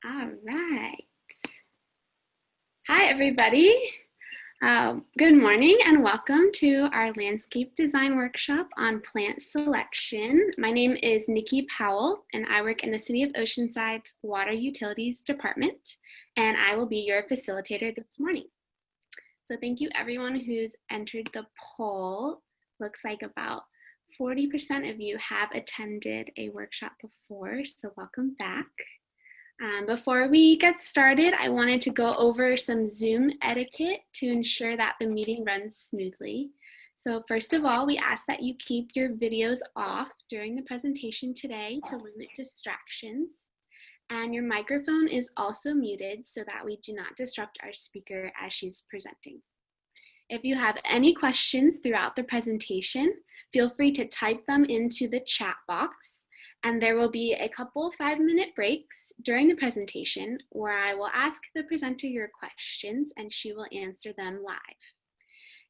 All right. Hi, everybody. Good morning and welcome to our landscape design workshop on plant selection. My name is Nikki Powell and I work in the City of Oceanside's Water Utilities Department, and I will be your facilitator this morning. So thank you everyone who's entered the poll. Looks like about 40% of you have attended a workshop before, so welcome back. Before we get started, I wanted to go over some Zoom etiquette to ensure that the meeting runs smoothly. So first of all, we ask that you keep your videos off during the presentation today to limit distractions. And your microphone is also muted so that we do not disrupt our speaker as she's presenting. If you have any questions throughout the presentation, feel free to type them into the chat box. And there will be a couple 5-minute breaks during the presentation where I will ask the presenter your questions and she will answer them live.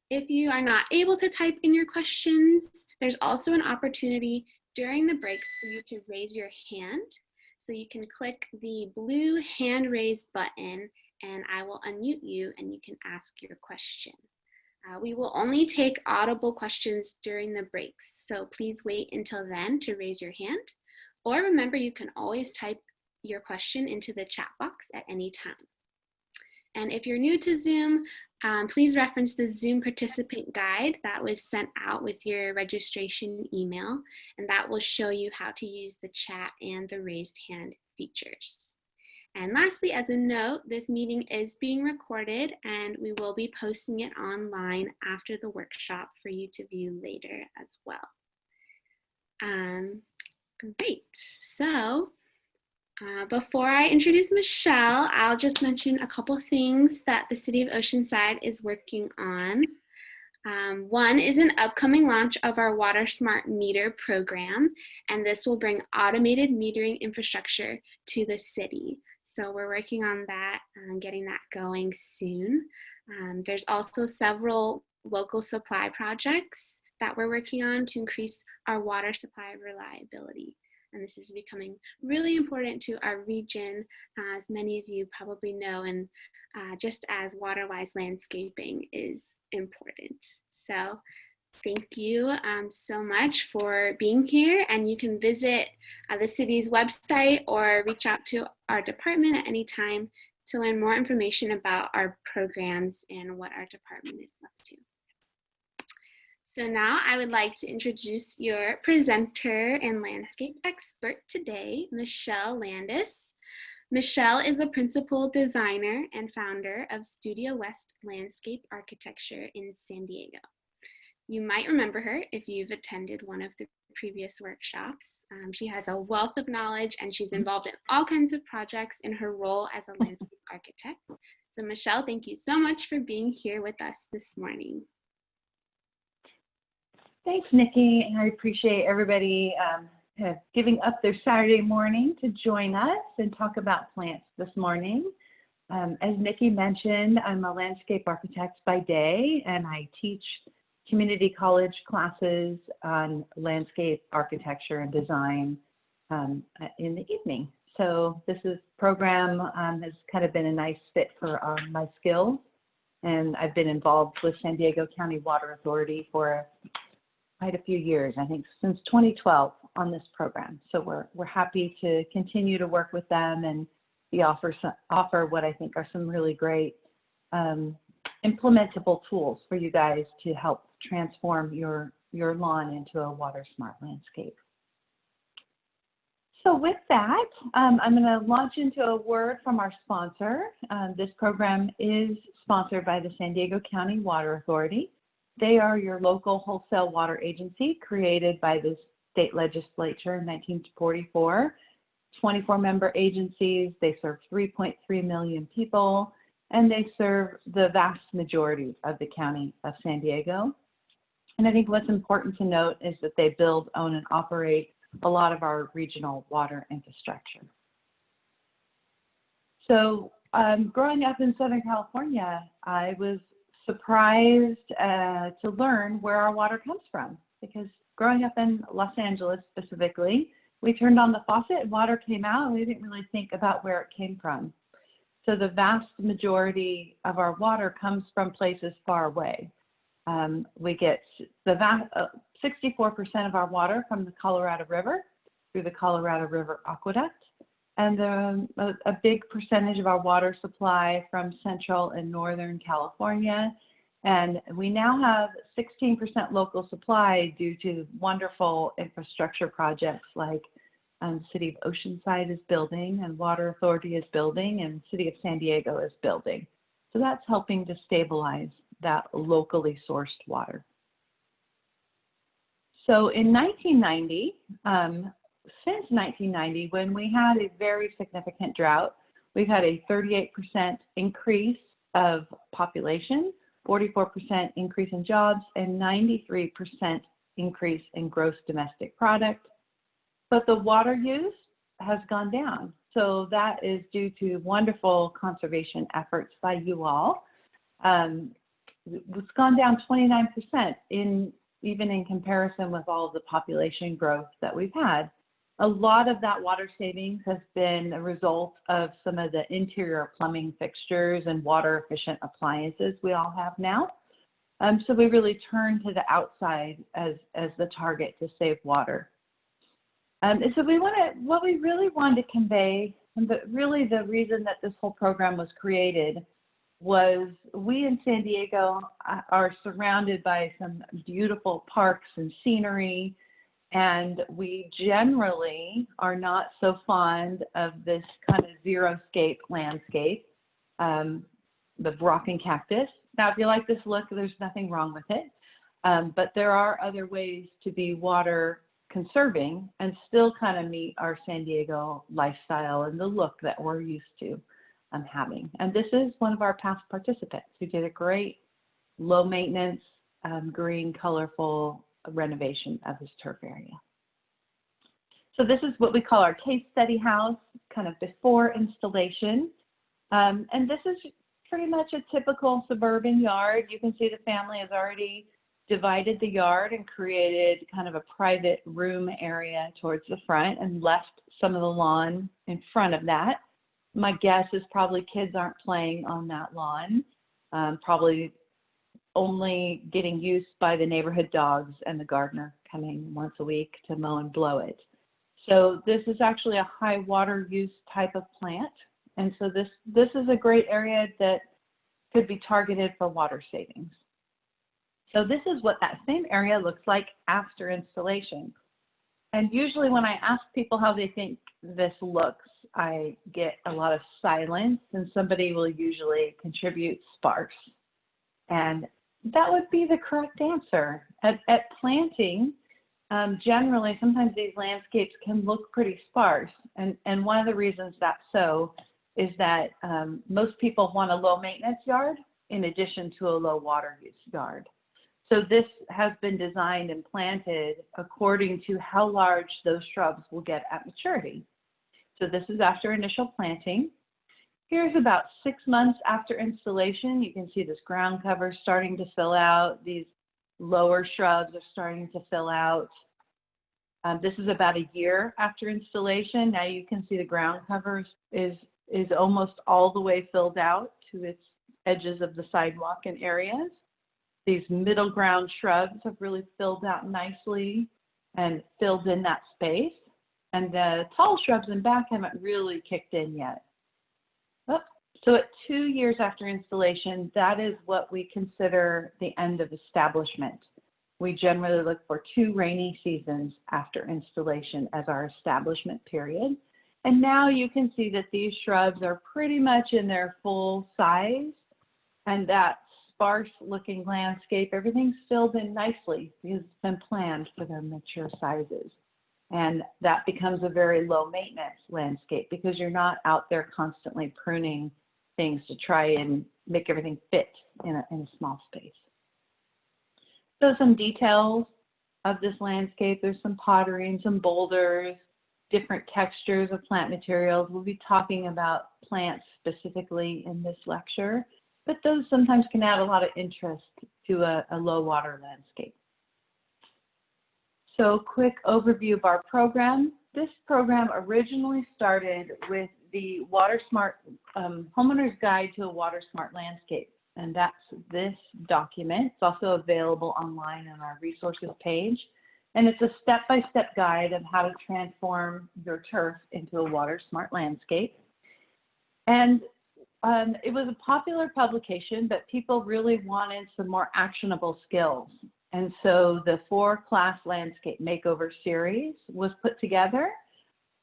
If you are not able to type in your questions, there's also an opportunity during the breaks for you to raise your hand. So you can click the blue hand raise button and I will unmute you and you can ask your question. We will only take audible questions during the breaks, so please wait until then to raise your hand. Or remember, you can always type your question into the chat box at any time. And if you're new to Zoom, please reference the Zoom participant guide that was sent out with your registration email, and that will show you how to use the chat and the raised hand features. And lastly, as a note, this meeting is being recorded and we will be posting it online after the workshop for you to view later as well. Great. So before I introduce Michelle, I'll just mention a couple things that the City of Oceanside is working on. One is an upcoming launch of our WaterSmart meter program, and this will bring automated metering infrastructure to the city. So we're working on that and getting that going soon. There's also several local supply projects that we're working on to increase our water supply reliability. And this is becoming really important to our region, as many of you probably know, and just as water-wise landscaping is important. So thank you so much for being here, and you can visit the city's website or reach out to our department at any time to learn more information about our programs and what our department is up to. So now I would like to introduce your presenter and landscape expert today, Michelle Landis. Michelle is the principal designer and founder of Studio West Landscape Architecture in San Diego. You might remember her if you've attended one of the previous workshops. She has a wealth of knowledge and she's involved in all kinds of projects in her role as a landscape architect. So Michelle, thank you so much for being here with us this morning. Thanks, Nikki, and I appreciate everybody giving up their Saturday morning to join us and talk about plants this morning. As Nikki mentioned, I'm a landscape architect by day, and I teach community college classes on landscape architecture and design in the evening. So this program has kind of been a nice fit for my skills, and I've been involved with San Diego County Water Authority for quite a few years, I think since 2012 on this program. So we're happy to continue to work with them and offer what I think are some really great implementable tools for you guys to help transform your lawn into a WaterSmart landscape. So with that, I'm going to launch into a word from our sponsor. This program is sponsored by the San Diego County Water Authority. They are your local wholesale water agency created by the state legislature in 1944. 24-member agencies, they serve 3.3 million people, and they serve the vast majority of the county of San Diego. And I think what's important to note is that they build, own, and operate a lot of our regional water infrastructure. So growing up in Southern California, I was surprised to learn where our water comes from, because growing up in Los Angeles specifically, we turned on the faucet and water came out, and we didn't really think about where it came from. So the vast majority of our water comes from places far away. We get 64% of our water from the Colorado River through the Colorado River Aqueduct, and a big percentage of our water supply from Central and Northern California. And we now have 16% local supply due to wonderful infrastructure projects like the City of Oceanside is building, and Water Authority is building, and City of San Diego is building. So that's helping to stabilize that locally sourced water. So in 1990, since 1990, when we had a very significant drought, we've had a 38% increase of population, 44% increase in jobs, and 93% increase in gross domestic product. But the water use has gone down. So that is due to wonderful conservation efforts by you all. It's gone down 29% even in comparison with all of the population growth that we've had. A lot of that water savings has been a result of some of the interior plumbing fixtures and water efficient appliances we all have now. So we really turn to the outside as the target to save water. And so what we really wanted to convey, and really the reason that this whole program was created, was we in San Diego are surrounded by some beautiful parks and scenery, and we generally are not so fond of this kind of xeriscape landscape, the rock and cactus. Now, if you like this look, there's nothing wrong with it, but there are other ways to be water conserving and still kind of meet our San Diego lifestyle and the look that we're used to having. And this is one of our past participants who did a great low maintenance, green, colorful renovation of this turf area. So this is what we call our case study house, kind of before installation. And this is pretty much a typical suburban yard. You can see the family has already divided the yard and created kind of a private room area towards the front and left some of the lawn in front of that. My guess is probably kids aren't playing on that lawn, probably only getting used by the neighborhood dogs and the gardener coming once a week to mow and blow it. So this is actually a high water use type of plant. And so this is a great area that could be targeted for water savings. So this is what that same area looks like after installation. And usually when I ask people how they think this looks, I get a lot of silence, and somebody will usually contribute sparse. And that would be the correct answer. At planting, generally, sometimes these landscapes can look pretty sparse. And one of the reasons that's so is that most people want a low maintenance yard in addition to a low water use yard. So this has been designed and planted according to how large those shrubs will get at maturity. So this is after initial planting. Here's about 6 months after installation. You can see this ground cover starting to fill out. These lower shrubs are starting to fill out. This is about a year after installation. Now you can see the ground cover is almost all the way filled out to its edges of the sidewalk and areas. These middle ground shrubs have really filled out nicely and filled in that space. And the tall shrubs in back haven't really kicked in yet. Oh, so at 2 years after installation, that is what we consider the end of establishment. We generally look for 2 rainy seasons after installation as our establishment period. And now you can see that these shrubs are pretty much in their full size, and that sparse looking landscape, everything's filled in nicely because it's been planned for their mature sizes. And that becomes a very low maintenance landscape because you're not out there constantly pruning things to try and make everything fit in a small space. So some details of this landscape, there's some pottery and some boulders, different textures of plant materials. We'll be talking about plants specifically in this lecture, but those sometimes can add a lot of interest to a low water landscape. So quick overview of our program. This program originally started with the WaterSmart Homeowner's Guide to a WaterSmart Landscape, and that's this document. It's also available online on our resources page, and it's a step-by-step guide of how to transform your turf into a WaterSmart landscape. And it was a popular publication, but people really wanted some more actionable skills. And so the 4-class landscape makeover series was put together,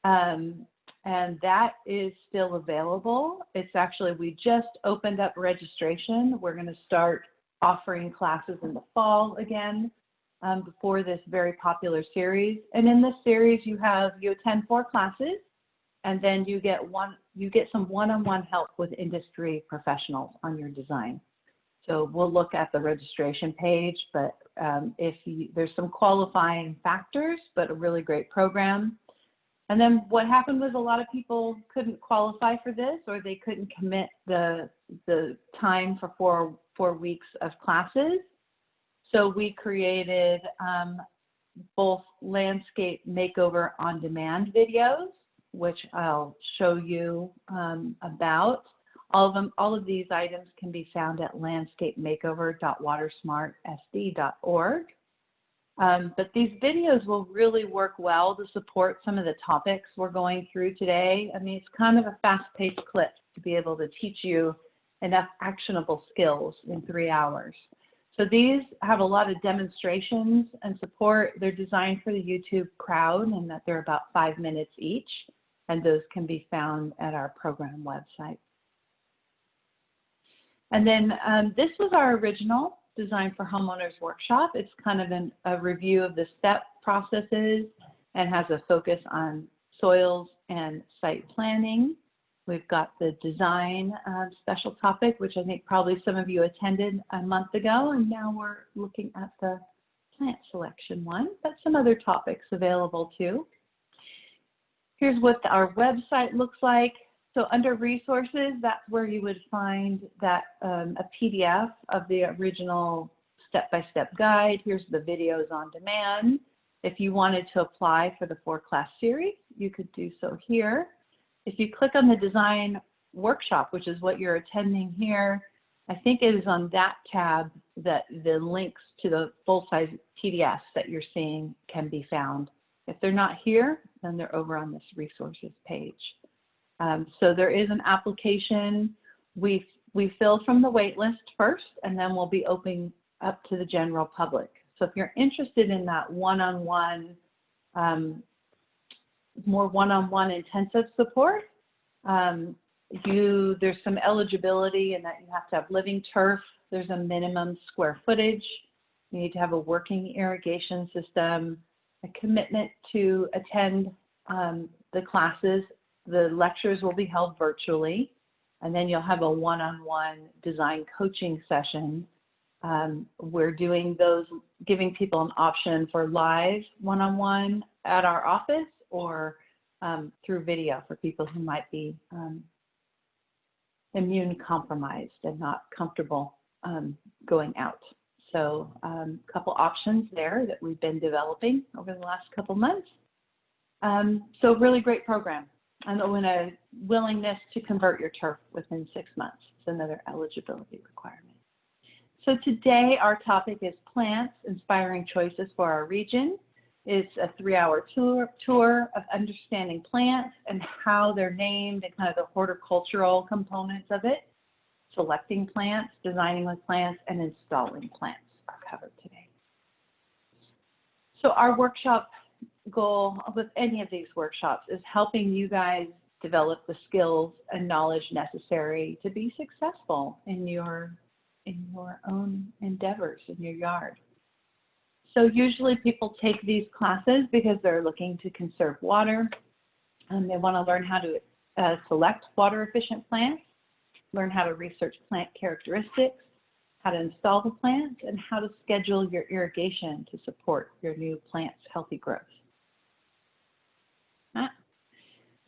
and that is still available. It's actually, we just opened up registration. We're going to start offering classes in the fall again before this very popular series. And in this series, you attend 4 classes, and then you get some one-on-one help with industry professionals on your design. So we'll look at the registration page, but there's some qualifying factors, but a really great program. And then what happened was a lot of people couldn't qualify for this, or they couldn't commit the time for four weeks of classes. So we created both landscape makeover on demand videos, which I'll show you about. All of these items can be found at landscapemakeover.watersmartsd.org. But these videos will really work well to support some of the topics we're going through today. I mean, it's kind of a fast-paced clip to be able to teach you enough actionable skills in 3 hours. So these have a lot of demonstrations and support. They're designed for the YouTube crowd, and that they're about 5 minutes each, and those can be found at our program website. And then this was our original Design for Homeowners workshop. It's kind of a review of the step processes and has a focus on soils and site planning. We've got the design special topic, which I think probably some of you attended a month ago, and now we're looking at the plant selection one, but some other topics available too. Here's what our website looks like. So under resources, that's where you would find that a PDF of the original step-by-step guide. Here's the videos on demand. If you wanted to apply for the 4-class series, you could do so here. If you click on the design workshop, which is what you're attending here, I think it is on that tab that the links to the full-size PDFs that you're seeing can be found. If they're not here, then they're over on this resources page. So there is an application. We fill from the wait list first, and then we'll be opening up to the general public. So if you're interested in that one-on-one, more one-on-one intensive support, there's some eligibility in that you have to have living turf. There's a minimum square footage. You need to have a working irrigation system, a commitment to attend the classes. The lectures will be held virtually, and then you'll have a one-on-one design coaching session. We're doing those, giving people an option for live one-on-one at our office, or through video for people who might be immune compromised and not comfortable going out. So a couple options there that we've been developing over the last couple months. So really great program. And a willingness to convert your turf within 6 months. It's another eligibility requirement. So today our topic is plants, inspiring choices for our region. It's a 3-hour tour of understanding plants and how they're named and kind of the horticultural components of it. Selecting plants, designing with plants, and installing plants are covered today. So our workshop goal with any of these workshops is helping you guys develop the skills and knowledge necessary to be successful in your own endeavors in your yard. So usually people take these classes because they're looking to conserve water, and they want to learn how to select water efficient plants, learn how to research plant characteristics, how to install the plants, and how to schedule your irrigation to support your new plant's healthy growth.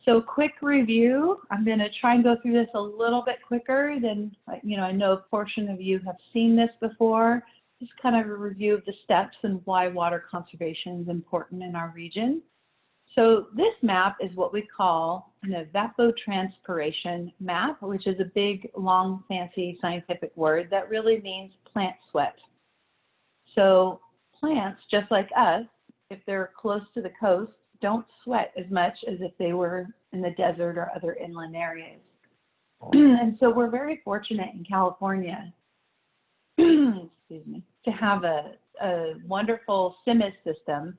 So quick review. I'm going to try and go through this a little bit quicker than, I know a portion of you have seen this before. Just kind of a review of the steps and why water conservation is important in our region. So this map is what we call an evapotranspiration map, which is a big, long, fancy scientific word that really means plant sweat. So plants, just like us, if they're close to the coast, don't sweat as much as if they were in the desert or other inland areas. And so we're very fortunate in California excuse me, to have a wonderful CIMIS system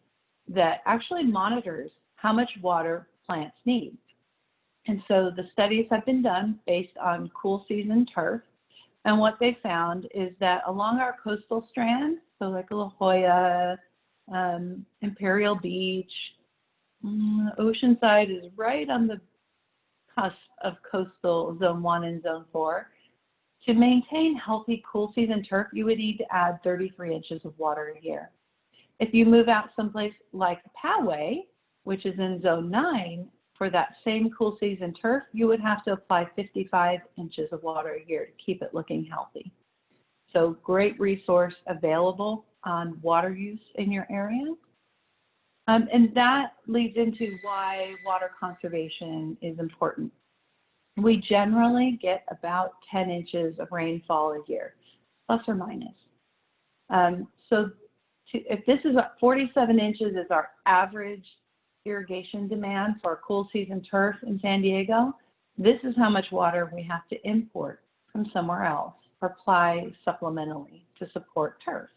that actually monitors how much water plants need. And so the studies have been done based on cool season turf. And what they found is that along our coastal strand, so like La Jolla, Imperial Beach, Oceanside is right on the cusp of coastal zone 1 and zone 4. To maintain healthy cool season turf, you would need to add 33 inches of water a year. If you move out someplace like Poway, which is in zone 9, for that same cool season turf, you would have to apply 55 inches of water a year to keep it looking healthy. So great resource available on water use in your area. And that leads into why water conservation is important. We generally get about 10 inches of rainfall a year, plus or minus. If this is 47 inches is our average irrigation demand for a cool season turf in San Diego, this is how much water we have to import from somewhere else or apply supplementally to support turf.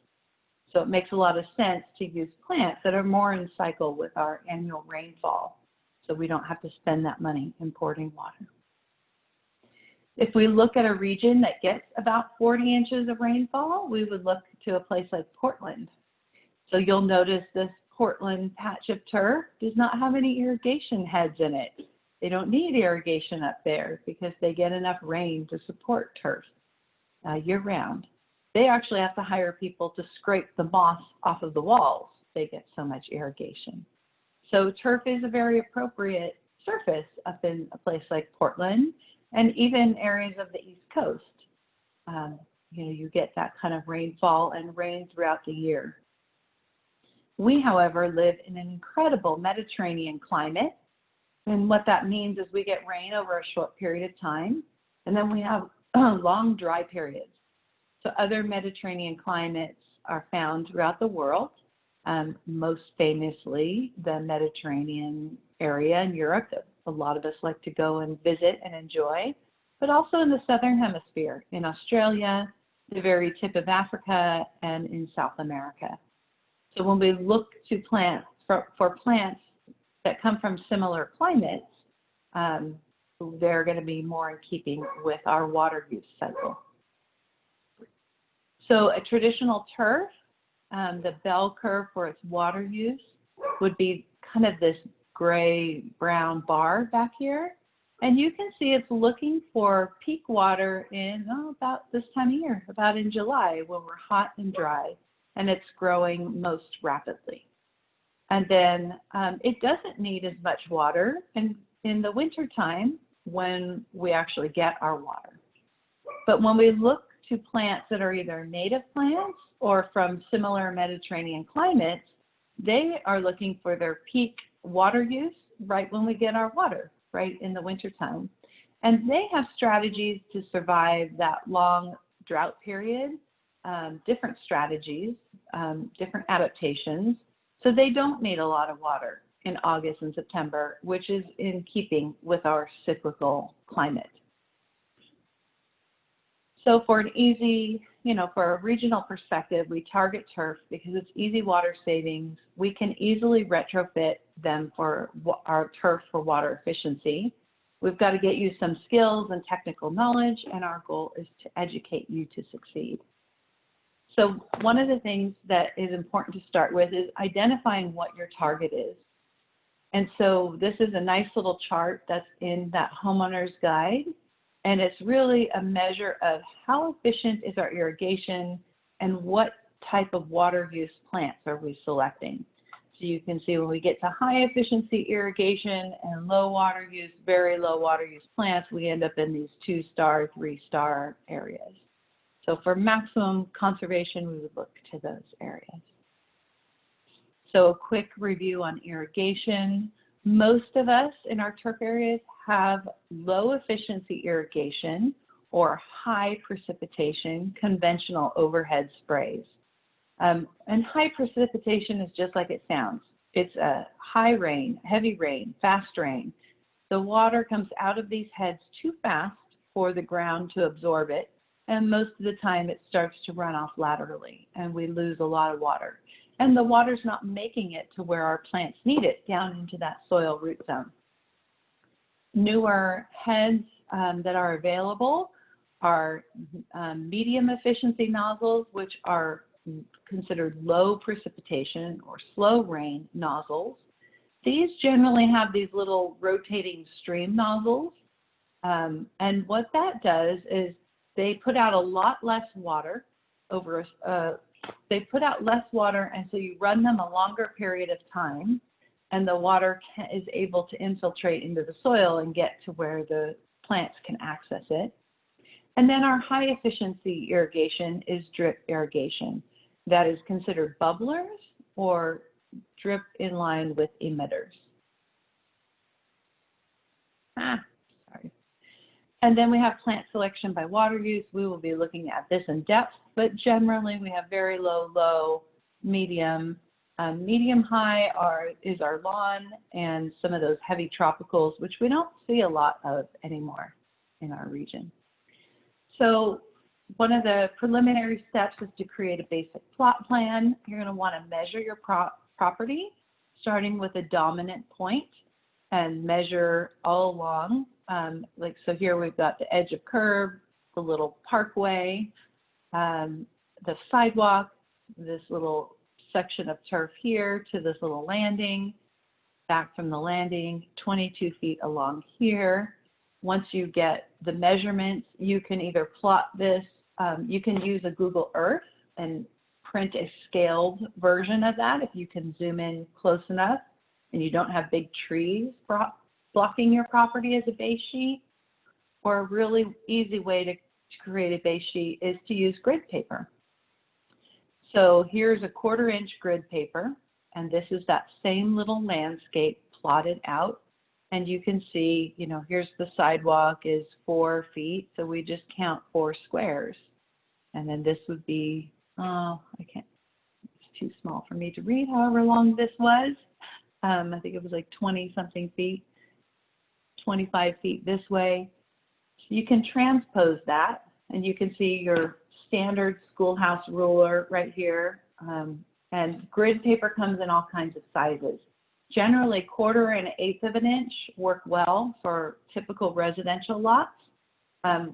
So it makes a lot of sense to use plants that are more in cycle with our annual rainfall, so we don't have to spend that money importing water. If we look at a region that gets about 40 inches of rainfall, we would look to a place like Portland. So you'll notice this Portland patch of turf does not have any irrigation heads in it. They don't need irrigation up there because they get enough rain to support turf year-round. They actually have to hire people to scrape the moss off of the walls. They get so much irrigation. So turf is a very appropriate surface up in a place like Portland and even areas of the East Coast. You get that kind of rainfall and rain throughout the year. We, however, live in an incredible Mediterranean climate. And what that means is we get rain over a short period of time, and then we have long dry periods. So other Mediterranean climates are found throughout the world, most famously the Mediterranean area in Europe that a lot of us like to go and visit and enjoy, but also in the Southern Hemisphere, in Australia, the very tip of Africa, and in South America. So when we look to plants, for plants that come from similar climates, they're going to be more in keeping with our water use cycle. So a traditional turf, the bell curve for its water use would be kind of this gray-brown bar back here. And you can see it's looking for peak water in about this time of year, about in July when we're hot and dry, and it's growing most rapidly. And then it doesn't need as much water in the wintertime when we actually get our water. But when we look to plants that are either native plants or from similar Mediterranean climates, they are looking for their peak water use right when we get our water, right in the wintertime. And they have strategies to survive that long drought period, different strategies, different adaptations. So they don't need a lot of water in August and September, which is in keeping with our cyclical climate. So for an easy, for a regional perspective, we target turf because it's easy water savings. We can easily retrofit them for our turf for water efficiency. We've got to get you some skills and technical knowledge, and our goal is to educate you to succeed. So one of the things that is important to start with is identifying what your target is. And so this is a nice little chart that's in that homeowner's guide. And it's really a measure of how efficient is our irrigation and what type of water use plants are we selecting. So you can see when we get to high efficiency irrigation and low water use, very low water use plants, we end up in these 2-star, 3-star areas. So for maximum conservation, we would look to those areas. So a quick review on irrigation. Most of us in our turf areas have low efficiency irrigation or high precipitation conventional overhead sprays. And high precipitation is just like it sounds. It's a high rain, heavy rain, fast rain. The water comes out of these heads too fast for the ground to absorb it, and most of the time it starts to run off laterally, and we lose a lot of water. And the water's not making it to where our plants need it, down into that soil root zone. Newer heads that are available are medium efficiency nozzles, which are considered low precipitation or slow rain nozzles. These generally have these little rotating stream nozzles. And what that does is they put out a lot less water over they put out less water, and so you run them a longer period of time, and the water is able to infiltrate into the soil and get to where the plants can access it. And then our high efficiency irrigation is drip irrigation. That is considered bubblers or drip in line with emitters. Sorry. And then we have plant selection by water use. We will be looking at this in depth, but generally we have very low, medium. Medium high is our lawn and some of those heavy tropicals, which we don't see a lot of anymore in our region. So one of the preliminary steps is to create a basic plot plan. You're going to want to measure your property, starting with a dominant point, and measure all along. Like, so here we've got the edge of curb, the little parkway, the sidewalk, this little section of turf here to this little landing, back from the landing, 22 feet along here. Once you get the measurements, you can either plot this, you can use a Google Earth and print a scaled version of that if you can zoom in close enough and you don't have big trees blocking your property as a base sheet. Or a really easy way to create a base sheet is to use grid paper. So here's a 1/4 inch grid paper, and this is that same little landscape plotted out. And you can see, you know, here's the sidewalk is 4 feet, so we just count 4 squares. And then this would be, oh, I can't, it's too small for me to read however long this was. I think it was like 20 something feet, 25 feet this way. So you can transpose that, and you can see your standard schoolhouse ruler right here. And grid paper comes in all kinds of sizes. Generally, 1/4 and 1/8 of an inch work well for typical residential lots.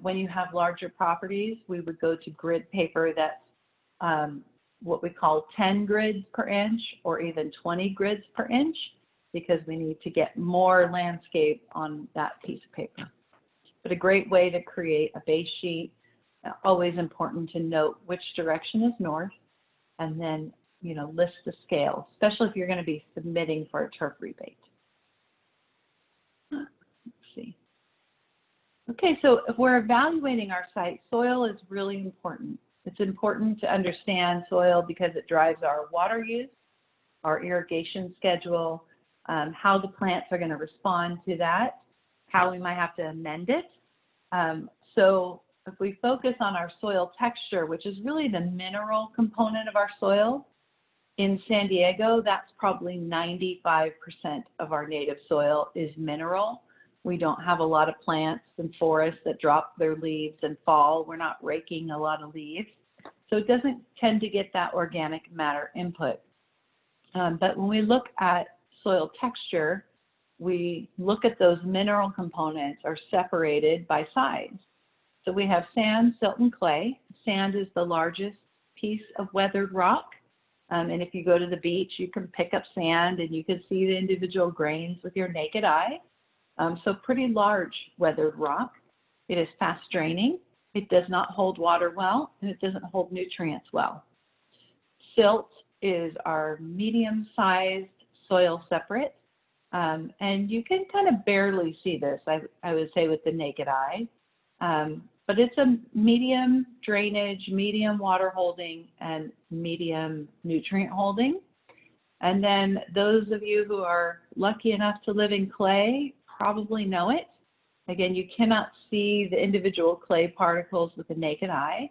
When you have larger properties, we would go to grid paper that's what we call 10 grids per inch or even 20 grids per inch, because we need to get more landscape on that piece of paper. But a great way to create a base sheet. Always important to note which direction is north, and then, you know, list the scale, especially if you're going to be submitting for a turf rebate. Let's see. Okay, so if we're evaluating our site, soil is really important. It's important to understand soil because it drives our water use, our irrigation schedule, how the plants are going to respond to that, how we might have to amend it. So if we focus on our soil texture, which is really the mineral component of our soil, in San Diego, that's probably 95% of our native soil is mineral. We don't have a lot of plants and forests that drop their leaves and fall. We're not raking a lot of leaves. So it doesn't tend to get that organic matter input. But when we look at soil texture, we look at those mineral components are separated by size. So we have sand, silt, and clay. Sand is the largest piece of weathered rock. And if you go to the beach, you can pick up sand and you can see the individual grains with your naked eye. So pretty large weathered rock. It is fast draining. It does not hold water well, and it doesn't hold nutrients well. Silt is our medium-sized soil separate. And you can kind of barely see this, I would say, with the naked eye. But it's a medium drainage, medium water holding, and medium nutrient holding. And then those of you who are lucky enough to live in clay probably know it. Again, you cannot see the individual clay particles with the naked eye.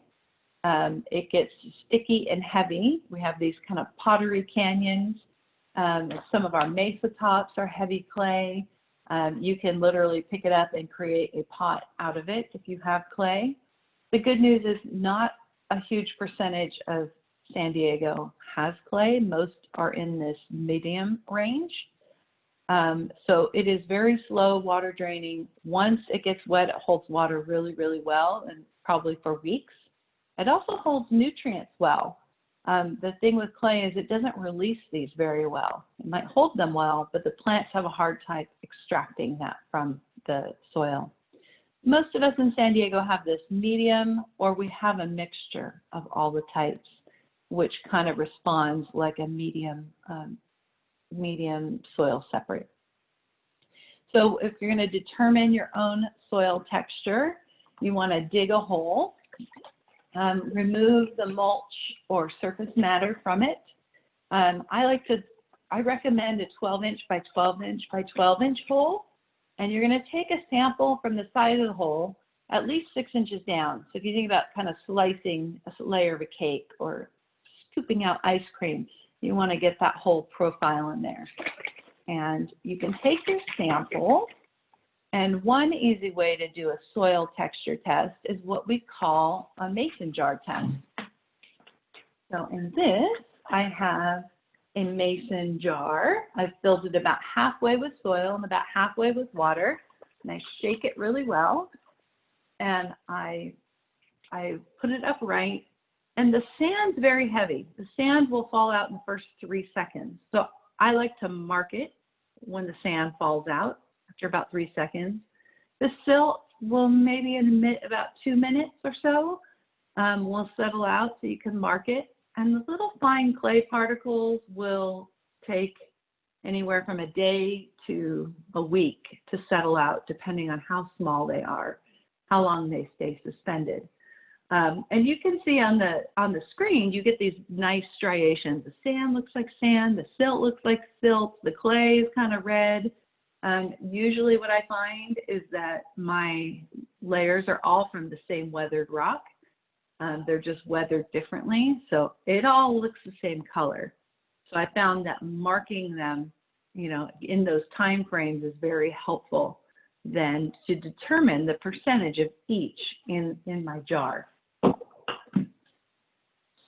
It gets sticky and heavy. We have these kind of pottery canyons. Some of our mesa tops are heavy clay. You can literally pick it up and create a pot out of it if you have clay. The good news is not a huge percentage of San Diego has clay. Most are in this medium range. So it is very slow water draining. Once it gets wet, it holds water really, really well, and probably for weeks. It also holds nutrients well. The thing with clay is it doesn't release these very well. It might hold them well, but the plants have a hard time extracting that from the soil. Most of us in San Diego have this medium, or we have a mixture of all the types, which kind of responds like a medium soil separate. So if you're going to determine your own soil texture, you want to dig a hole, remove the mulch or surface matter from it. I recommend a 12-inch by 12-inch by 12-inch hole, and you're going to take a sample from the side of the hole at least 6 inches down. So if you think about kind of slicing a layer of a cake or scooping out ice cream, you want to get that whole profile in there. And you can take your sample, and one easy way to do a soil texture test is what we call a mason jar test. So in this, I have a mason jar. I've filled it about halfway with soil and about halfway with water, and I shake it really well, and I put it upright. And the sand's very heavy. The sand will fall out in the first 3 seconds. So I like to mark it when the sand falls out after about 3 seconds. The silt will maybe emit about 2 minutes or so. Will settle out so you can mark it. And the little fine clay particles will take anywhere from a day to a week to settle out, depending on how small they are, how long they stay suspended. And you can see on the screen, you get these nice striations. The sand looks like sand, the silt looks like silt, the clay is kind of red. Usually what I find is that my layers are all from the same weathered rock. They're just weathered differently, so it all looks the same color. So I found that marking them, in those time frames is very helpful then to determine the percentage of each in my jar.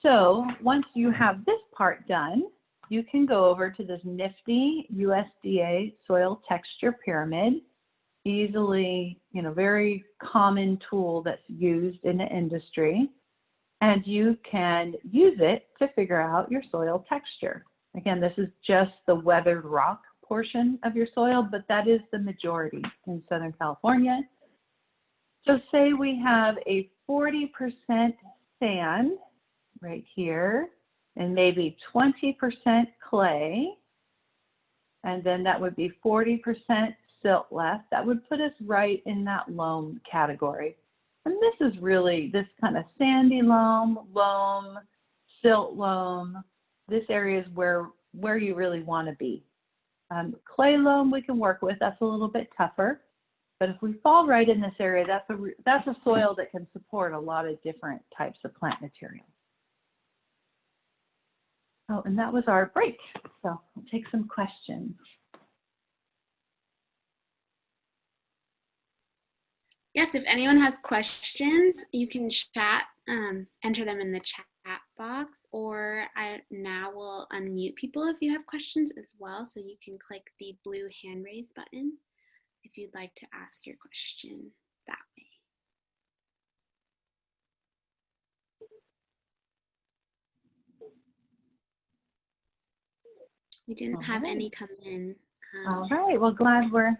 So once you have this part done, you can go over to this nifty USDA soil texture pyramid. Easily, very common tool that's used in the industry. And you can use it to figure out your soil texture. Again, this is just the weathered rock portion of your soil, but that is the majority in Southern California. So say we have a 40% sand right here, and maybe 20% clay, and then that would be 40% silt left. That would put us right in that loam category. And this is really this kind of sandy loam, silt loam. This area is where you really want to be. Clay loam we can work with. That's a little bit tougher. But if we fall right in this area, that's a soil that can support a lot of different types of plant material. Oh, and that was our break. So we'll take some questions. Yes, if anyone has questions, you can chat, enter them in the chat box, or I now will unmute people if you have questions as well. So you can click the blue hand raise button if you'd like to ask your question that way. We didn't have any come in. All right, well, glad we're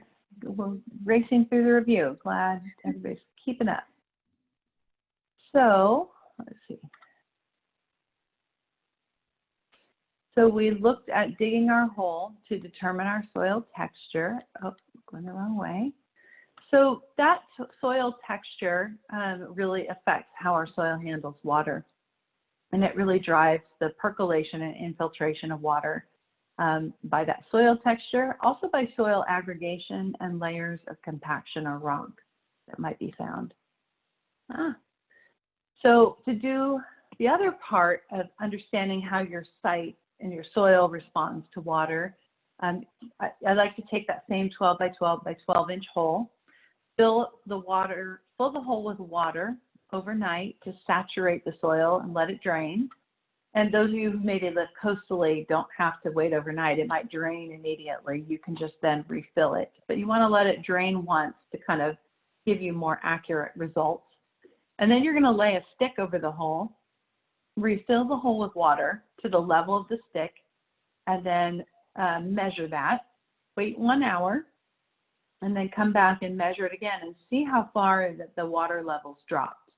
racing through the review. Glad everybody's keeping up. So let's see. So we looked at digging our hole to determine our soil texture. Oh, going the wrong way. So that soil texture really affects how our soil handles water. And it really drives the percolation and infiltration of water. by that soil texture, also by soil aggregation and layers of compaction or rock that might be found. So to do the other part of understanding how your site and your soil responds to water, I like to take that same 12 by 12 by 12 inch hole, fill the hole with water overnight to saturate the soil and let it drain. And those of you who maybe live coastally don't have to wait overnight. It might drain immediately. You can just then refill it. But you want to let it drain once to kind of give you more accurate results. And then you're going to lay a stick over the hole, refill the hole with water to the level of the stick, and then measure that. Wait 1 hour, and then come back and measure it again and see how far that the water levels dropped.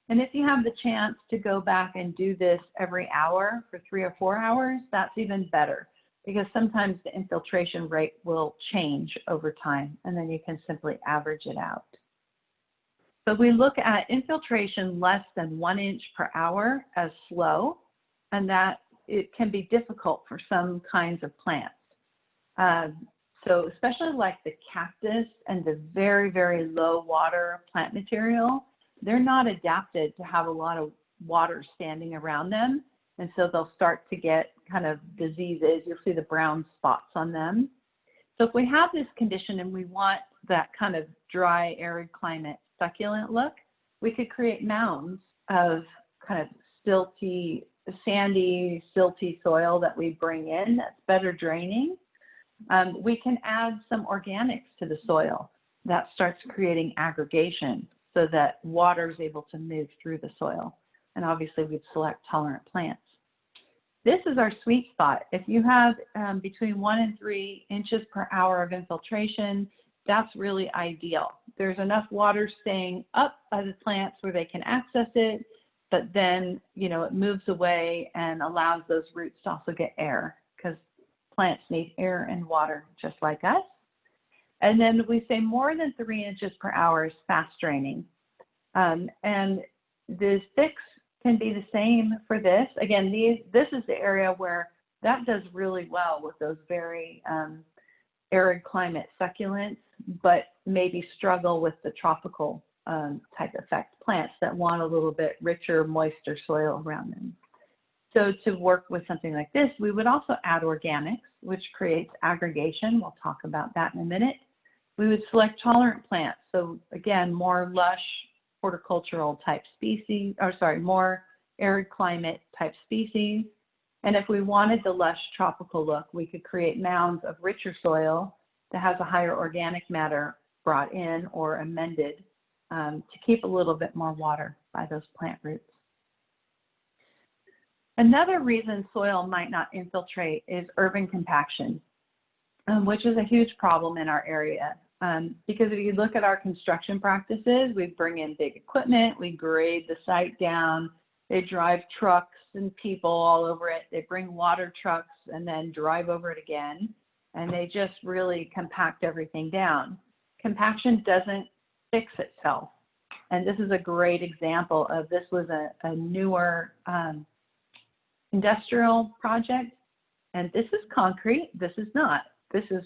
And if you have the chance to go back and do this every hour for 3 or 4 hours, that's even better, because sometimes the infiltration rate will change over time, and then you can simply average it out. So we look at infiltration less than 1 inch per hour as slow, and that it can be difficult for some kinds of plants. So especially like the cactus and the very, very low water plant material, they're not adapted to have a lot of water standing around them. And so they'll start to get kind of diseases. You'll see the brown spots on them. So if we have this condition and we want that kind of dry, arid climate succulent look, we could create mounds of kind of silty, sandy, silty soil that we bring in that's better draining. We can add some organics to the soil that starts creating aggregation so that water is able to move through the soil. And obviously we'd select tolerant plants. This is our sweet spot. If you have between 1 and 3 inches per hour of infiltration, that's really ideal. There's enough water staying up by the plants where they can access it, but then, you know, it moves away and allows those roots to also get air, because plants need air and water just like us. And then we say more than 3 inches per hour is fast draining. And the fix can be the same for this. Again, this is the area where that does really well with those very arid climate succulents, but maybe struggle with the tropical type effect plants that want a little bit richer, moister soil around them. So to work with something like this, we would also add organics, which creates aggregation. We'll talk about that in a minute. We would select tolerant plants. So again, more lush horticultural type species, or sorry, more arid climate type species. And if we wanted the lush tropical look, we could create mounds of richer soil that has a higher organic matter brought in or amended to keep a little bit more water by those plant roots. Another reason soil might not infiltrate is urban compaction, which is a huge problem in our area. Because if you look at our construction practices, we bring in big equipment, we grade the site down, they drive trucks and people all over it, they bring water trucks and then drive over it again, and they just really compact everything down. Compaction doesn't fix itself. And this is a great example of, this was a newer industrial project, and this is concrete, this is not. This is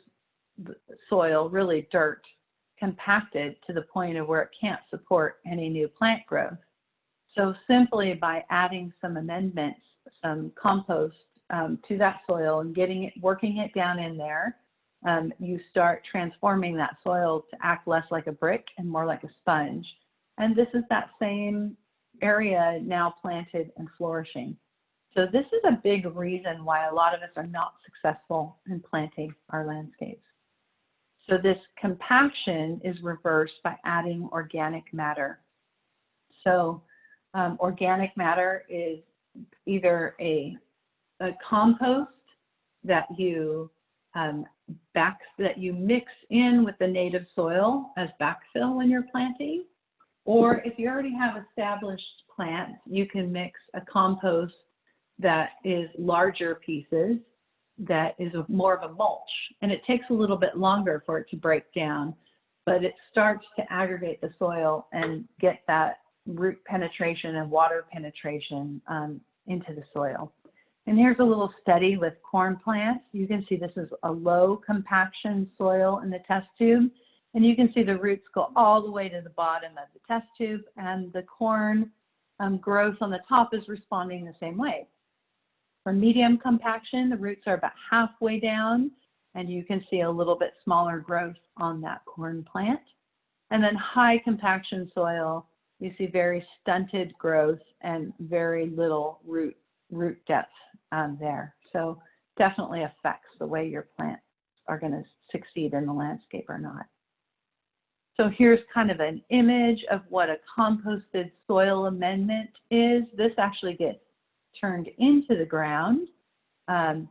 soil, really dirt, compacted to the point of where it can't support any new plant growth. So simply by adding some amendments, some compost to that soil and working it down in there, you start transforming that soil to act less like a brick and more like a sponge. And this is that same area now planted and flourishing. So this is a big reason why a lot of us are not successful in planting our landscapes. So this compaction is reversed by adding organic matter. So organic matter is either a compost that you mix in with the native soil as backfill when you're planting, or if you already have established plants, you can mix a compost that is larger pieces, that is more of a mulch. And it takes a little bit longer for it to break down, but it starts to aggregate the soil and get that root penetration and water penetration into the soil. And here's a little study with corn plants. You can see this is a low compaction soil in the test tube. And you can see the roots go all the way to the bottom of the test tube, and the corn growth on the top is responding the same way. For medium compaction, the roots are about halfway down, and you can see a little bit smaller growth on that corn plant. And then high compaction soil, you see very stunted growth and very little root depth there. So definitely affects the way your plants are going to succeed in the landscape or not. So here's kind of an image of what a composted soil amendment is. This actually gets turned into the ground.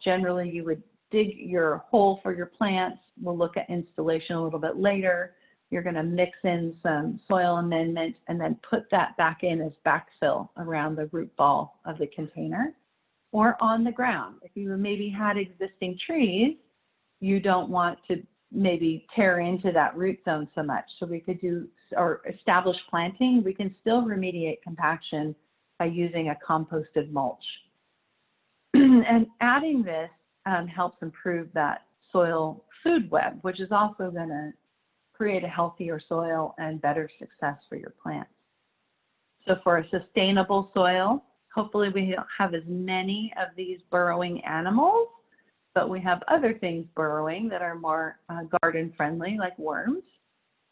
Generally, you would dig your hole for your plants. We'll look at installation a little bit later. You're going to mix in some soil amendment and then put that back in as backfill around the root ball of the container or on the ground. If you maybe had existing trees, you don't want to maybe tear into that root zone so much. So we could do, or establish planting, we can still remediate compaction by using a composted mulch. And adding this helps improve that soil food web, which is also going to create a healthier soil and better success for your plants. So for a sustainable soil, hopefully we don't have as many of these burrowing animals, but we have other things burrowing that are more garden friendly, like worms.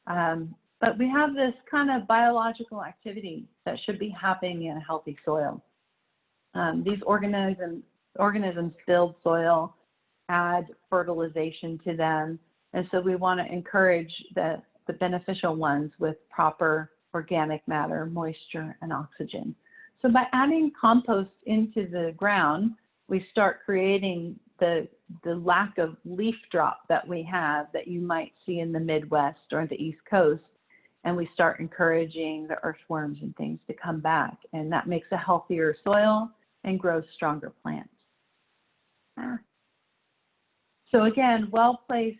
But we have this kind of biological activity that should be happening in a healthy soil. These organisms build soil, add fertilization to them, and so we want to encourage the beneficial ones with proper organic matter, moisture, and oxygen. So by adding compost into the ground, we start creating the lack of leaf drop that we have that you might see in the Midwest or the East Coast, and we start encouraging the earthworms and things to come back, and that makes a healthier soil and grows stronger plants. So again, well-placed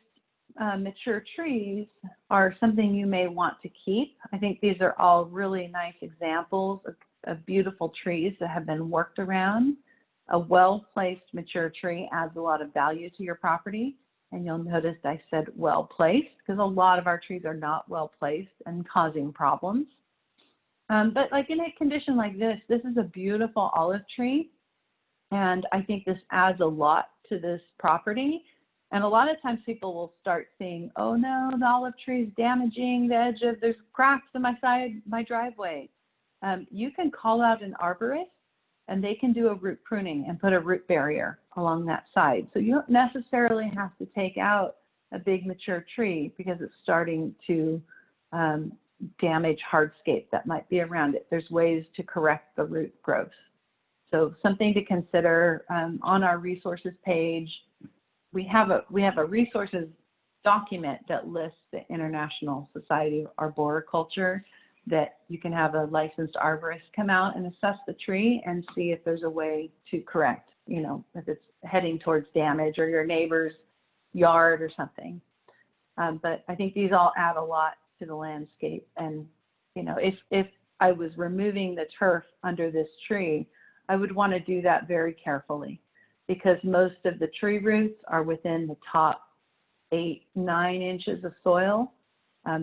mature trees are something you may want to keep. I think these are all really nice examples of beautiful trees that have been worked around. A well-placed mature tree adds a lot of value to your property. And you'll notice I said well-placed because a lot of our trees are not well-placed and causing problems. But like in a condition like this is a beautiful olive tree. And I think this adds a lot to this property. And a lot of times people will start seeing, oh no, the olive tree is damaging the edge of, there's cracks in my driveway. You can call out an arborist and they can do a root pruning and put a root barrier along that side. So you don't necessarily have to take out a big mature tree because it's starting to damage hardscape that might be around it. There's ways to correct the root growth. So something to consider. On our resources page, we have a resources document that lists the International Society of Arboriculture, that you can have a licensed arborist come out and assess the tree and see if there's a way to correct, if it's heading towards damage or your neighbor's yard or something. But I think these all add a lot to the landscape. And, if I was removing the turf under this tree, I would want to do that very carefully because most of the tree roots are within the top 8-9 inches of soil.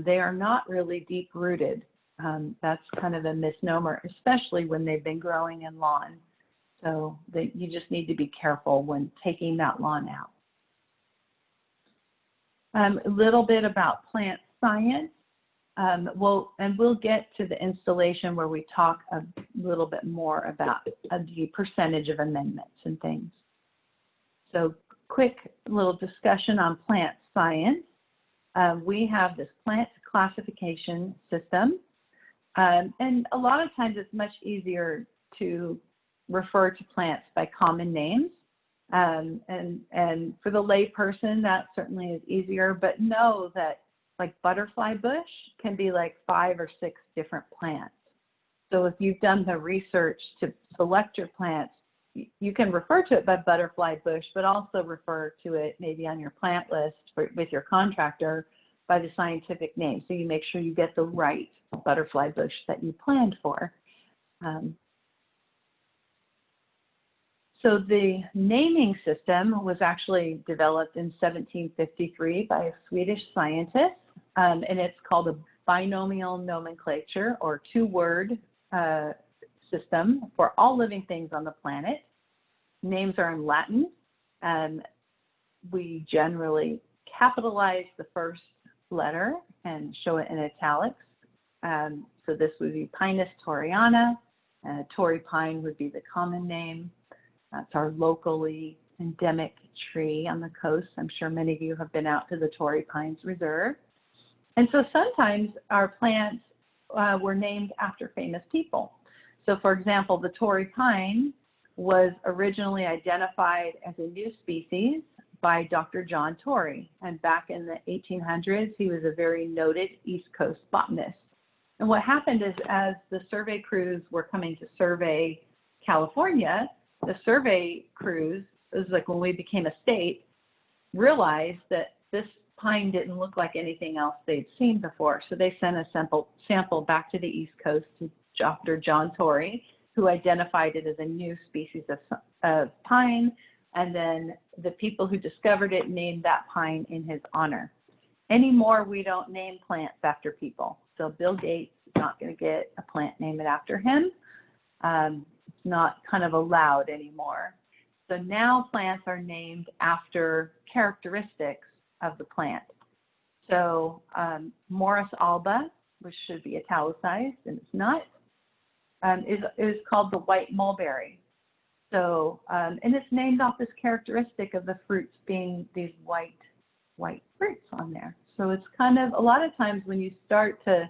They are not really deep rooted. That's kind of a misnomer, especially when they've been growing in lawn. So you just need to be careful when taking that lawn out. A little bit about plant science. We'll get to the installation where we talk a little bit more about the percentage of amendments and things. So quick little discussion on plant science. We have this plant classification system. And a lot of times it's much easier to refer to plants by common names. And for the lay person, that certainly is easier, but know that like butterfly bush can be like 5 or 6 different plants. So if you've done the research to select your plants, you can refer to it by butterfly bush, but also refer to it maybe on your plant list with your contractor by the scientific name. So you make sure you get the right butterfly bush that you planned for. So the naming system was actually developed in 1753 by a Swedish scientist, and it's called a binomial nomenclature, or two-word system for all living things on the planet. Names are in Latin, and we generally capitalize the first letter and show it in italics. So this would be Pinus torreana. Torrey pine would be the common name. That's our locally endemic tree on the coast. I'm sure many of you have been out to the Torrey Pines Reserve. And so sometimes our plants were named after famous people. So for example, the Torrey pine was originally identified as a new species by Dr. John Torrey. And back in the 1800s, he was a very noted East Coast botanist. And what happened is, as the survey crews were coming to survey California, the survey crews, it was like when we became a state, realized that this pine didn't look like anything else they'd seen before. So they sent a sample back to the East Coast to Dr. John Torrey, who identified it as a new species of pine. And then the people who discovered it named that pine in his honor. Anymore, we don't name plants after people. So Bill Gates is not going to get a plant named after him. It's not kind of allowed anymore. So now plants are named after characteristics of the plant. So Morus alba, which should be italicized and it's not, is called the white mulberry. So, and it's named off this characteristic of the fruits being these white fruits on there. So it's kind of, a lot of times when you start to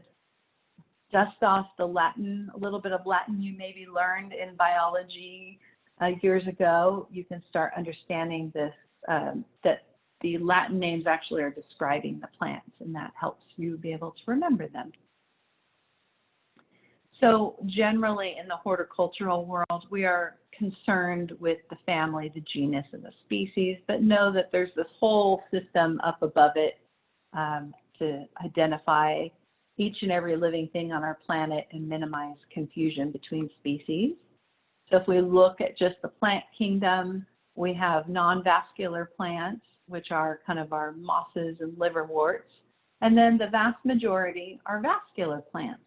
dust off the Latin, a little bit of Latin you maybe learned in biology years ago, you can start understanding this, that the Latin names actually are describing the plants, and that helps you be able to remember them. So generally in the horticultural world, we are concerned with the family, the genus, and the species, but know that there's this whole system up above it to identify each and every living thing on our planet and minimize confusion between species. So if we look at just the plant kingdom, we have non-vascular plants, which are kind of our mosses and liverworts, and then the vast majority are vascular plants.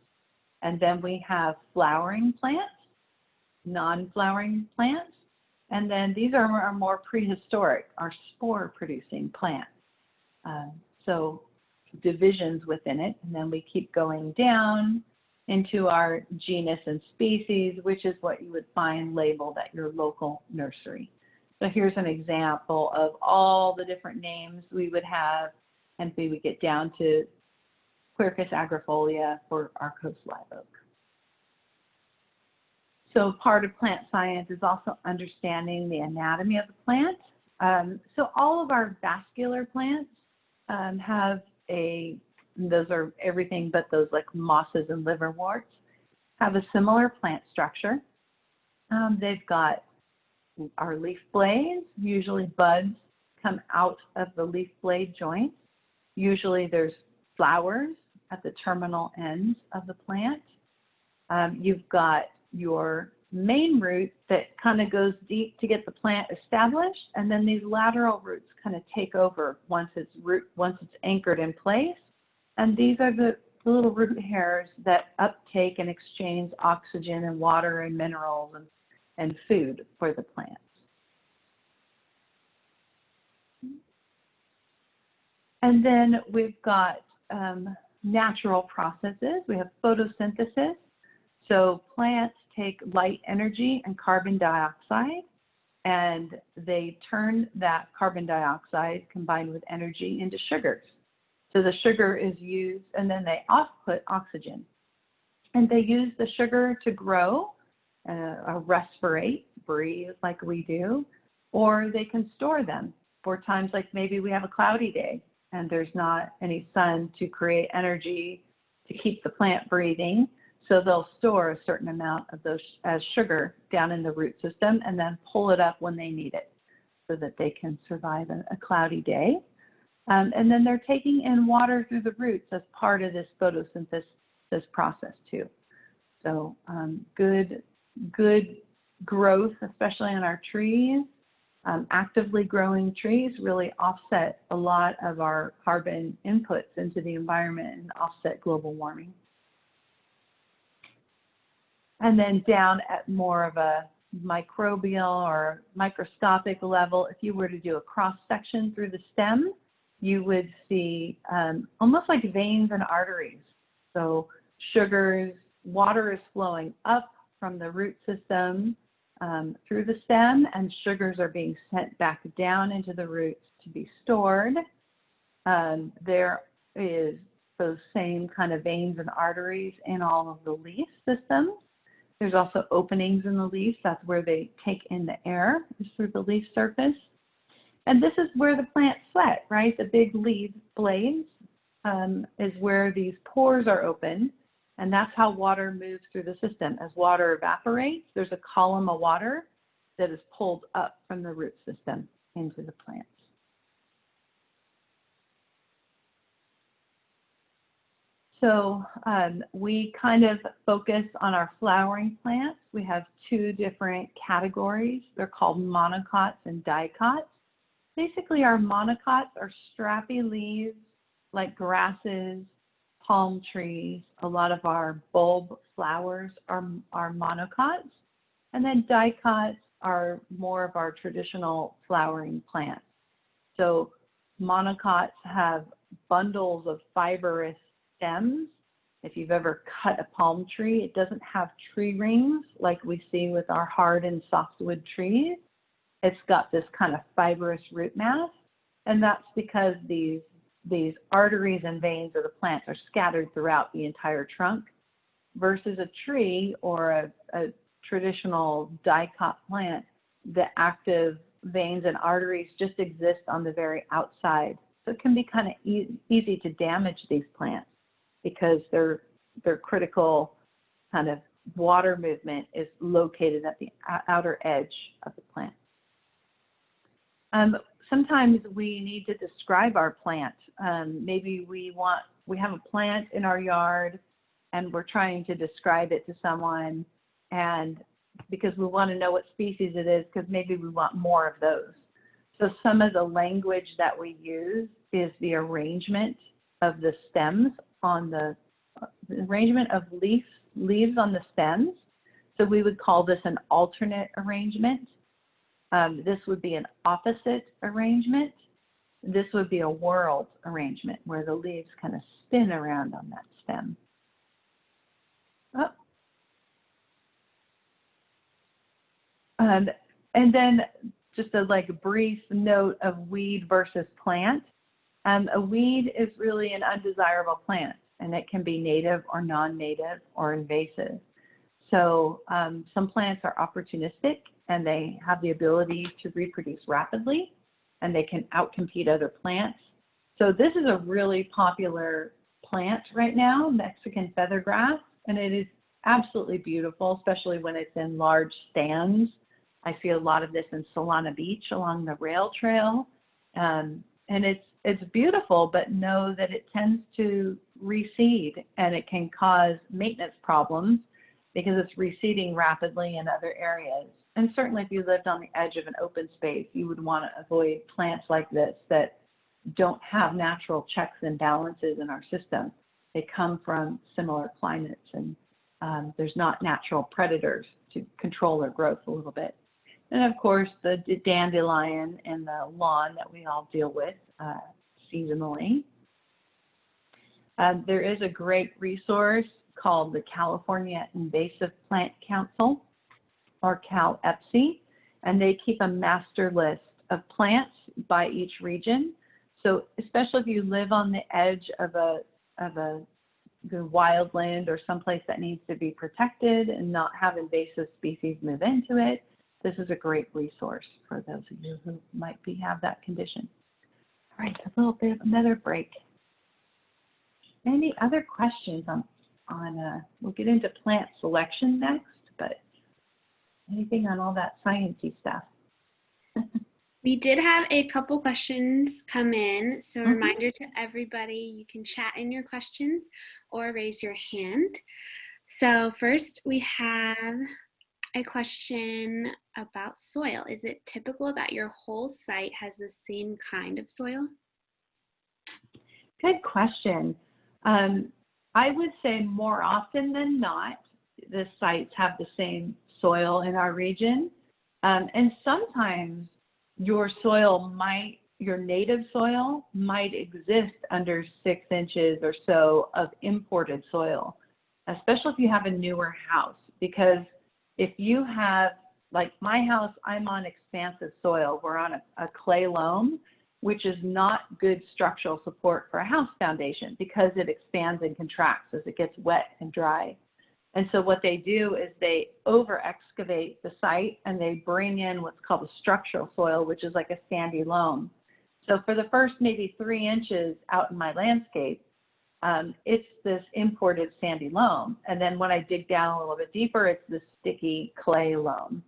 And then we have flowering plants, non-flowering plants, and then these are our more prehistoric, our spore-producing plants. So divisions within it, and then we keep going down into our genus and species, which is what you would find labeled at your local nursery. So here's an example of all the different names we would have, and we would get down to Quercus agrifolia for our coast live oak. So part of plant science is also understanding the anatomy of the plant. So all of our vascular plants have those are everything but those like mosses and liverworts, have a similar plant structure. They've got our leaf blades, usually buds come out of the leaf blade joints. Usually there's flowers at the terminal ends of the plant. You've got your main root that kind of goes deep to get the plant established, and then these lateral roots kind of take over once it's anchored in place. And these are the little root hairs that uptake and exchange oxygen and water and minerals and food for the plants. And then we've got natural processes. We have photosynthesis. So plants take light energy and carbon dioxide, and they turn that carbon dioxide combined with energy into sugars. So the sugar is used, and then they output oxygen. And they use the sugar to grow, respirate, breathe like we do, or they can store them for times like maybe we have a cloudy day and there's not any sun to create energy to keep the plant breathing. So they'll store a certain amount of those as sugar down in the root system and then pull it up when they need it so that they can survive a cloudy day. And then they're taking in water through the roots as part of this photosynthesis process too. So good growth, especially on our trees, actively growing trees really offset a lot of our carbon inputs into the environment and offset global warming. And then down at more of a microbial or microscopic level, if you were to do a cross section through the stem, you would see almost like veins and arteries. So sugars, water is flowing up from the root system through the stem, and sugars are being sent back down into the roots to be stored. There is those same kind of veins and arteries in all of the leaf systems. There's also openings in the leaves. That's where they take in the air, is through the leaf surface. And this is where the plants sweat, right? The big leaf blades is where these pores are open, and that's how water moves through the system. As water evaporates, there's a column of water that is pulled up from the root system into the plants. So we kind of focus on our flowering plants. We have two different categories. They're called monocots and dicots. Basically, our monocots are strappy leaves like grasses, palm trees. A lot of our bulb flowers are monocots. And then dicots are more of our traditional flowering plants. So monocots have bundles of fibrous stems. If you've ever cut a palm tree, it doesn't have tree rings like we see with our hard and softwood trees. It's got this kind of fibrous root mass, and that's because these arteries and veins of the plants are scattered throughout the entire trunk, versus a tree or a traditional dicot plant. The active veins and arteries just exist on the very outside. So it can be kind of easy to damage these plants because their critical kind of water movement is located at the outer edge of the plant. Sometimes we need to describe our plant. Maybe we have a plant in our yard and we're trying to describe it to someone, and because we want to know what species it is, because maybe we want more of those. So some of the language that we use is the arrangement of the stems on the arrangement of leaves on the stems. So we would call this an alternate arrangement. This would be an opposite arrangement. This would be a whorled arrangement where the leaves kind of spin around on that stem. Oh. And then just a brief note of weed versus plant. A weed is really an undesirable plant, and it can be native or non-native or invasive. So some plants are opportunistic, and they have the ability to reproduce rapidly, and they can outcompete other plants. So this is a really popular plant right now, Mexican feathergrass, and it is absolutely beautiful, especially when it's in large stands. I see a lot of this in Solana Beach along the rail trail, and it's beautiful, but know that it tends to reseed, and it can cause maintenance problems because it's reseeding rapidly in other areas. And certainly if you lived on the edge of an open space, you would want to avoid plants like this that don't have natural checks and balances in our system. They come from similar climates, and there's not natural predators to control their growth a little bit. And of course, the dandelion in the lawn that we all deal with seasonally. There is a great resource called the California Invasive Plant Council, or CalEPC, and they keep a master list of plants by each region. So especially if you live on the edge of the wildland or someplace that needs to be protected and not have invasive species move into it, this is a great resource for those of you who might have that condition. All right, a little bit of another break. Any other questions on we'll get into plant selection next, but anything on all that sciencey stuff? We did have a couple questions come in, so a reminder to everybody, you can chat in your questions or raise your hand. So first we have, A question about soil. Is it typical that your whole site has the same kind of soil? Good question. I would say more often than not, the sites have the same soil in our region. And sometimes your native soil might exist under 6 inches or so of imported soil, especially if you have a newer house. Because if you have, like my house, I'm on expansive soil. We're on a clay loam, which is not good structural support for a house foundation because it expands and contracts as it gets wet and dry. And so what they do is they over excavate the site and they bring in what's called a structural soil, which is like a sandy loam. So for the first maybe 3 inches out in my landscape, it's this imported sandy loam. And then when I dig down a little bit deeper, it's this sticky clay loam.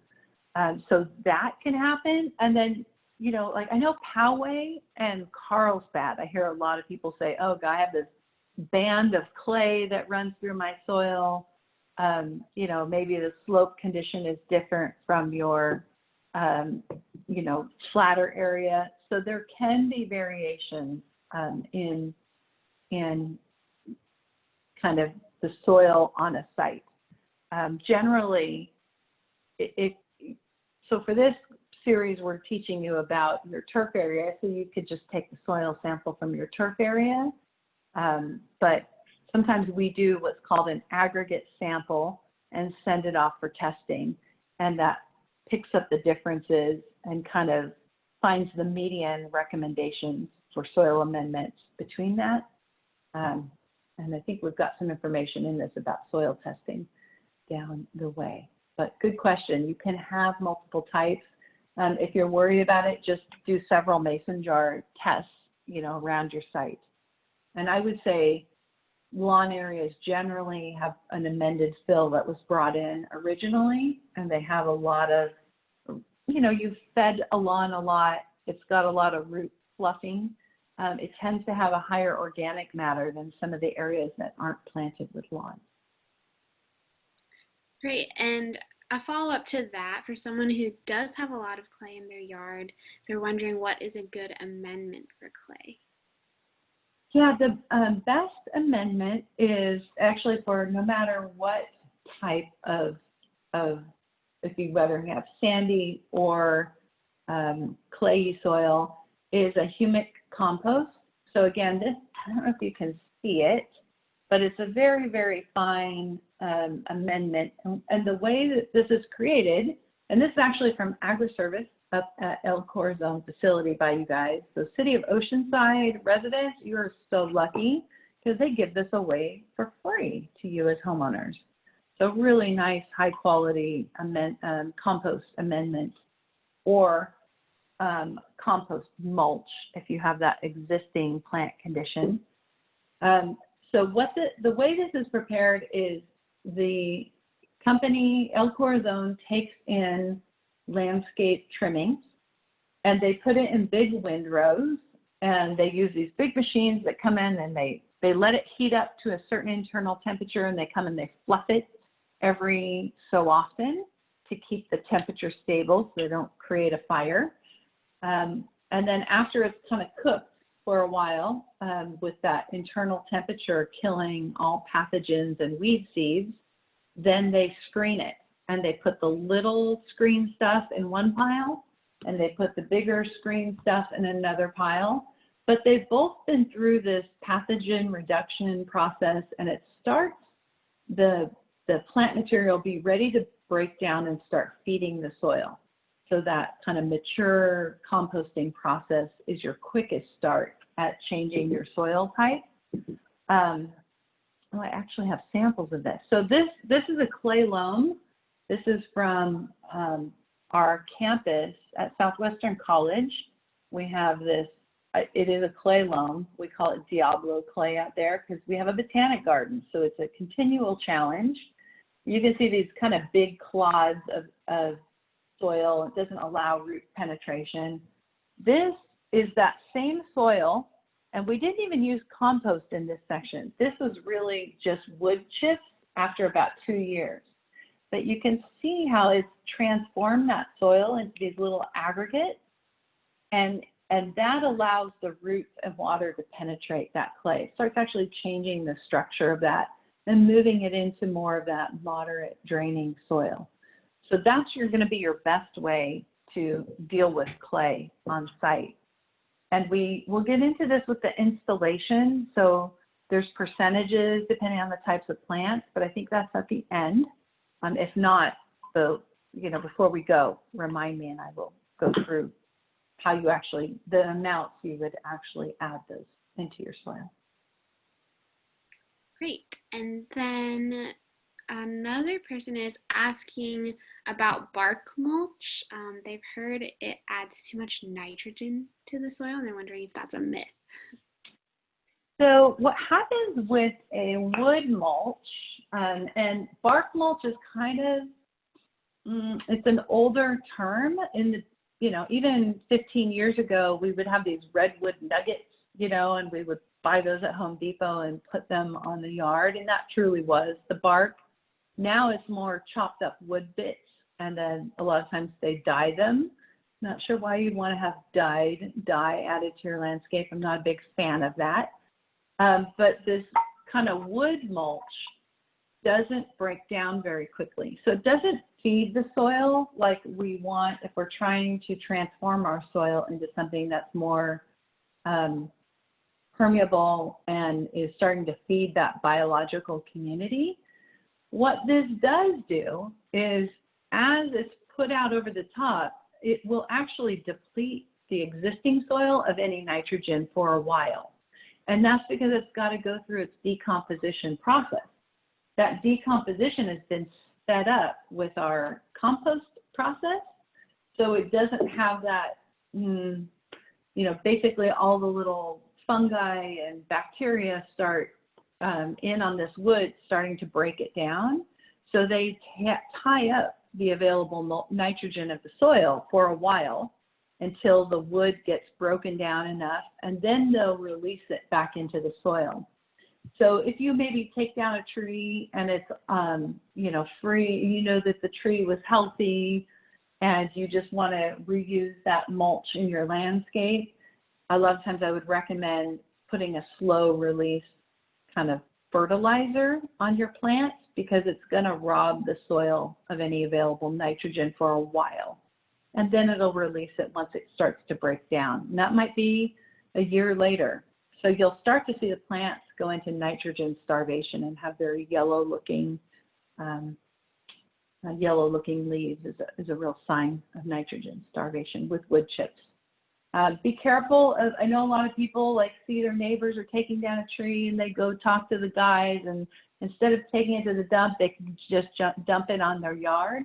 So that can happen. And then, you know, like I know Poway and Carlsbad, I hear a lot of people say, oh, God, I have this band of clay that runs through my soil. You know, maybe the slope condition is different from your, you know, flatter area. So there can be variations in kind of the soil on a site. Generally, so for this series, we're teaching you about your turf area, so you could just take the soil sample from your turf area. But sometimes we do what's called an aggregate sample and send it off for testing, and that picks up the differences and kind of finds the median recommendations for soil amendments between that. And I think we've got some information in this about soil testing down the way. But good question. You can have multiple types. If you're worried about it, just do several mason jar tests, you know, around your site. And I would say lawn areas generally have an amended fill that was brought in originally, and they have a lot of, you know, you've fed a lawn a lot. It's got a lot of root fluffing. It tends to have a higher organic matter than some of the areas that aren't planted with lawns. Great. And a follow-up to that, for someone who does have a lot of clay in their yard, they're wondering what is a good amendment for clay? Yeah, the best amendment is actually for no matter what type of whether you have sandy or clayey soil, is a humic compost. So again, this, I don't know if you can see it, but it's a very, very fine amendment. And the way that this is created, and this is actually from AgriService up at El Corazon facility by you guys. So City of Oceanside residents, you're so lucky because they give this away for free to you as homeowners. So really nice, high quality compost amendment, or compost mulch if you have that existing plant condition. So what the way this is prepared is the company El Corazon takes in landscape trimmings and they put it in big windrows, and they use these big machines that come in and they let it heat up to a certain internal temperature, and they come and they fluff it every so often to keep the temperature stable so they don't create a fire. And then after it's kind of cooked for a while with that internal temperature killing all pathogens and weed seeds, then they screen it, and they put the little screen stuff in one pile and they put the bigger screen stuff in another pile. But they've both been through this pathogen reduction process, and it starts the plant material be ready to break down and start feeding the soil. So that kind of mature composting process is your quickest start at changing your soil type. Oh, I actually have samples of this. So this is a clay loam. This is from our campus at Southwestern College. We have this, it is a clay loam. We call it Diablo clay out there because we have a botanic garden. So it's a continual challenge. You can see these kind of big clods of soil. It doesn't allow root penetration. This is that same soil, and we didn't even use compost in this section. This was really just wood chips after about 2 years. but you can see how it's transformed that soil into these little aggregates, and that allows the roots and water to penetrate that clay. It starts actually changing the structure of that and moving it into more of that moderate draining soil. So that's going to be your best way to deal with clay on site. And we will get into this with the installation. So there's percentages depending on the types of plants, but I think that's at the end. If not, before we go, remind me and I will go through how you actually, the amounts you would actually add those into your soil. Great. And then another person is asking about bark mulch. They've heard it adds too much nitrogen to the soil, and they're wondering if that's a myth. So what happens with a wood mulch, and bark mulch is kind of, it's an older term. In the, even 15 years ago, we would have these redwood nuggets, and we would buy those at Home Depot and put them on the yard, and that truly was the bark. Now it's more chopped up wood bits, and then a lot of times they dye them. Not sure why you'd want to have dye added to your landscape. I'm not a big fan of that. But this kind of wood mulch doesn't break down very quickly. So it doesn't feed the soil like we want if we're trying to transform our soil into something that's more permeable and is starting to feed that biological community. What this does do is, as it's put out over the top, it will actually deplete the existing soil of any nitrogen for a while. And that's because it's got to go through its decomposition process. That decomposition has been set up with our compost process, so it doesn't have that, basically all the little fungi and bacteria start in on this wood, starting to break it down. So they tie up the available nitrogen of the soil for a while until the wood gets broken down enough, and then they'll release it back into the soil. So if you maybe take down a tree and it's, free, that the tree was healthy and you just want to reuse that mulch in your landscape, a lot of times I would recommend putting a slow release kind of fertilizer on your plants, because it's going to rob the soil of any available nitrogen for a while. And then it'll release it once it starts to break down. And that might be a year later. So you'll start to see the plants go into nitrogen starvation and have very yellow looking leaves is a real sign of nitrogen starvation with wood chips. Be careful. I know a lot of people see their neighbors are taking down a tree and they go talk to the guys, and instead of taking it to the dump, they can just dump it on their yard.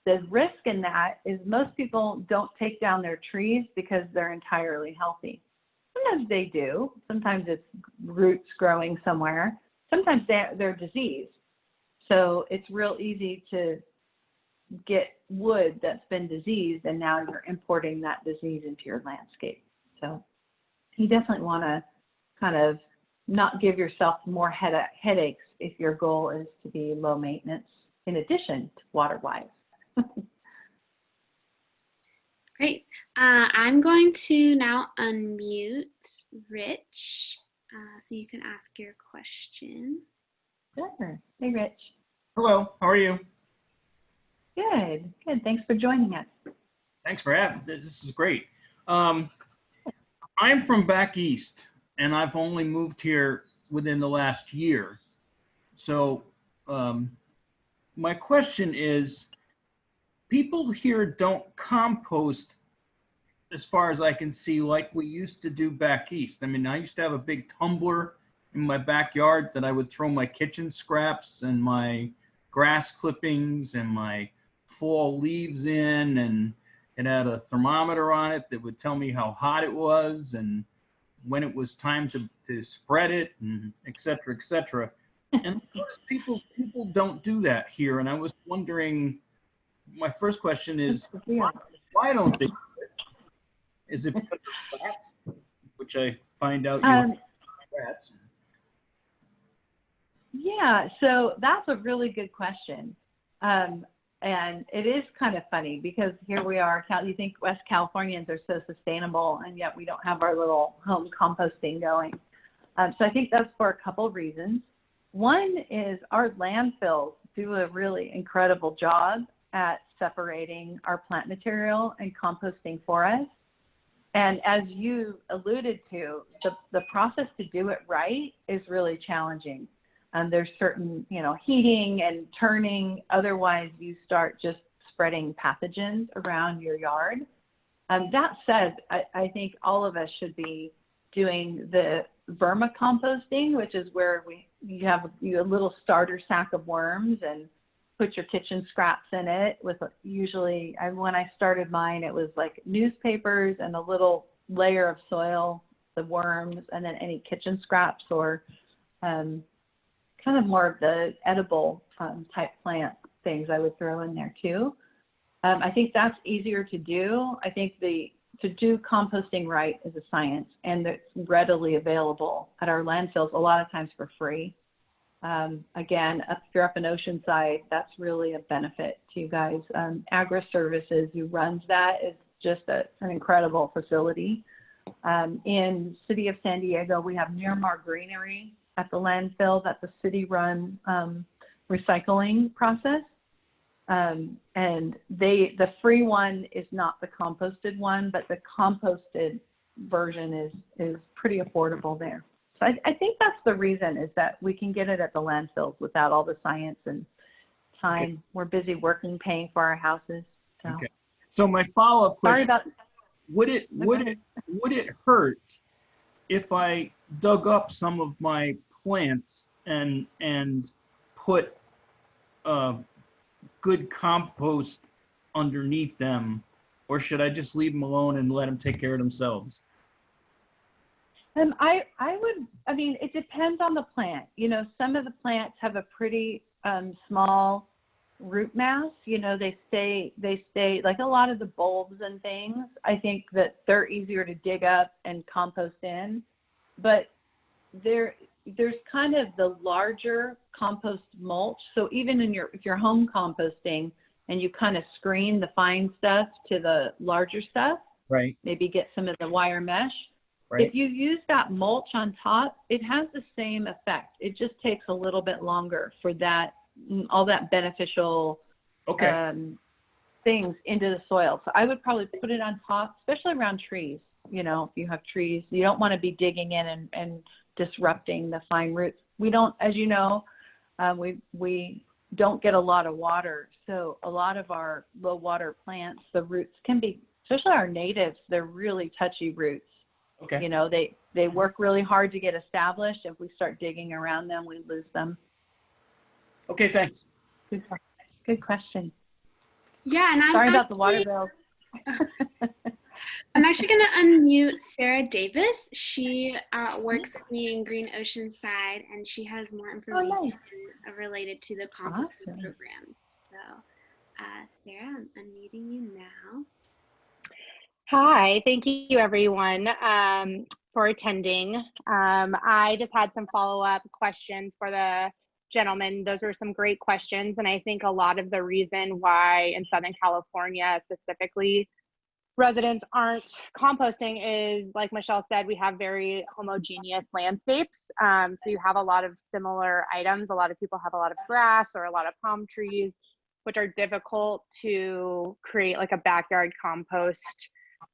The risk in that is most people don't take down their trees because they're entirely healthy. Sometimes they do. Sometimes it's roots growing somewhere. Sometimes they're diseased. So it's real easy to get wood that's been diseased, and now you're importing that disease into your landscape. So you definitely want to kind of not give yourself more headaches if your goal is to be low maintenance in addition to water-wise. Great. I'm going to now unmute Rich, so you can ask your question. Sure. Hey, Rich. Hello, how are you? Good. Thanks for joining us. Thanks for having me. This is great. I'm from back east, and I've only moved here within the last year. So my question is, people here don't compost, as far as I can see, like we used to do back east. I mean, I used to have a big tumbler in my backyard that I would throw my kitchen scraps and my grass clippings and my fall leaves in, and it had a thermometer on it that would tell me how hot it was and when it was time to spread it, and et cetera, et cetera. And people don't do that here. And I was wondering, my first question is, why don't they do it? Is it because of rats, which I find out you have rats? Yeah, so that's a really good question. And it is kind of funny because here we are, you think West Californians are so sustainable, and yet we don't have our little home composting going. So I think that's for a couple of reasons. One is our landfills do a really incredible job at separating our plant material and composting for us. And as you alluded to, the process to do it right is really challenging. There's certain, heating and turning. Otherwise, you start just spreading pathogens around your yard. That said, I think all of us should be doing the vermicomposting, which is where you have a little starter sack of worms and put your kitchen scraps in it with usually, when I started mine, it was like newspapers and a little layer of soil, the worms, and then any kitchen scraps or kind of more of the edible type plant things I would throw in there too. I think that's easier to do. I think to do composting right is a science, and it's readily available at our landfills a lot of times for free. Again, if you're up in Oceanside, that's really a benefit to you guys. Agri-Services, who runs that, is just an incredible facility. In City of San Diego, we have Miramar Greenery at the landfill. That's a city-run recycling process. And the free one is not the composted one, but the composted version is pretty affordable there. So I think that's the reason, is that we can get it at the landfills without all the science and time. Okay. We're busy working, paying for our houses. So, okay. So my follow-up question: would it hurt if I dug up some of my plants and put good compost underneath them, or should I just leave them alone and let them take care of themselves? It depends on the plant. Some of the plants have a pretty small root mass. They stay like a lot of the bulbs and things. I think that they're easier to dig up and compost in, but there's kind of the larger compost mulch. So even if you're home composting and you kind of screen the fine stuff to the larger stuff, right? Maybe get some of the wire mesh. Right. If you use that mulch on top, it has the same effect. It just takes a little bit longer for all that beneficial things into the soil. So I would probably put it on top, especially around trees. If you have trees, you don't want to be digging in and disrupting the fine roots. We don't, as you know, we don't get a lot of water. So a lot of our low water plants, the roots can be, especially our natives, they're really touchy roots. Okay. They work really hard to get established. If we start digging around them, we lose them. Okay, thanks. Good question. Yeah, and sorry about the water bill. I'm actually going to unmute Sarah Davis. She works with me in Green Oceanside, and she has more information related to the composting programs. So, Sarah, I'm unmuting you now. Hi, thank you everyone for attending. I just had some follow-up questions for the gentleman. Those were some great questions, and I think a lot of the reason why in Southern California specifically residents aren't composting is, like Michelle said, we have very homogeneous landscapes. So you have a lot of similar items. A lot of people have a lot of grass or a lot of palm trees, which are difficult to create like a backyard compost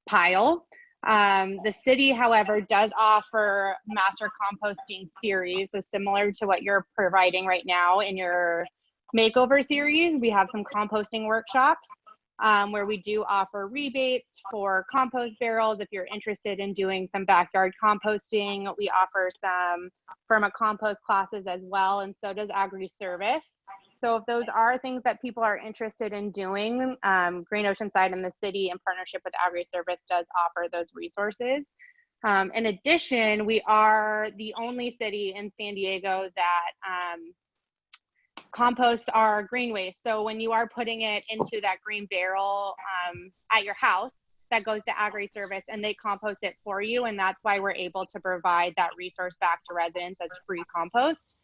pile. The city, however, does offer master composting series. So similar to what you're providing right now in your makeover series, we have some composting workshops where we do offer rebates for compost barrels. If you're interested in doing some backyard composting, we offer some vermicompost classes as well, and so does Agri-Service. So if those are things that people are interested in doing, Green Oceanside and the city in partnership with Agri-Service does offer those resources. In addition, we are the only city in San Diego that composts our green waste. So when you are putting it into that green barrel at your house, that goes to Agri-Service and they compost it for you. And that's why we're able to provide that resource back to residents as free compost.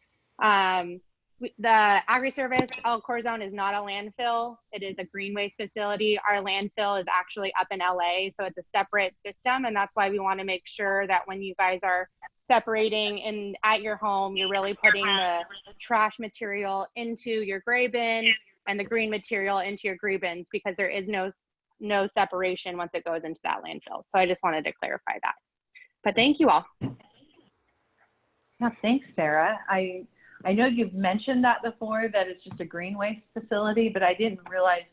The agri-service El Corazon is not a landfill. It is a green waste facility. Our landfill is actually up in LA, so it's a separate system, and that's why we want to make sure that when you guys are separating at your home, you're really putting the trash material into your gray bin and the green material into your green bins, because there is no separation once it goes into that landfill. So I just wanted to clarify that. But thank you all. Yeah, thanks, Sarah. I know you've mentioned that before, that it's just a green waste facility, but I didn't realize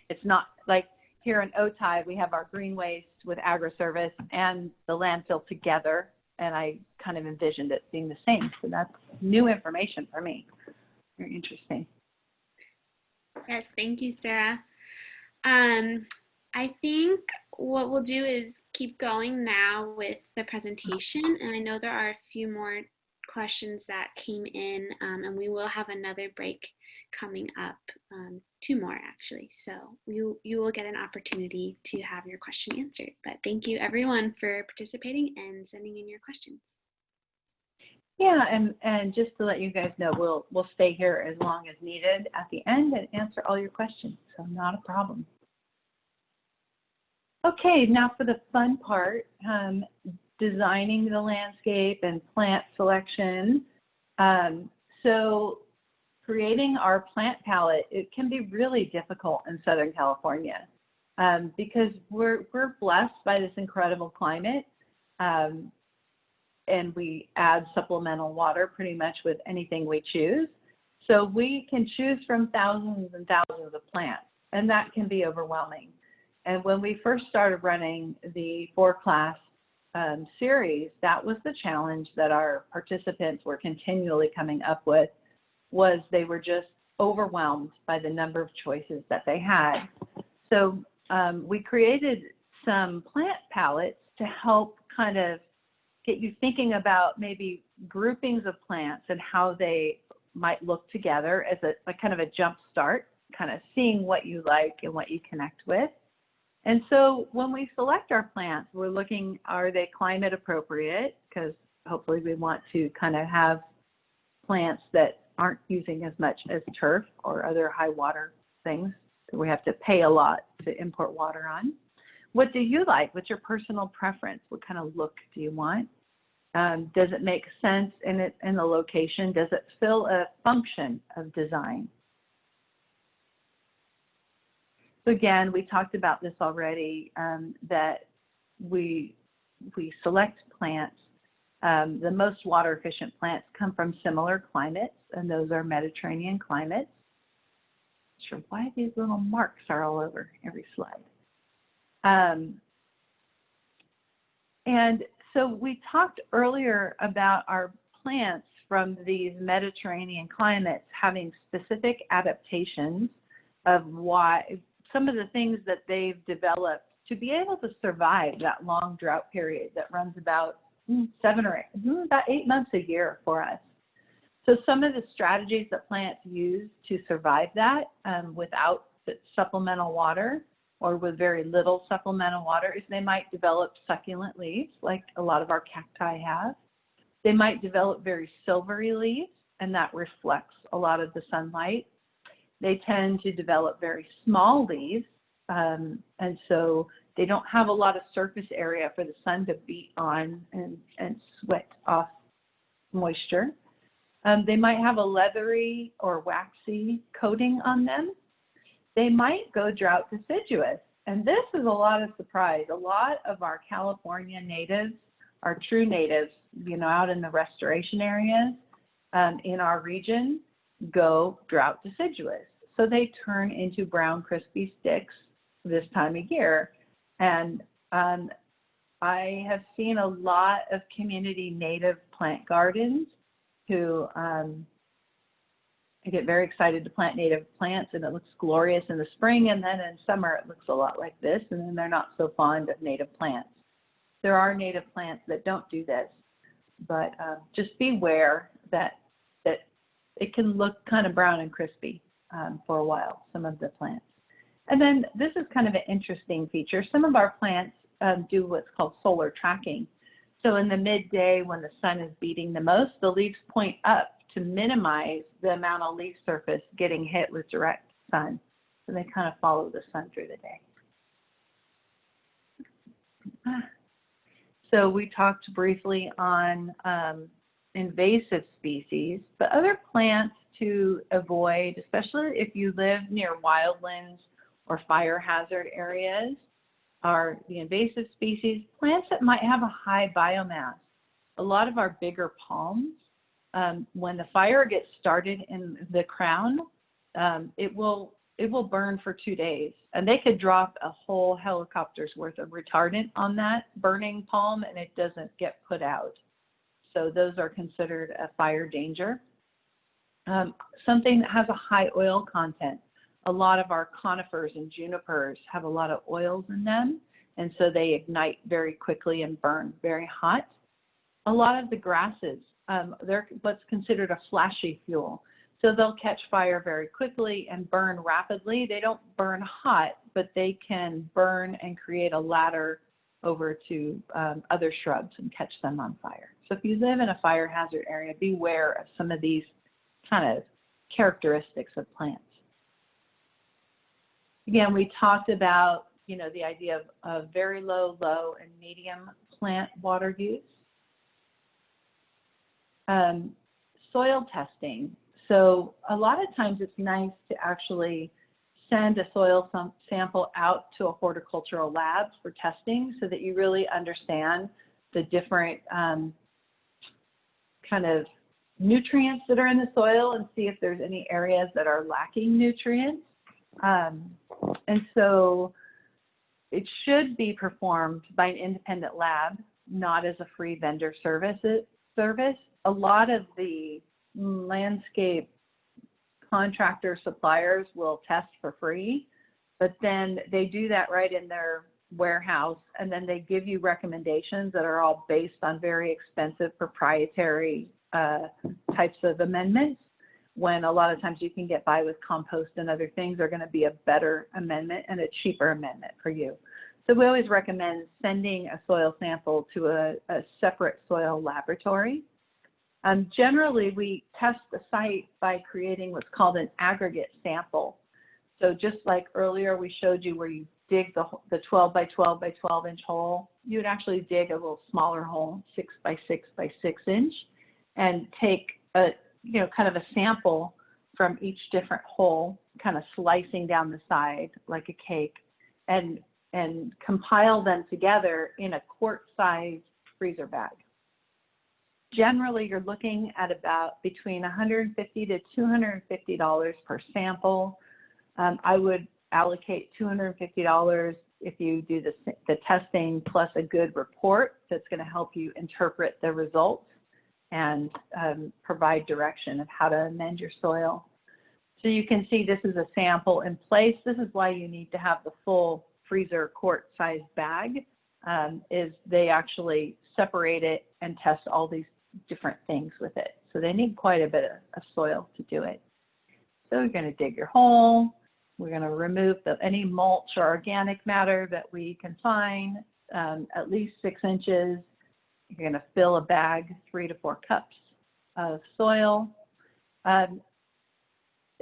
it's not like here in Otay, we have our green waste with agri-service and the landfill together, and I kind of envisioned it being the same. So that's new information for me. Very interesting. Yes, thank you, Sarah. I think what we'll do is keep going now with the presentation, and I know there are a few more questions that came in, and we will have another break coming up, 2 more actually. So you will get an opportunity to have your question answered. But thank you everyone for participating and sending in your questions. Yeah, and just to let you guys know, we'll stay here as long as needed at the end and answer all your questions. So not a problem. Okay, now for the fun part, designing the landscape and plant selection. So creating our plant palette, it can be really difficult in Southern California because we're blessed by this incredible climate, and we add supplemental water pretty much with anything we choose. So we can choose from thousands and thousands of plants, and that can be overwhelming. And when we first started running the 4-class series, that was the challenge that our participants were continually coming up with, was they were just overwhelmed by the number of choices that they had. So we created some plant palettes to help kind of get you thinking about maybe groupings of plants and how they might look together as a kind of a jump start, kind of seeing what you like and what you connect with. And so when we select our plants, we're looking, are they climate appropriate? Because hopefully we want to kind of have plants that aren't using as much as turf or other high water things that we have to pay a lot to import water on. What do you like? What's your personal preference? What kind of look do you want? Does it make sense in the location? Does it fill a function of design? So again, we talked about this already, that we select plants. The most water efficient plants come from similar climates, and those are Mediterranean climates. Not sure why these little marks are all over every slide. And so we talked earlier about our plants from these Mediterranean climates having specific adaptations of why some of the things that they've developed to be able to survive that long drought period that runs about 8 months a year for us. So some of the strategies that plants use to survive that without supplemental water or with very little supplemental water is they might develop succulent leaves like a lot of our cacti have. They might develop very silvery leaves, and that reflects a lot of the sunlight. They tend to develop very small leaves, and so they don't have a lot of surface area for the sun to beat on and sweat off moisture. They might have a leathery or waxy coating on them. They might go drought deciduous, and this is a lot of surprise. A lot of our California natives, our true natives, out in the restoration areas in our region, go drought deciduous. So they turn into brown crispy sticks this time of year. And I have seen a lot of community native plant gardens who get very excited to plant native plants, and it looks glorious in the spring, and then in summer it looks a lot like this, and then they're not so fond of native plants. There are native plants that don't do this, but just beware that it can look kind of brown and crispy for a while, some of the plants. And then this is kind of an interesting feature. Some of our plants do what's called solar tracking. So in the midday when the sun is beating the most, the leaves point up to minimize the amount of leaf surface getting hit with direct sun. So they kind of follow the sun through the day. So we talked briefly on invasive species, but other plants to avoid, especially if you live near wildlands or fire hazard areas, are the invasive species, plants that might have a high biomass. A lot of our bigger palms, when the fire gets started in the crown, it will burn for 2 days, and they could drop a whole helicopter's worth of retardant on that burning palm and it doesn't get put out. So those are considered a fire danger. Something that has a high oil content. A lot of our conifers and junipers have a lot of oils in them, and so they ignite very quickly and burn very hot. A lot of the grasses, they're what's considered a flashy fuel. So they'll catch fire very quickly and burn rapidly. They don't burn hot, but they can burn and create a ladder over to other shrubs and catch them on fire. So if you live in a fire hazard area, beware of some of these kind of characteristics of plants. Again, we talked about, the idea of very low, low, and medium plant water use. Soil testing. So a lot of times it's nice to actually send a soil sample out to a horticultural lab for testing so that you really understand the different kind of nutrients that are in the soil and see if there's any areas that are lacking nutrients. And so it should be performed by an independent lab, not as a free vendor service. A lot of the landscape contractor suppliers will test for free, but then they do that right in their warehouse, and then they give you recommendations that are all based on very expensive proprietary types of amendments, when a lot of times you can get by with compost and other things are going to be a better amendment and a cheaper amendment for you. So we always recommend sending a soil sample to a separate soil laboratory. Generally, we test the site by creating what's called an aggregate sample. So just like earlier we showed you where you dig the 12 by 12 by 12 inch hole, you would actually dig a little smaller hole, 6 by 6 by 6 inch, and take a kind of a sample from each different hole, kind of slicing down the side like a cake, and compile them together in a quart-sized freezer bag. Generally, you're looking at about between $150 to $250 per sample. I would allocate $250 if you do the testing plus a good report that's going to help you interpret the results and provide direction of how to amend your soil. So you can see this is a sample in place. This is why you need to have the full freezer quart-sized bag, is they actually separate it and test all these different things with it. So they need quite a bit of soil to do it. So you're going to dig your hole. We're going to remove any mulch or organic matter that we can find, at least 6 inches. You're going to fill a bag 3 to 4 cups of soil. A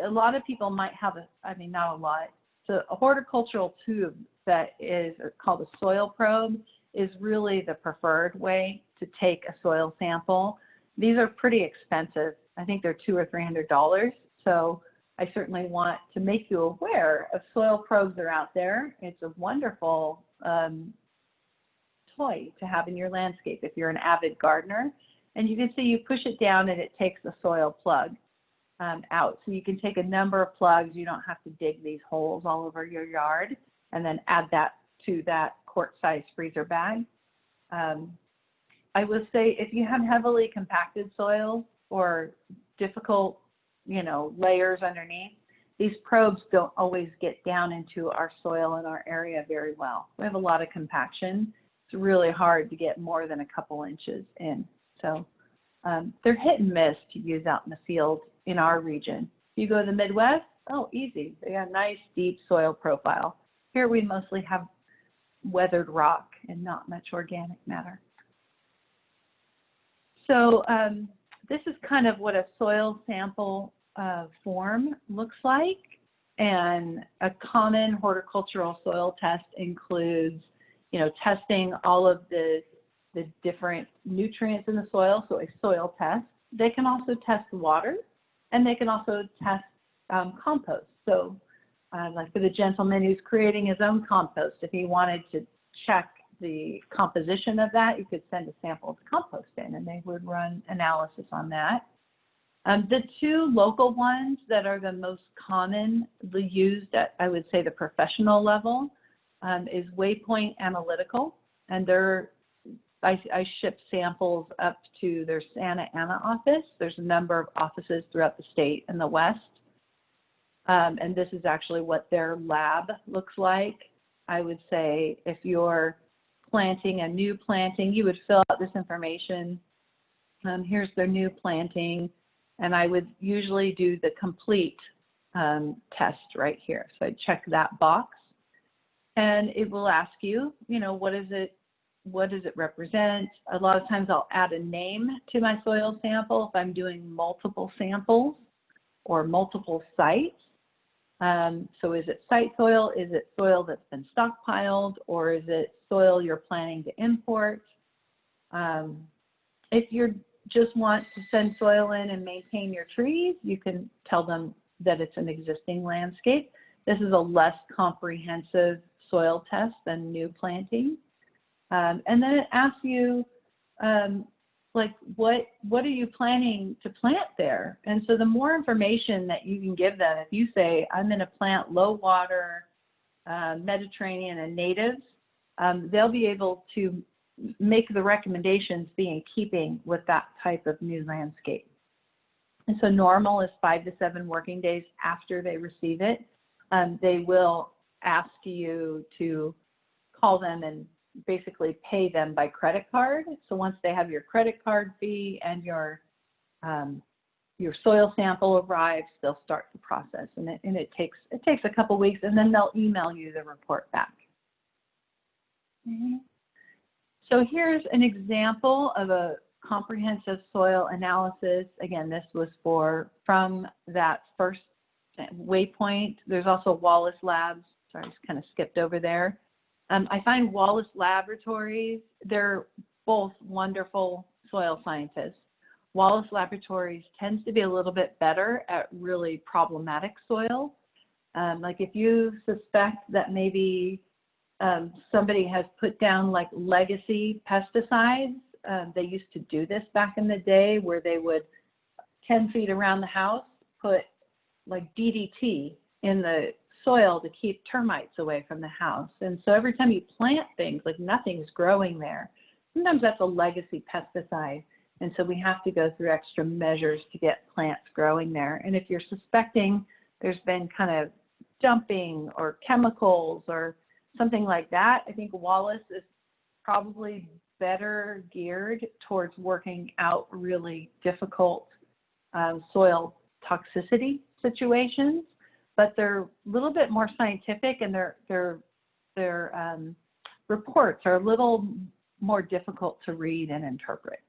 lot of people might have not a lot. So a horticultural tube that is called a soil probe is really the preferred way to take a soil sample. These are pretty expensive. I think they're $200 or $300. So I certainly want to make you aware of soil probes that are out there. It's a wonderful toy to have in your landscape if you're an avid gardener. And you can see you push it down and it takes the soil plug out. So you can take a number of plugs. You don't have to dig these holes all over your yard, and then add that to that quart-sized freezer bag. I will say if you have heavily compacted soil or difficult, layers underneath, these probes don't always get down into our soil in our area very well. We have a lot of compaction. It's really hard to get more than a couple inches in. So they're hit and miss to use out in the field in our region. If you go to the Midwest, oh, easy. They got a nice deep soil profile. Here we mostly have weathered rock and not much organic matter. So this is kind of what a soil sample form looks like. And a common horticultural soil test includes, testing all of the different nutrients in the soil, so a soil test. They can also test water, and they can also test compost. So like for the gentleman who's creating his own compost, if he wanted to check the composition of that, you could send a sample of compost in, and they would run analysis on that. The two local ones that are the most commonly used at, I would say, the professional level is Waypoint Analytical, and I ship samples up to their Santa Ana office. There's a number of offices throughout the state and the West, and this is actually what their lab looks like. I would say if you're planting a new planting, you would fill out this information. Here's their new planting, and I would usually do the complete test right here. So I check that box, and it will ask you, what does it represent? A lot of times I'll add a name to my soil sample if I'm doing multiple samples or multiple sites. So is it site soil? Is it soil that's been stockpiled? Or is it soil you're planning to import? If you just want to send soil in and maintain your trees, you can tell them that it's an existing landscape. This is a less comprehensive soil test than new planting. And then it asks you, like, what are you planning to plant there? And so the more information that you can give them, if you say, I'm going to plant low water, Mediterranean and natives, they'll be able to make the recommendations be in keeping with that type of new landscape. And so normal is 5 to 7 working days after they receive it. They will ask you to call them and basically pay them by credit card. So once they have your credit card fee and your soil sample arrives, they'll start the process, and it takes a couple weeks, and then they'll email you the report back. Okay. So here's an example of a comprehensive soil analysis. Again, this was from that first Waypoint. There's also Wallace Labs. Sorry, I just kind of skipped over there. I find Wallace Laboratories, they're both wonderful soil scientists. Wallace Laboratories tends to be a little bit better at really problematic soil. Like if you suspect that maybe somebody has put down like legacy pesticides, they used to do this back in the day where they would 10 feet around the house put like DDT in the soil to keep termites away from the house. And so every time you plant things, like nothing's growing there. Sometimes that's a legacy pesticide. And so we have to go through extra measures to get plants growing there. And if you're suspecting there's been kind of dumping or chemicals or something like that, I think Wallace is probably better geared towards working out really difficult soil toxicity situations. But they're a little bit more scientific, and their reports are a little more difficult to read and interpret.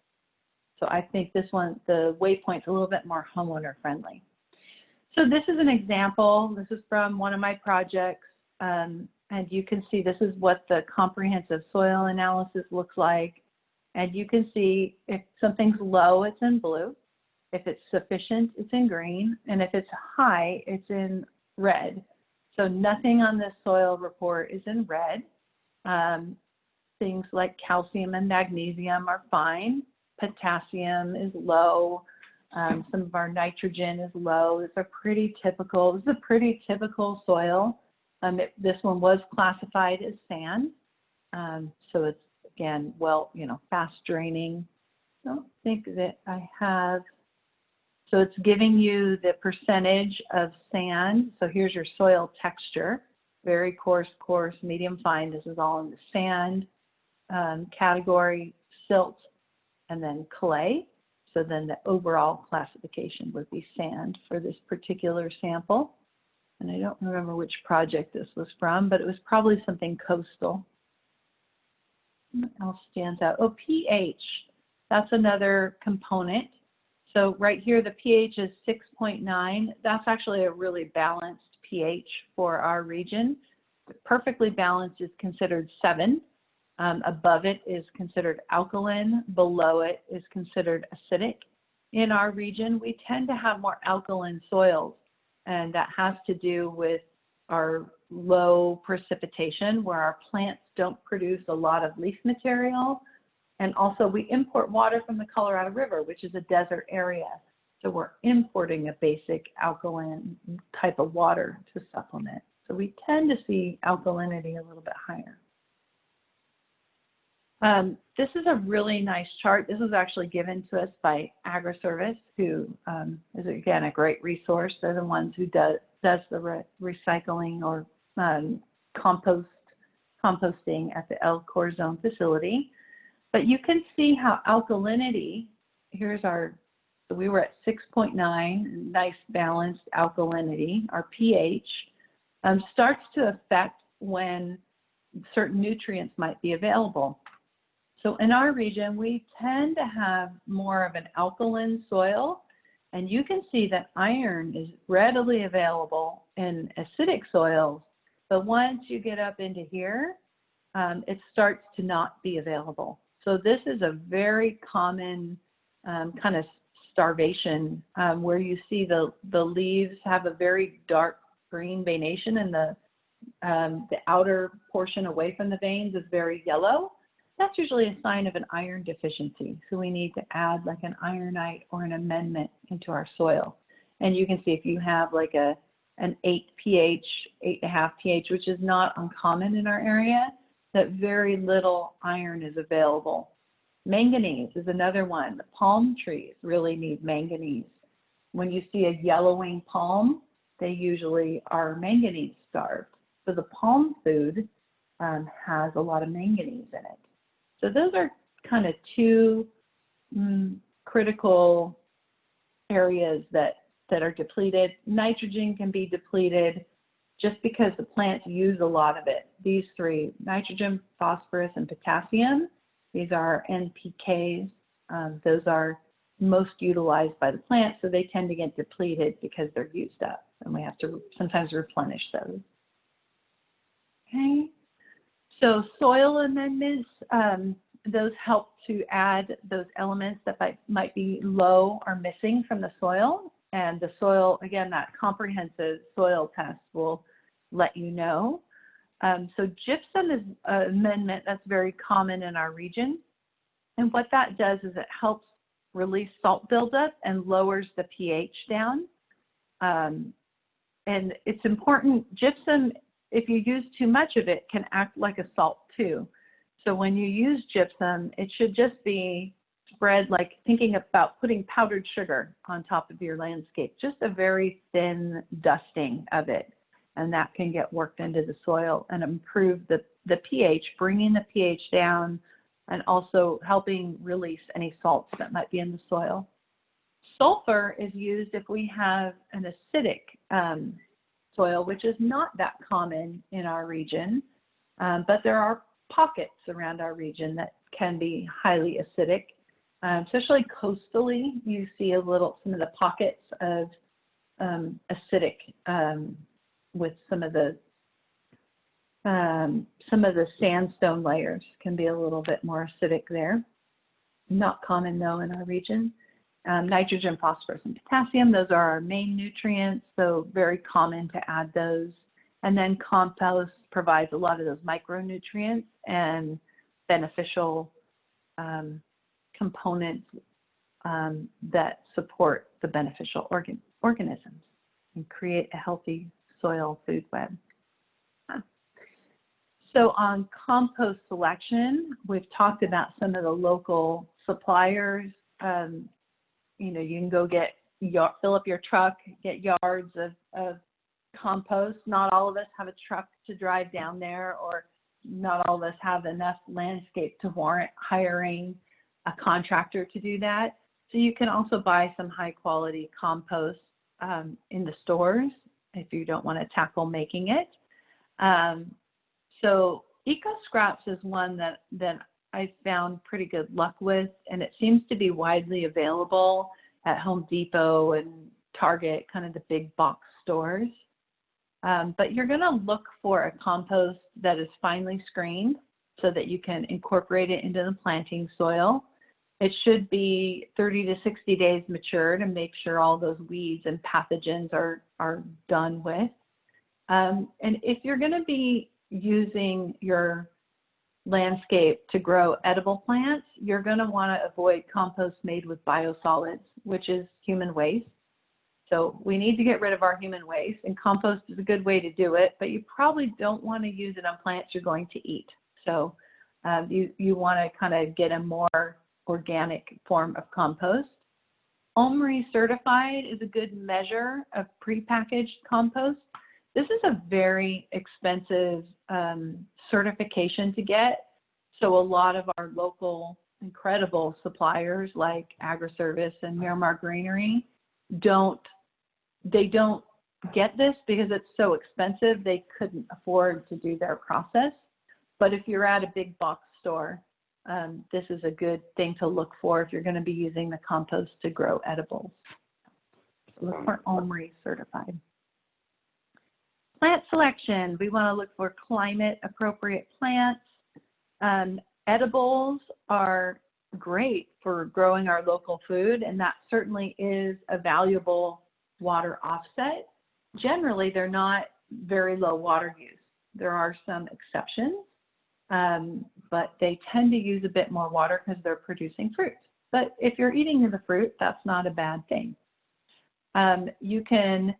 So I think this one, the Waypoint's a little bit more homeowner friendly. So this is an example. This is from one of my projects, and you can see this is what the comprehensive soil analysis looks like. And you can see if something's low, it's in blue. If it's sufficient, it's in green. And if it's high, it's in red. So nothing on this soil report is in red. Things like calcium and magnesium are fine. Potassium is low. Some of our nitrogen is low. These are pretty typical. This is a pretty typical soil. This one was classified as sand. So it's, again, well, fast draining. I don't think that I have. So it's giving you the percentage of sand. So here's your soil texture, very coarse, medium, fine. This is all in the sand category, silt, and then clay. So then the overall classification would be sand for this particular sample. And I don't remember which project this was from, but it was probably something coastal. What else stands out? Oh, pH. That's another component. So right here, the pH is 6.9. That's actually a really balanced pH for our region. Perfectly balanced is considered 7. Above it is considered alkaline. Below it is considered acidic. In our region, we tend to have more alkaline soils, and that has to do with our low precipitation, where our plants don't produce a lot of leaf material. And also we import water from the Colorado River, which is a desert area. So we're importing a basic alkaline type of water to supplement. So we tend to see alkalinity a little bit higher. This is a really nice chart. This was actually given to us by AgriService, who is, again, a great resource. They're the ones who does the recycling or composting at the El Corazon facility. But you can see how alkalinity, here's our, so we were at 6.9, nice balanced alkalinity. Our pH starts to affect when certain nutrients might be available. So in our region, we tend to have more of an alkaline soil, and you can see that iron is readily available in acidic soils, but once you get up into here, it starts to not be available. So this is a very common kind of starvation where you see the leaves have a very dark green veination, and the outer portion away from the veins is very yellow. That's usually a sign of an iron deficiency. So we need to add like an ironite or an amendment into our soil. And you can see if you have like an 8 pH, 8.5 pH, which is not uncommon in our area, that very little iron is available. Manganese is another one. The palm trees really need manganese. When you see a yellowing palm, they usually are manganese starved. So the palm food has a lot of manganese in it. So those are kind of two critical areas that are depleted. Nitrogen can be depleted just because the plants use a lot of it. These three, nitrogen, phosphorus, and potassium, these are NPKs. Those are most utilized by the plants, so they tend to get depleted because they're used up, and we have to sometimes replenish those. Okay. So soil amendments, those help to add those elements that might be low or missing from the soil. And the soil, again, that comprehensive soil test will let you know. So gypsum is an amendment that's very common in our region. And what that does is it helps release salt buildup and lowers the pH down. And it's important, gypsum, if you use too much of it, can act like a salt too. So when you use gypsum, it should just be spread like thinking about putting powdered sugar on top of your landscape, just a very thin dusting of it. And that can get worked into the soil and improve the pH, bringing the pH down and also helping release any salts that might be in the soil. Sulfur is used if we have an acidic soil, which is not that common in our region, but there are pockets around our region that can be highly acidic. Especially coastally, you see some of the pockets of acidic with some of the sandstone layers can be a little bit more acidic there. Not common though in our region. Nitrogen, phosphorus, and potassium, those are our main nutrients, so very common to add those. And then compost provides a lot of those micronutrients and beneficial components that support the beneficial organisms and create a healthy soil food web. So on compost selection, we've talked about some of the local suppliers. You know, you can go fill up your truck, get yards of compost. Not all of us have a truck to drive down there, or not all of us have enough landscape to warrant hiring a contractor to do that. So you can also buy some high quality compost in the stores if you don't want to tackle making it. So Eco Scraps is one that I found pretty good luck with, and it seems to be widely available. at Home Depot and Target, kind of the big box stores. But you're going to look for a compost that is finely screened so that you can incorporate it into the planting soil. It should be 30 to 60 days mature to make sure all those weeds and pathogens are done with. And if you're going to be using your landscape to grow edible plants, you're going to want to avoid compost made with biosolids, which is human waste. So we need to get rid of our human waste, and compost is a good way to do it, but you probably don't want to use it on plants you're going to eat. So you want to kind of get a more organic form of compost. OMRI certified is a good measure of prepackaged compost. This is a very expensive certification to get. So a lot of our local incredible suppliers like AgriService and Miramar Greenery don't get this because it's so expensive. They couldn't afford to do their process. But if you're at a big box store, this is a good thing to look for if you're going to be using the compost to grow edibles. So look for OMRI certified. Plant selection, we want to look for climate appropriate plants. Edibles are great for growing our local food, and that certainly is a valuable water offset. Generally, they're not very low water use. There are some exceptions, but they tend to use a bit more water because they're producing fruit. But if you're eating the fruit, that's not a bad thing. You can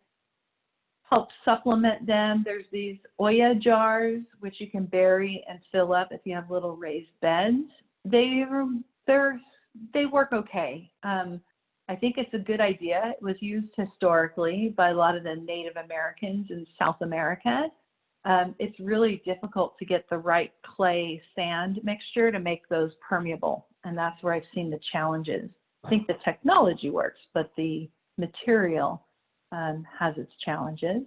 help supplement them. There's these Oya jars, which you can bury and fill up if you have little raised beds. They work okay. I think it's a good idea. It was used historically by a lot of the Native Americans in South America. It's really difficult to get the right clay sand mixture to make those permeable, and that's where I've seen the challenges. I think the technology works, but the material has its challenges.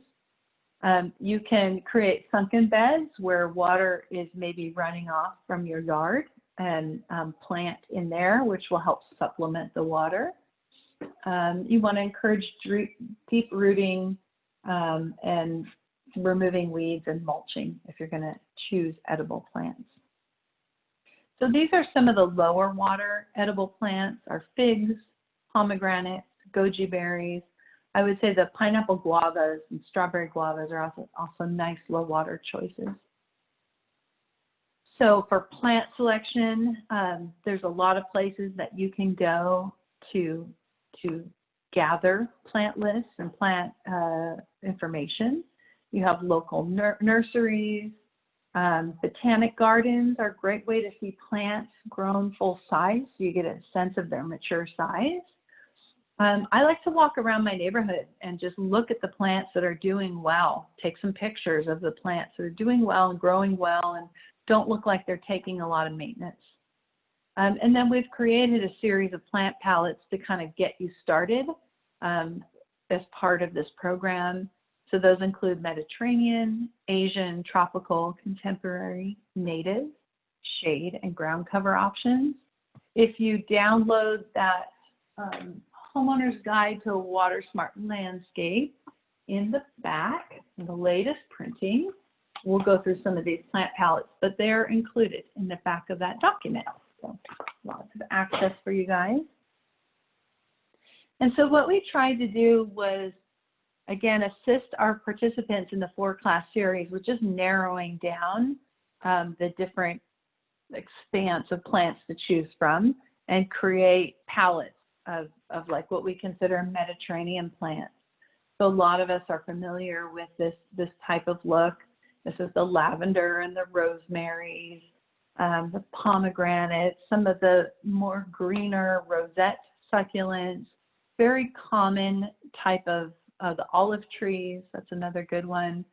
You can create sunken beds where water is maybe running off from your yard and plant in there, which will help supplement the water. You want to encourage deep rooting and removing weeds and mulching if you're going to choose edible plants. So these are some of the lower water edible plants: are figs, pomegranates, goji berries. I would say the pineapple guavas and strawberry guavas are also nice low water choices. So for plant selection, there's a lot of places that you can go to gather plant lists and plant information. You have local nurseries. Botanic gardens are a great way to see plants grown full size, so you get a sense of their mature size. I like to walk around my neighborhood and just look at the plants that are doing well, take some pictures of the plants that are doing well and growing well and don't look like they're taking a lot of maintenance. And then we've created a series of plant palettes to kind of get you started as part of this program. So those include Mediterranean, Asian, tropical, contemporary, native, shade, and ground cover options. If you download that Homeowner's Guide to a WaterSmart Landscape, in the back, in the latest printing, we'll go through some of these plant palettes, but they're included in the back of that document. So lots of access for you guys. And so what we tried to do was, again, assist our participants in the 4-class series with just narrowing down the different expanse of plants to choose from and create palettes of like what we consider Mediterranean plants. So a lot of us are familiar with this type of look. This is the lavender and the rosemaries, the pomegranates, some of the more greener rosette succulents, very common type of the olive trees. That's another good one.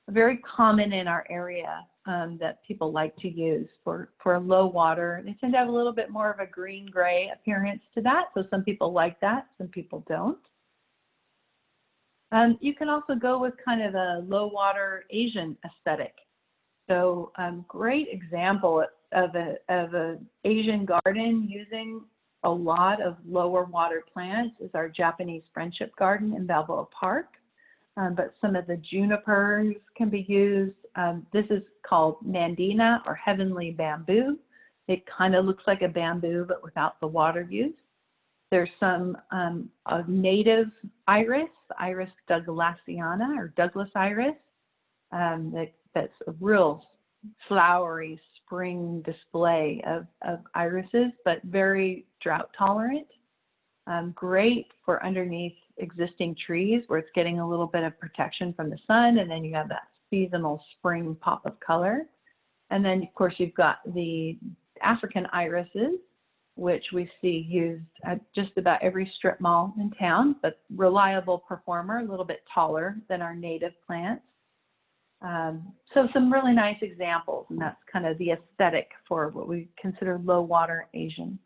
Very common in our area that people like to use for low water. They tend to have a little bit more of a green-gray appearance to that. So some people like that, some people don't. You can also go with kind of a low water Asian aesthetic. So great example of an Asian garden using a lot of lower water plants is our Japanese Friendship Garden in Balboa Park. But some of the junipers can be used. This is called Nandina or heavenly bamboo. It kind of looks like a bamboo, but without the water use. There's some native iris, Iris douglassiana or Douglas iris. That's a real flowery spring display of irises, but very drought tolerant. Great for underneath existing trees where it's getting a little bit of protection from the sun, and then you have that seasonal spring pop of color. And then of course you've got the African irises, which we see used at just about every strip mall in town, but reliable performer, a little bit taller than our native plants. So some really nice examples, and that's kind of the aesthetic for what we consider low water Asian.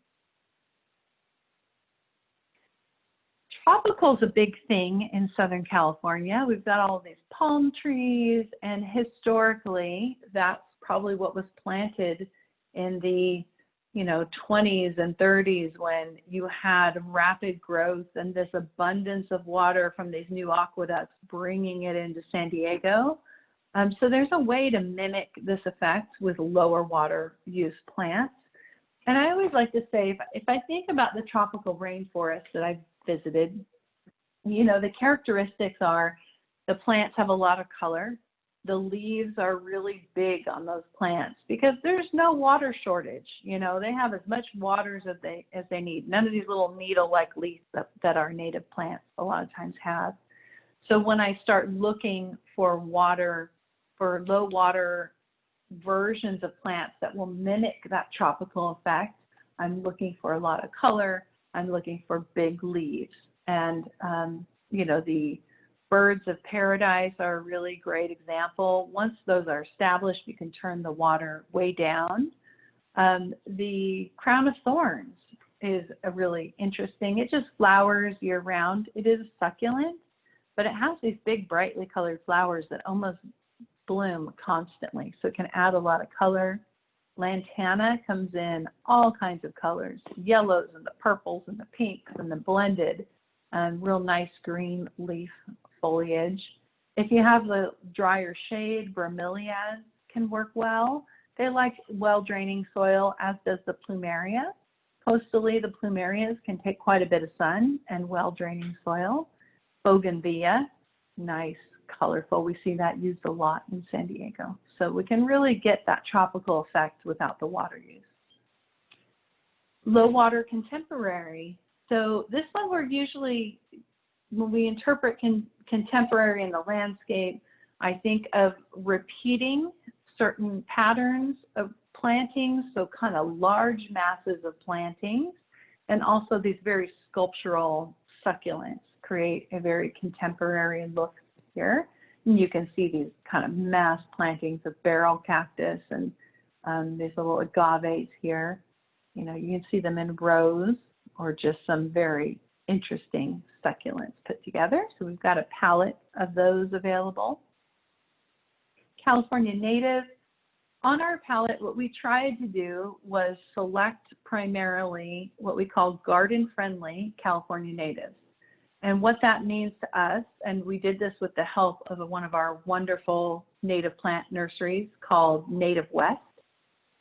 Tropical is a big thing in Southern California. We've got all of these palm trees, and historically, that's probably what was planted in the 20s and 30s when you had rapid growth and this abundance of water from these new aqueducts bringing it into San Diego. So there's a way to mimic this effect with lower water use plants. And I always like to say, if I think about the tropical rainforest that I've visited, the characteristics are the plants have a lot of color. The leaves are really big on those plants because there's no water shortage. They have as much water as they need. None of these little needle-like leaves that our native plants a lot of times have. So when I start looking for low water versions of plants that will mimic that tropical effect, I'm looking for a lot of color. I'm looking for big leaves. And, the birds of paradise are a really great example. Once those are established, you can turn the water way down. The crown of thorns is a really interesting. It just flowers year round. It is a succulent, but it has these big brightly colored flowers that almost bloom constantly. So it can add a lot of color. Lantana comes in all kinds of colors, yellows and the purples and the pinks and the blended, real nice green leaf foliage. If you have the drier shade, bromeliads can work well. They like well-draining soil, as does the plumeria. Coastally, the plumerias can take quite a bit of sun and well-draining soil. Bougainvillea, nice, colorful. We see that used a lot in San Diego. So we can really get that tropical effect without the water use. Low water contemporary. So this one we're usually, when we interpret contemporary in the landscape, I think of repeating certain patterns of plantings, so kind of large masses of plantings, and also these very sculptural succulents create a very contemporary look here. And you can see these kind of mass plantings of barrel cactus and these little agaves here. You can see them in rows or just some very interesting succulents put together. So we've got a palette of those available. California native. On our palette, what we tried to do was select primarily what we call garden-friendly California natives. And what that means to us, and we did this with the help of one of our wonderful native plant nurseries called Native West,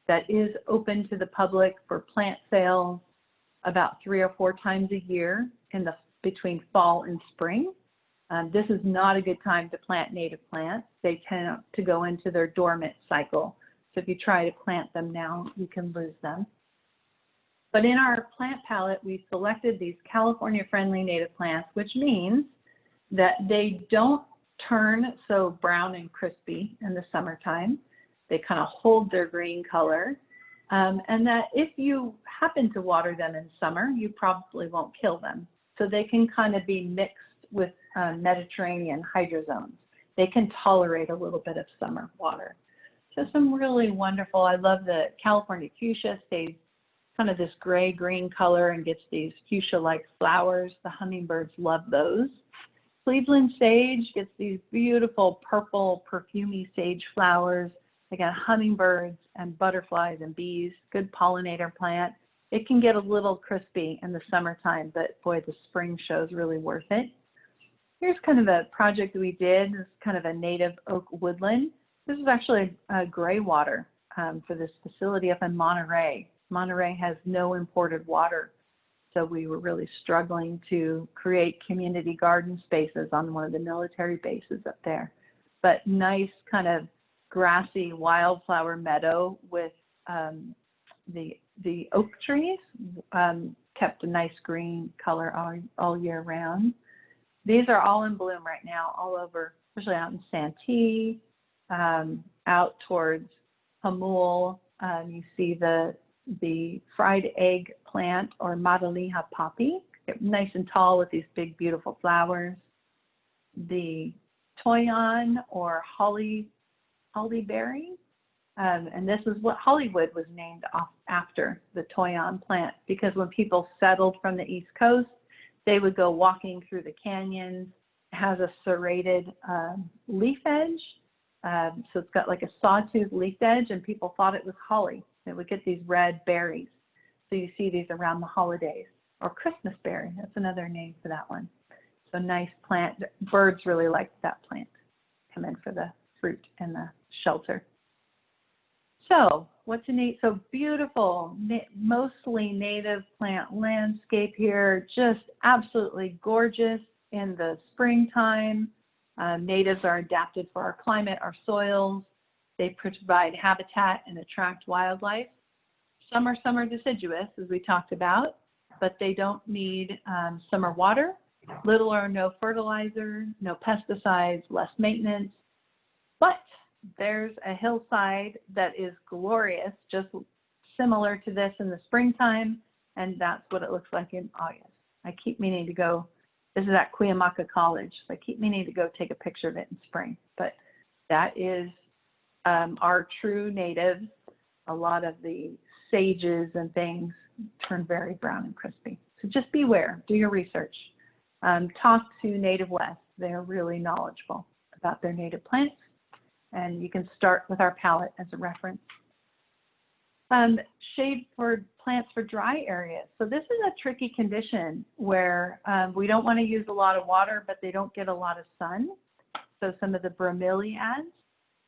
that is open to the public for plant sales about 3 or 4 times a year between fall and spring. This is not a good time to plant native plants. They tend to go into their dormant cycle. So if you try to plant them now, you can lose them. But in our plant palette, we selected these California-friendly native plants, which means that they don't turn so brown and crispy in the summertime. They kind of hold their green color. And that if you happen to water them in summer, you probably won't kill them. So they can kind of be mixed with Mediterranean hydrozones. They can tolerate a little bit of summer water. So some really wonderful, I love the California fuchsia, stays kind of this gray-green color and gets these fuchsia-like flowers. The hummingbirds love those. Cleveland sage gets these beautiful purple, perfumey sage flowers. They got hummingbirds and butterflies and bees, good pollinator plant. It can get a little crispy in the summertime, but boy, the spring show is really worth it. Here's kind of a project that we did. This is kind of a native oak woodland. This is actually a gray water for this facility up in Monterey. Monterey has no imported water, so we were really struggling to create community garden spaces on one of the military bases up there. But nice kind of grassy wildflower meadow with the oak trees, kept a nice green color all year round. These are all in bloom right now, all over, especially out in Santee, out towards Hamul. You see the fried egg plant, or Madalija poppy, nice and tall with these big, beautiful flowers. The toyon, or hollyberry, and this is what Hollywood was named after, the toyon plant, because when people settled from the East Coast, they would go walking through the canyons. It has a serrated leaf edge, so it's got like a sawtooth leaf edge, and people thought it was holly. It would get these red berries. So you see these around the holidays, or Christmas berry. That's another name for that one. So nice plant. Birds really like that plant. Come in for the fruit and the shelter. So what's so beautiful, mostly native plant landscape here, just absolutely gorgeous in the springtime. Natives are adapted for our climate, our soils. They provide habitat and attract wildlife. Some are deciduous, as we talked about, but they don't need summer water, little or no fertilizer, no pesticides, less maintenance. But there's a hillside that is glorious, just similar to this in the springtime, and that's what it looks like in August. I keep meaning to go. This is at Cuyamaca College. So I keep meaning to go take a picture of it in spring, but that is our true natives. A lot of the sages and things turn very brown and crispy. So just beware, do your research. Talk to Native West. They're really knowledgeable about their native plants, and you can start with our palette as a reference. Shade for plants for dry areas. So this is a tricky condition where we don't want to use a lot of water, but they don't get a lot of sun. So some of the bromeliads.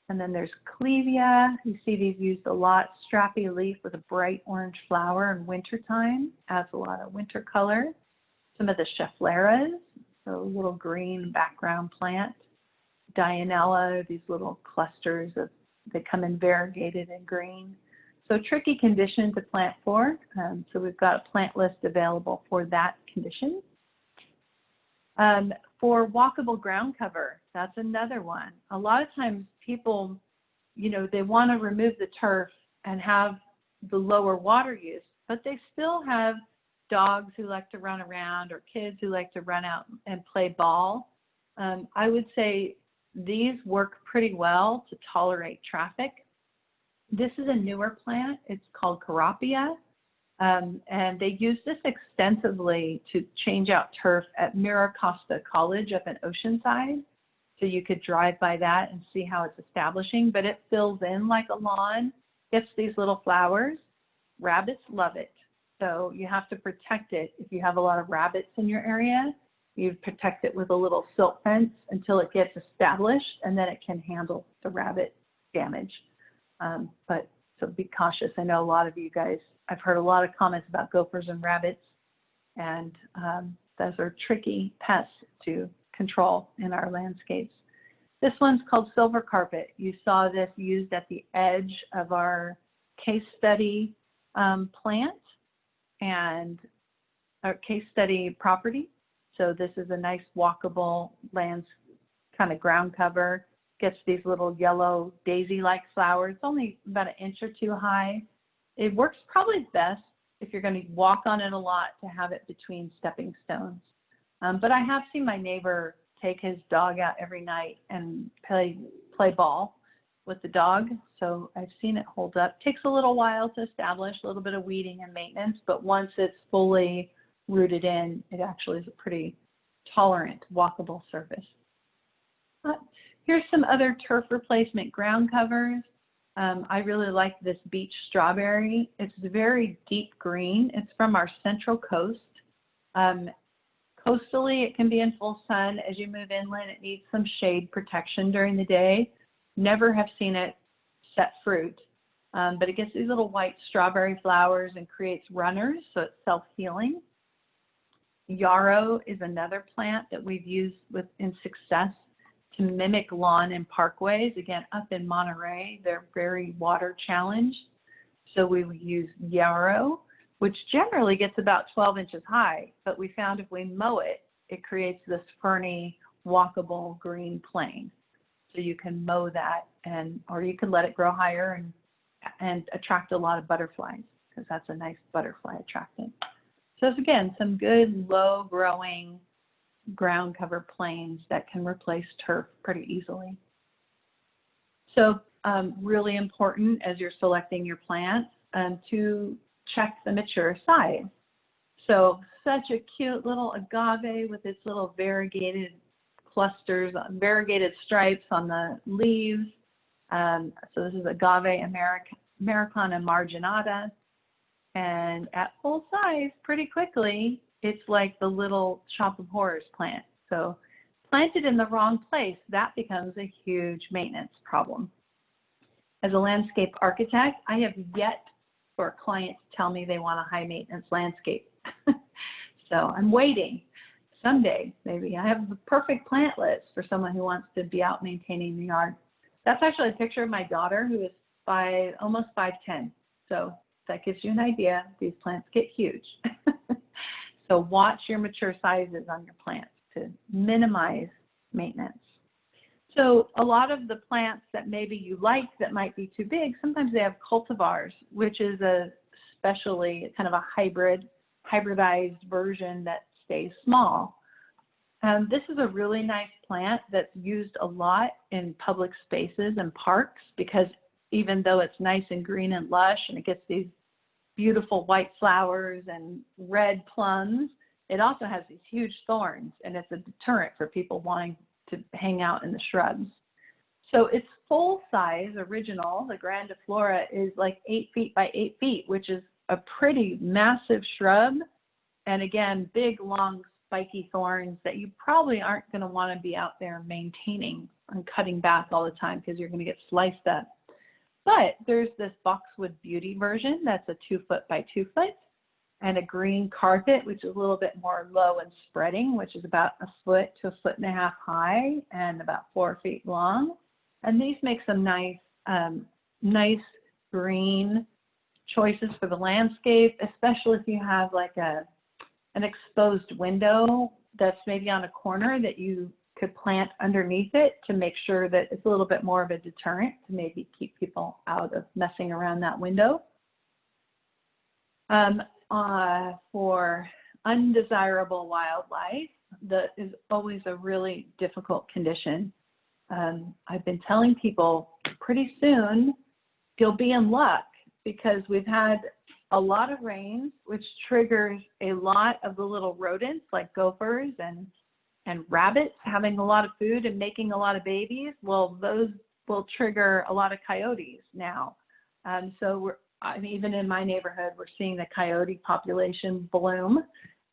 And then there's clevia. You see these used a lot. Strappy leaf with a bright orange flower in wintertime. Adds a lot of winter color. Some of the scheffleras, so little green background plant. Dianella, these little clusters they come in variegated and green. So tricky condition to plant for. So we've got a plant list available for that condition. For walkable ground cover, that's another one. A lot of times people, they want to remove the turf and have the lower water use, but they still have dogs who like to run around or kids who like to run out and play ball. I would say these work pretty well to tolerate traffic. This is a newer plant. It's called Carapia. And they use this extensively to change out turf at Miracosta College up in Oceanside. So you could drive by that and see how it's establishing, but it fills in like a lawn, gets these little flowers. Rabbits love it. So you have to protect it. If you have a lot of rabbits in your area, you protect it with a little silt fence until it gets established, and then it can handle the rabbit damage. But so be cautious. I know a lot of you guys, I've heard a lot of comments about gophers and rabbits, and those are tricky pests to control in our landscapes. This one's called silver carpet. You saw this used at the edge of our case study plant and our case study property. So this is a nice walkable kind of ground cover. Gets these little yellow daisy-like flowers. It's only about 1 inch or 2 high. It works probably best if you're going to walk on it a lot to have it between stepping stones. But I have seen my neighbor take his dog out every night and play ball with the dog. So I've seen it hold up. Takes a little while to establish, a little bit of weeding and maintenance, but once it's fully rooted in, it actually is a pretty tolerant, walkable surface. Here's some other turf replacement ground covers. I really like this beach strawberry. It's very deep green. It's from our central coast. Coastally, it can be in full sun. As you move inland, it needs some shade protection during the day. Never have seen it set fruit, but it gets these little white strawberry flowers and creates runners, so it's self-healing. Yarrow is another plant that we've used in success to mimic lawn and parkways. Again, up in Monterey, they're very water challenged. So we would use yarrow, which generally gets about 12 inches high, but we found if we mow it, it creates this ferny, walkable green plain. So you can mow that, or you can let it grow higher and attract a lot of butterflies, because that's a nice butterfly attractant. So it's, again, some good low growing ground cover plains that can replace turf pretty easily. So really important as you're selecting your plants to check the mature size. So such a cute little agave with its little variegated clusters, variegated stripes on the leaves. So this is agave Americana marginata. And at full size, pretty quickly, it's like the little Shop of Horrors plant. So planted in the wrong place, that becomes a huge maintenance problem. As a landscape architect, I have yet for a client to tell me they want a high maintenance landscape. So I'm waiting. Someday, maybe. I have the perfect plant list for someone who wants to be out maintaining the yard. That's actually a picture of my daughter, who is almost 5'10". So that gives you an idea. These plants get huge. So watch your mature sizes on your plants to minimize maintenance. So a lot of the plants that maybe you like that might be too big, sometimes they have cultivars, which is especially kind of a hybridized version that stays small. This is a really nice plant that's used a lot in public spaces and parks, because even though it's nice and green and lush and it gets these beautiful white flowers and red plums, it also has these huge thorns, and it's a deterrent for people wanting to hang out in the shrubs. So its full size original, the grandiflora, is like 8 feet by 8 feet, which is a pretty massive shrub. And again, big, long, spiky thorns that you probably aren't going to want to be out there maintaining and cutting back all the time, because you're going to get sliced up. But there's this boxwood beauty version that's a 2 foot by 2 foot, and a green carpet, which is a little bit more low and spreading, which is about 1 foot to 1.5 feet high and about 4 feet long. And these make some nice, nice green choices for the landscape, especially if you have like an exposed window that's maybe on a corner that you could plant underneath it to make sure that it's a little bit more of a deterrent to maybe keep people out of messing around that window. For undesirable wildlife, that is always a really difficult condition. I've been telling people pretty soon you'll be in luck, because we've had a lot of rains, which triggers a lot of the little rodents like gophers and rabbits having a lot of food and making a lot of babies. Well, those will trigger a lot of coyotes now. So even in my neighborhood, we're seeing the coyote population bloom,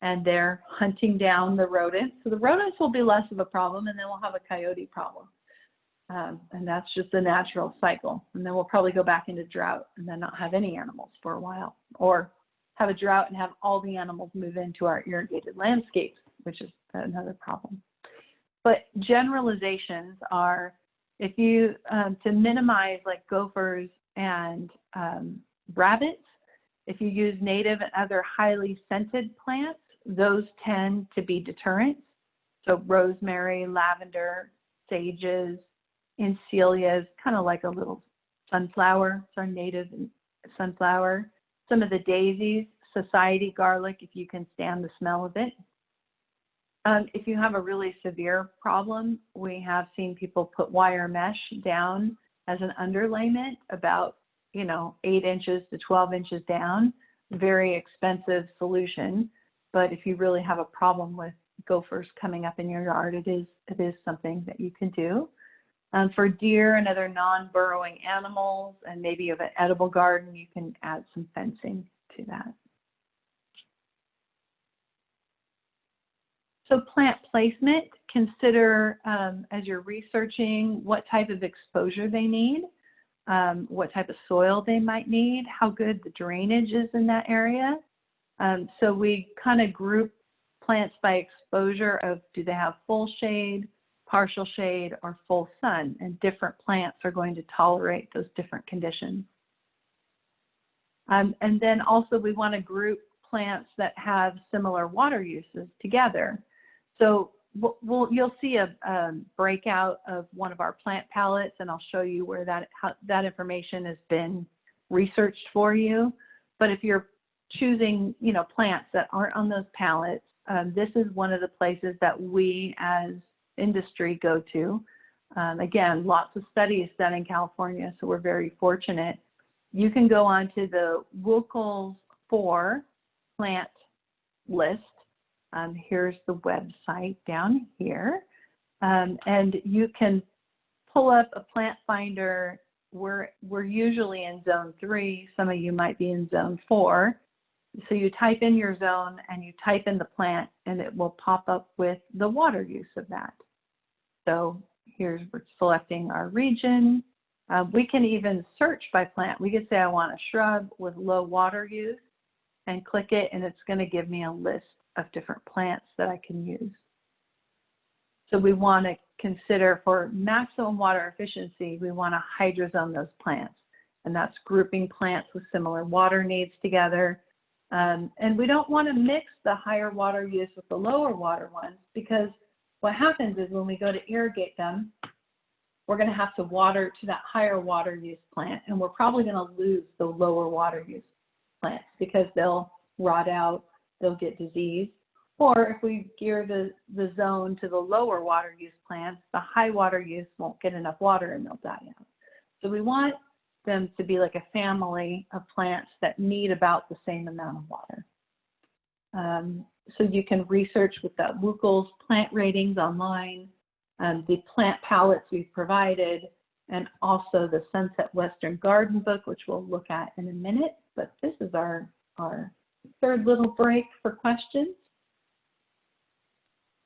and they're hunting down the rodents. So the rodents will be less of a problem, and then we'll have a coyote problem. And that's just the natural cycle. And then we'll probably go back into drought and then not have any animals for a while, or have a drought and have all the animals move into our irrigated landscapes, which is another problem. But generalizations are, if you, to minimize like gophers and rabbits, if you use native and other highly scented plants, those tend to be deterrents. So rosemary, lavender, sages, Encelias, kind of like a little sunflower. It's our native sunflower. Some of the daisies, society garlic, if you can stand the smell of it. If you have a really severe problem, we have seen people put wire mesh down as an underlayment, about 8 inches to 12 inches down. Very expensive solution, but if you really have a problem with gophers coming up in your yard, it is something that you can do. For deer and other non-burrowing animals, and maybe you have an edible garden, you can add some fencing to that. So plant placement, consider as you're researching what type of exposure they need, what type of soil they might need, how good the drainage is in that area. So we kind of group plants by exposure of, do they have full shade, partial shade, or full sun, and different plants are going to tolerate those different conditions. And then also we want to group plants that have similar water uses together. So you'll see a breakout of one of our plant palettes, and I'll show you where that information has been researched for you. But if you're choosing, plants that aren't on those palettes, this is one of the places that we as industry go to. Again, lots of studies done in California, so we're very fortunate. You can go onto the WCLS 4 plant list. Here's the website down here. And you can pull up a plant finder. We're usually in zone 3. Some of you might be in zone 4. So you type in your zone and you type in the plant, and it will pop up with the water use of that. So we're selecting our region. We can even search by plant. We could say I want a shrub with low water use and click it, and it's going to give me a list of different plants that I can use. So we want to consider, for maximum water efficiency, we want to hydrozone those plants, and that's grouping plants with similar water needs together. And we don't want to mix the higher water use with the lower water ones, because what happens is when we go to irrigate them, we're going to have to water to that higher water use plant, and we're probably going to lose the lower water use plants because they'll rot out, they'll get disease. Or if we gear the zone to the lower water use plants, the high water use won't get enough water and they'll die out. So we want them to be like a family of plants that need about the same amount of water. So you can research with that WCLS plant ratings online, the plant palettes we've provided, and also the Sunset Western Garden book, which we'll look at in a minute. But this is our third little break for questions,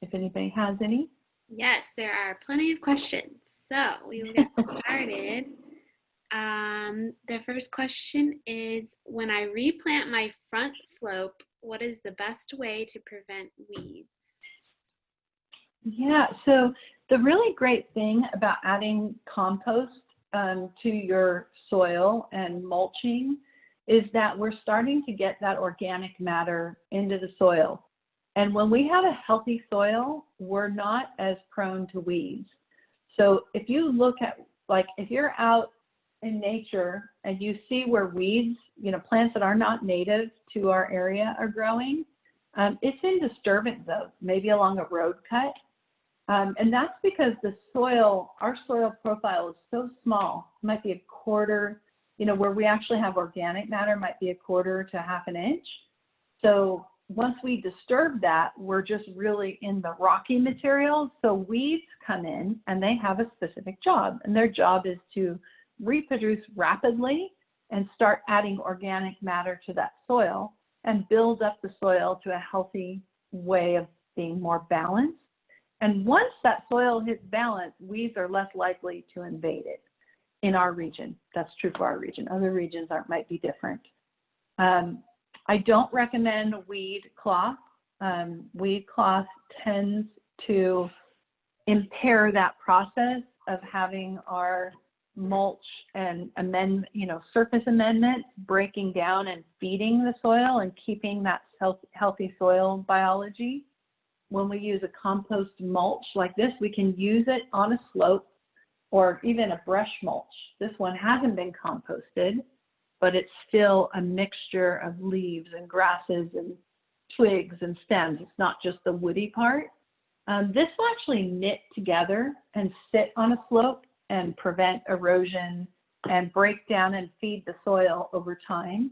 if anybody has any. Yes, there are plenty of questions. So we will get started. The first question is, when I replant my front slope, what is the best way to prevent weeds? Yeah, so the really great thing about adding compost to your soil and mulching is that we're starting to get that organic matter into the soil. And when we have a healthy soil, we're not as prone to weeds. So if you look at, like, if you're out in nature and you see where weeds, plants that are not native to our area are growing, it's in disturbance zones, maybe along a road cut. And that's because our soil profile is so small. It might be a quarter, where we actually have organic matter might be a quarter to half an inch. So once we disturb that, we're just really in the rocky material. So weeds come in and they have a specific job, and their job is to reproduce rapidly and start adding organic matter to that soil and build up the soil to a healthy way of being more balanced. And once that soil hits balance, weeds are less likely to invade it in our region. That's true for our region. Other regions might be different. I don't recommend weed cloth. Weed cloth tends to impair that process of having our mulch and surface amendment breaking down and feeding the soil and keeping that healthy soil biology. When we use a compost mulch like this, we can use it on a slope or even a brush mulch. This one hasn't been composted, but it's still a mixture of leaves and grasses and twigs and stems. It's not just the woody part. This will actually knit together and sit on a slope and prevent erosion and break down and feed the soil over time.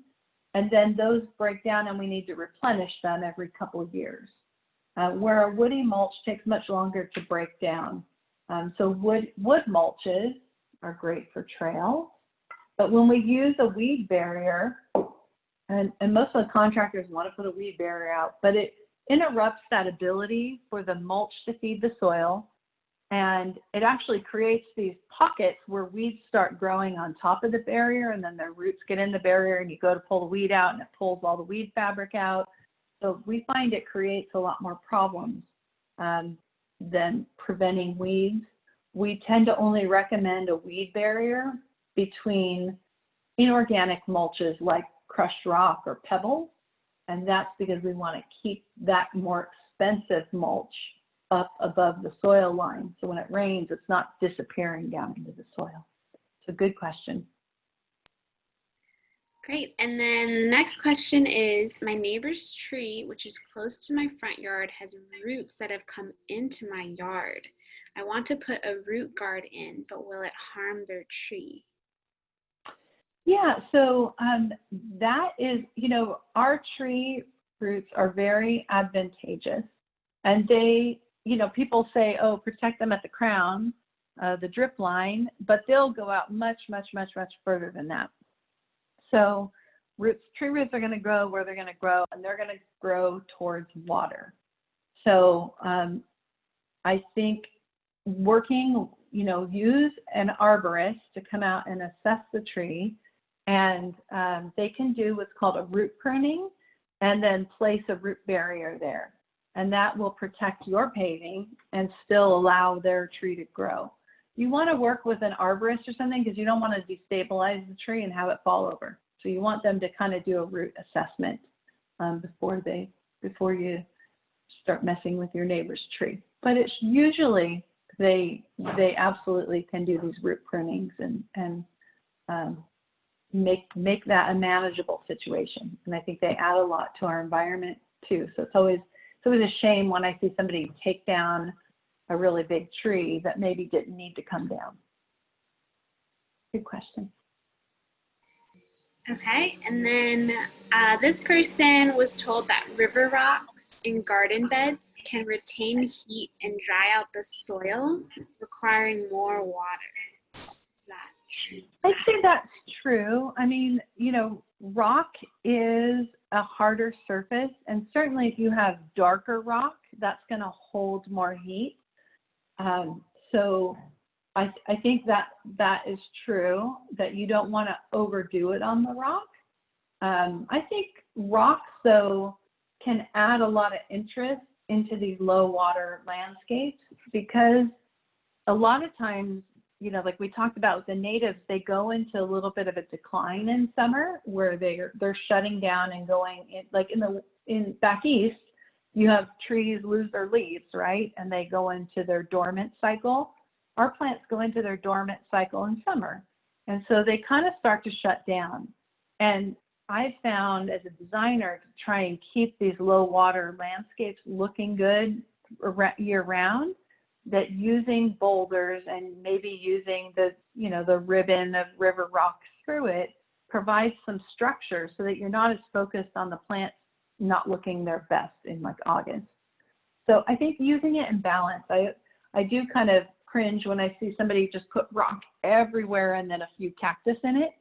And then those break down and we need to replenish them every couple of years. Where a woody mulch takes much longer to break down. So wood mulches are great for trails. But when we use a weed barrier, and most of the contractors want to put a weed barrier out, but it interrupts that ability for the mulch to feed the soil. And it actually creates these pockets where weeds start growing on top of the barrier, and then their roots get in the barrier, and you go to pull the weed out and it pulls all the weed fabric out. So we find it creates a lot more problems than preventing weeds. We tend to only recommend a weed barrier between inorganic mulches like crushed rock or pebbles, and that's because we want to keep that more expensive mulch up above the soil line. So when it rains, it's not disappearing down into the soil. It's a good question. Great. And then the next question is, my neighbor's tree, which is close to my front yard, has roots that have come into my yard. I want to put a root guard in, but will it harm their tree? Yeah, so that is, our tree roots are very advantageous, and they, people say, oh, protect them at the crown, the drip line, but they'll go out much, much, much, much further than that. So tree roots are going to grow where they're going to grow, and they're going to grow towards water. So I think working, use an arborist to come out and assess the tree, and they can do what's called a root pruning and then place a root barrier there. And that will protect your paving and still allow their tree to grow. You want to work with an arborist or something because you don't want to destabilize the tree and have it fall over. So you want them to kind of do a root assessment before you start messing with your neighbor's tree. But it's usually they absolutely can do these root prunings and make that a manageable situation. And I think they add a lot to our environment too. So it's always a shame when I see somebody take down a really big tree that maybe didn't need to come down. Good question. Okay, and then this person was told that river rocks in garden beds can retain heat and dry out the soil, requiring more water. Is that true? I'd say that's true. I mean, rock is a harder surface, and certainly if you have darker rock, that's going to hold more heat. So I think that is true, that you don't want to overdo it on the rock. I think rocks, though, can add a lot of interest into these low water landscapes, because a lot of times, like we talked about with the natives, they go into a little bit of a decline in summer where they're shutting down and going in, like in back east, you have trees lose their leaves, right? And they go into their dormant cycle. Our plants go into their dormant cycle in summer. And so they kind of start to shut down. And I found as a designer to try and keep these low water landscapes looking good year round, that using boulders and maybe using the ribbon of river rocks through it provides some structure so that you're not as focused on the plants not looking their best in like August. So I think using it in balance. I do kind of cringe when I see somebody just put rock everywhere and then a few cactus in it.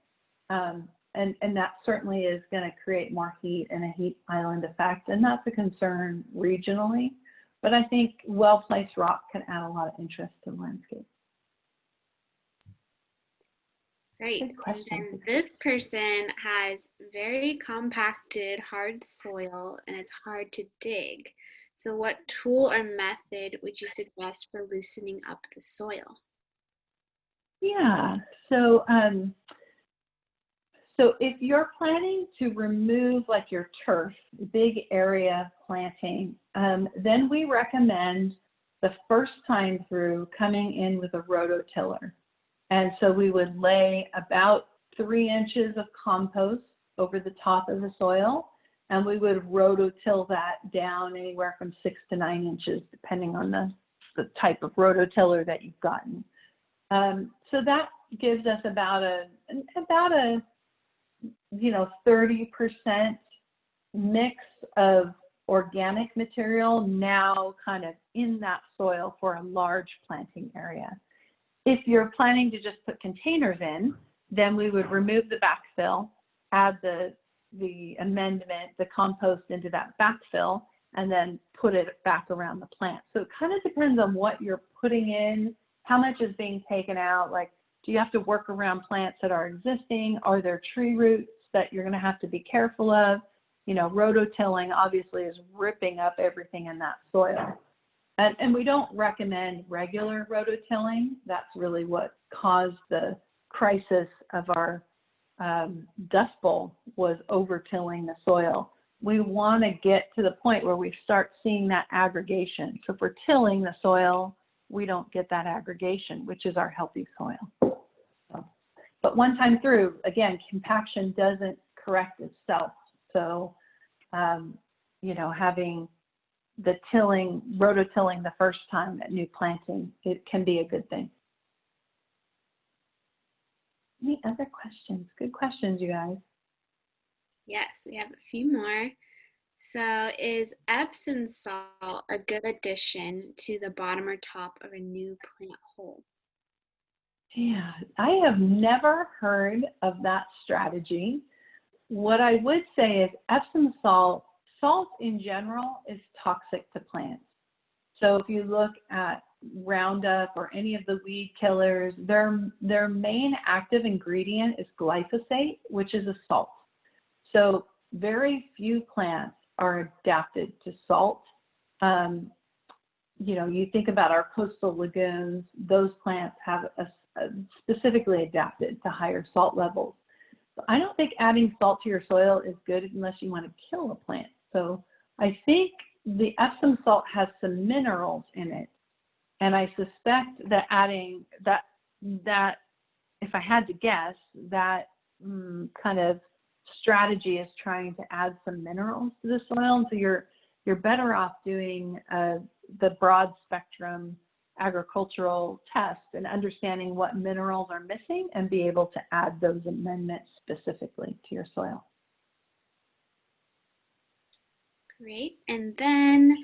And that certainly is going to create more heat and a heat island effect. And that's a concern regionally. But I think well-placed rock can add a lot of interest to the landscape. Great. And then this person has very compacted, hard soil, and it's hard to dig. So what tool or method would you suggest for loosening up the soil? Yeah, so if you're planning to remove like your turf, big area planting, then we recommend the first time through coming in with a rototiller. And so we would lay about 3 inches of compost over the top of the soil, and we would rototill that down anywhere from 6 to 9 inches, depending on the type of rototiller that you've gotten. So that gives us about a 30% mix of organic material now kind of in that soil for a large planting area. If you're planning to just put containers in, then we would remove the backfill, add the amendment, the compost into that backfill, and then put it back around the plant. So it kind of depends on what you're putting in, how much is being taken out. Like, do you have to work around plants that are existing? Are there tree roots that you're going to have to be careful of? You know, rototilling obviously is ripping up everything in that soil. And we don't recommend regular rototilling. That's really what caused the crisis of our Dust Bowl, was overtilling the soil. We want to get to the point where we start seeing that aggregation. So if we're tilling the soil, we don't get that aggregation, which is our healthy soil. So, but one time through, again, compaction doesn't correct itself. So, you know, having the tilling, rototilling the first time at new planting, it can be a good thing. Any other questions? Good questions, you guys. Yes, we have a few more. So is Epsom salt a good addition to the bottom or top of a new plant hole? Yeah, I have never heard of that strategy. What I would say is Epsom salt in general is toxic to plants. So if you look at Roundup or any of the weed killers, their main active ingredient is glyphosate, which is a salt. So very few plants are adapted to salt. You know, you think about our coastal lagoons, those plants have specifically adapted to higher salt levels. So I don't think adding salt to your soil is good unless you want to kill a plant. So I think the Epsom salt has some minerals in it. And I suspect that adding that if I had to guess, that kind of strategy is trying to add some minerals to the soil. And so you're better off doing the broad spectrum agricultural test and understanding what minerals are missing and be able to add those amendments specifically to your soil. Great. And then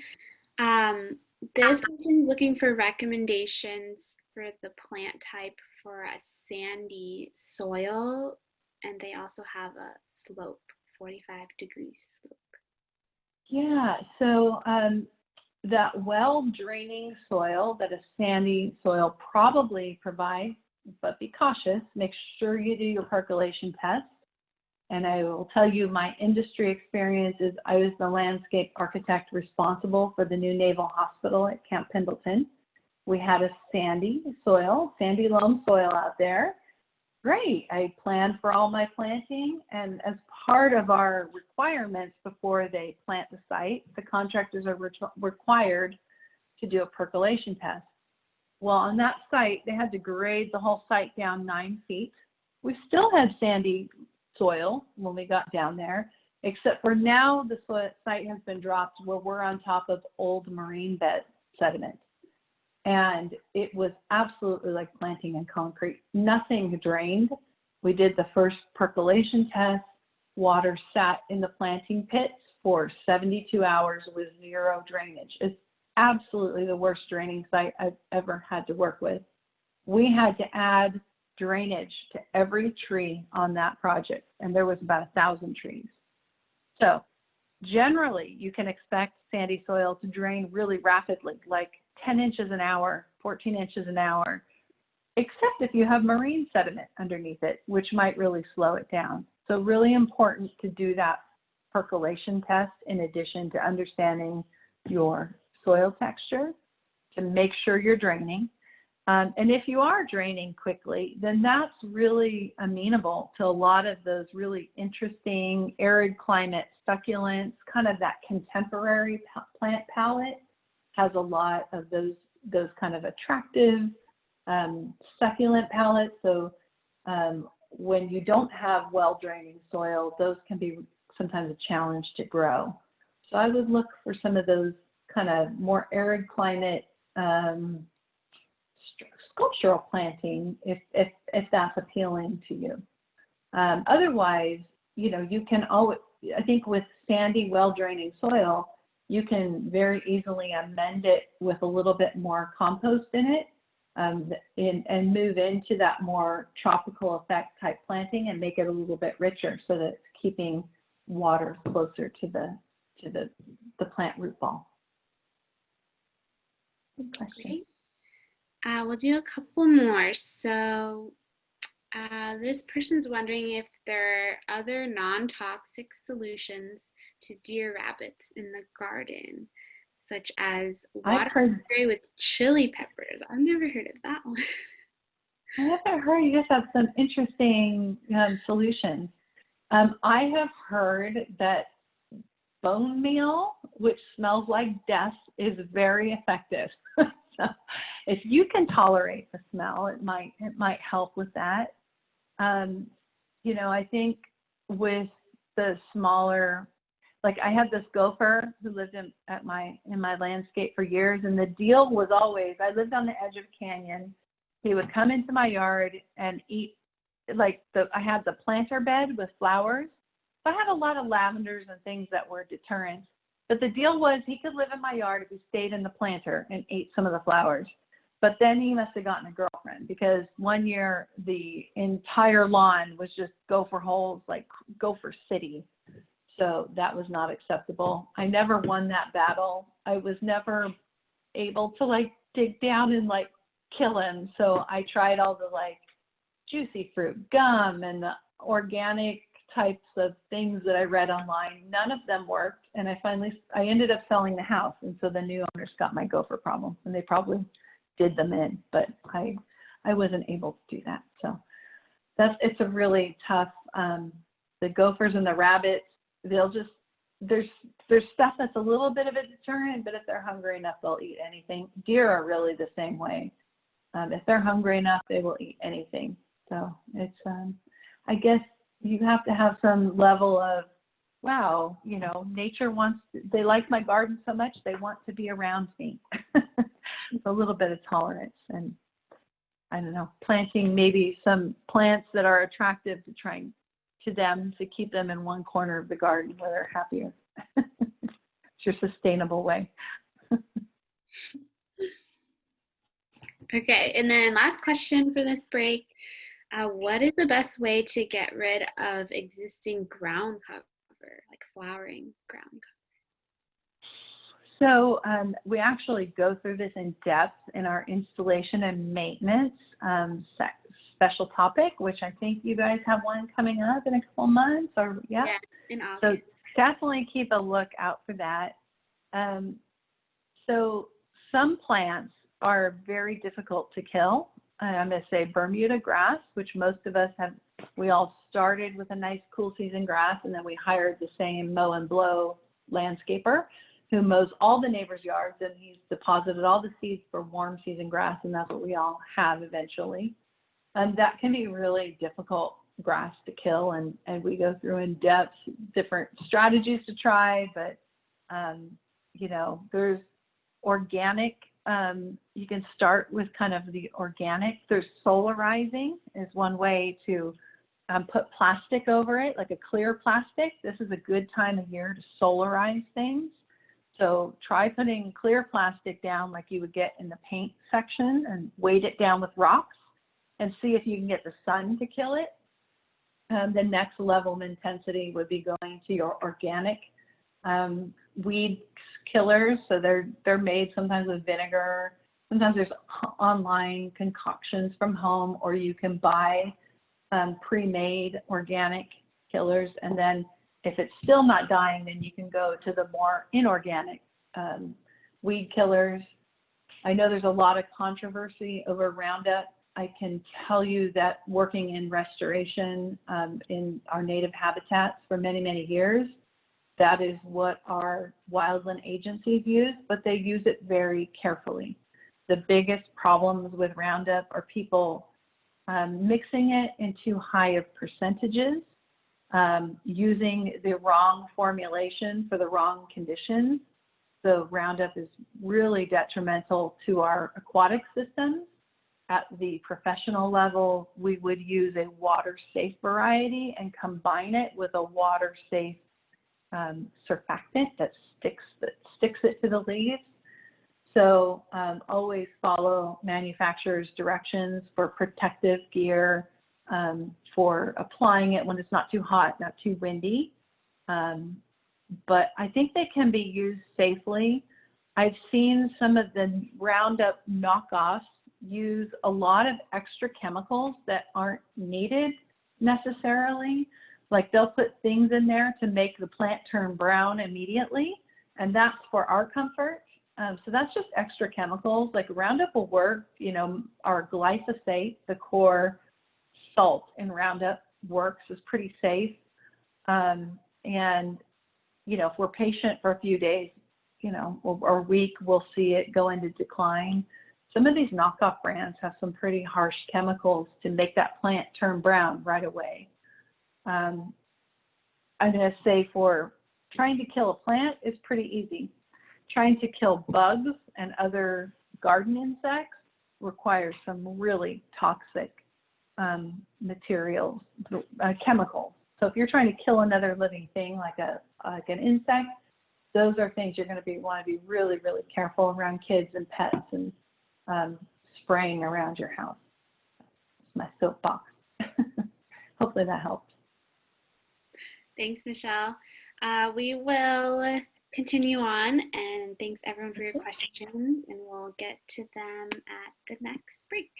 this person's looking for recommendations for the plant type for a sandy soil, and they also have a slope, 45-degree slope. Yeah, so that well-draining soil that a sandy soil probably provides, but be cautious, make sure you do your percolation test. And I will tell you my industry experience is I was the landscape architect responsible for the new Naval Hospital at Camp Pendleton. We had a sandy loam soil out there. Great, I planned for all my planting, and as part of our requirements before they plant the site, the contractors are required to do a percolation test. Well, on that site, they had to grade the whole site down 9 feet. We still had sandy soil when we got down there, except for now the site has been dropped where we're on top of old marine bed sediment. And it was absolutely like planting in concrete. Nothing drained. We did the first percolation test. Water sat in the planting pits for 72 hours with zero drainage. It's absolutely the worst draining site I've ever had to work with. We had to add drainage to every tree on that project, and there was about 1,000 trees. So generally, you can expect sandy soil to drain really rapidly, like 10 inches an hour, 14 inches an hour, except if you have marine sediment underneath it, which might really slow it down. So really important to do that percolation test in addition to understanding your soil texture to make sure you're draining. And if you are draining quickly, then that's really amenable to a lot of those really interesting arid climate succulents, kind of that contemporary plant palette has a lot of those kind of attractive succulent palettes. So when you don't have well-draining soil, those can be sometimes a challenge to grow. So I would look for some of those kind of more arid climate sculptural planting if that's appealing to you. Otherwise, you know, you can always, I think with sandy, well-draining soil, you can very easily amend it with a little bit more compost in it, and move into that more tropical effect type planting and make it a little bit richer so that it's keeping water closer to the plant root ball. Good question. Great. We'll do a couple more. So this person's wondering if there are other non-toxic solutions to deer rabbits in the garden, such as water spray with chili peppers. I've never heard of that one. I haven't heard. You guys have some interesting solutions. I have heard that bone meal, which smells like death, is very effective. So if you can tolerate the smell, it might help with that. You know, I think with the smaller, like I had this gopher who lived in my landscape for years, and the deal was always, I lived on the edge of a canyon. He would come into my yard and eat, like I had the planter bed with flowers. So I had a lot of lavenders and things that were deterrents. But the deal was he could live in my yard if he stayed in the planter and ate some of the flowers. But then he must have gotten a girlfriend, because one year the entire lawn was just gopher holes, like Gopher City. So that was not acceptable. I never won that battle. I was never able to like dig down and like kill him. So I tried all the like juicy fruit gum and the organic types of things that I read online. None of them worked. And I ended up selling the house. And so the new owners got my gopher problem, and they probably did them in, but I wasn't able to do that. So it's a really tough, the gophers and the rabbits, they'll just, there's stuff that's a little bit of a deterrent, but if they're hungry enough, they'll eat anything. Deer are really the same way. If they're hungry enough, they will eat anything. So it's, I guess you have to have some level of, wow, you know, nature they like my garden so much, they want to be around me. A little bit of tolerance, and I don't know, planting maybe some plants that are attractive to them to keep them in one corner of the garden where they're happier. It's your sustainable way. Okay, and then last question for this break. What is the best way to get rid of existing ground cover, like flowering ground cover? So we actually go through this in depth in our installation and maintenance special topic, which I think you guys have one coming up in a couple months, or yeah, in August. So definitely keep a look out for that. So some plants are very difficult to kill. I'm going to say Bermuda grass, which most of us have. We all started with a nice cool season grass, and then we hired the same mow and blow landscaper who mows all the neighbors' yards, and he's deposited all the seeds for warm season grass, and that's what we all have eventually. And that can be really difficult grass to kill, and we go through in depth different strategies to try, but you know, there's organic, you can start with kind of the organic. There's solarizing is one way to put plastic over it, like a clear plastic. This is a good time of year to solarize things. So try putting clear plastic down like you would get in the paint section, and weight it down with rocks and see if you can get the sun to kill it. The next level of intensity would be going to your organic weed killers. So they're made sometimes with vinegar. Sometimes there's online concoctions from home, or you can buy pre-made organic killers. And then if it's still not dying, then you can go to the more inorganic weed killers. I know there's a lot of controversy over Roundup. I can tell you that working in restoration in our native habitats for many, many years, that is what our wildland agencies use, but they use it very carefully. The biggest problems with Roundup are people mixing it in too high of percentages, using the wrong formulation for the wrong conditions. So Roundup is really detrimental to our aquatic systems. At the professional level, we would use a water-safe variety and combine it with a water-safe surfactant that sticks sticks it to the leaves. So always follow manufacturer's directions for protective gear, for applying it when it's not too hot, not too windy. But I think they can be used safely. I've seen some of the Roundup knockoffs use a lot of extra chemicals that aren't needed necessarily. Like they'll put things in there to make the plant turn brown immediately, and that's for our comfort. So that's just extra chemicals. Like Roundup will work, you know, our glyphosate, the core salt in Roundup works, is pretty safe. And, you know, if we're patient for a few days, you know, or a week, we'll see it go into decline. Some of these knockoff brands have some pretty harsh chemicals to make that plant turn brown right away. I'm going to say for trying to kill a plant is pretty easy. Trying to kill bugs and other garden insects requires some really toxic materials, chemicals. So if you're trying to kill another living thing like an insect, those are things you're going to want to be really, really careful around kids and pets and spraying around your house. That's my soapbox. Hopefully that helps. Thanks, Michelle. We will continue on, and thanks everyone for your questions, and we'll get to them at the next break.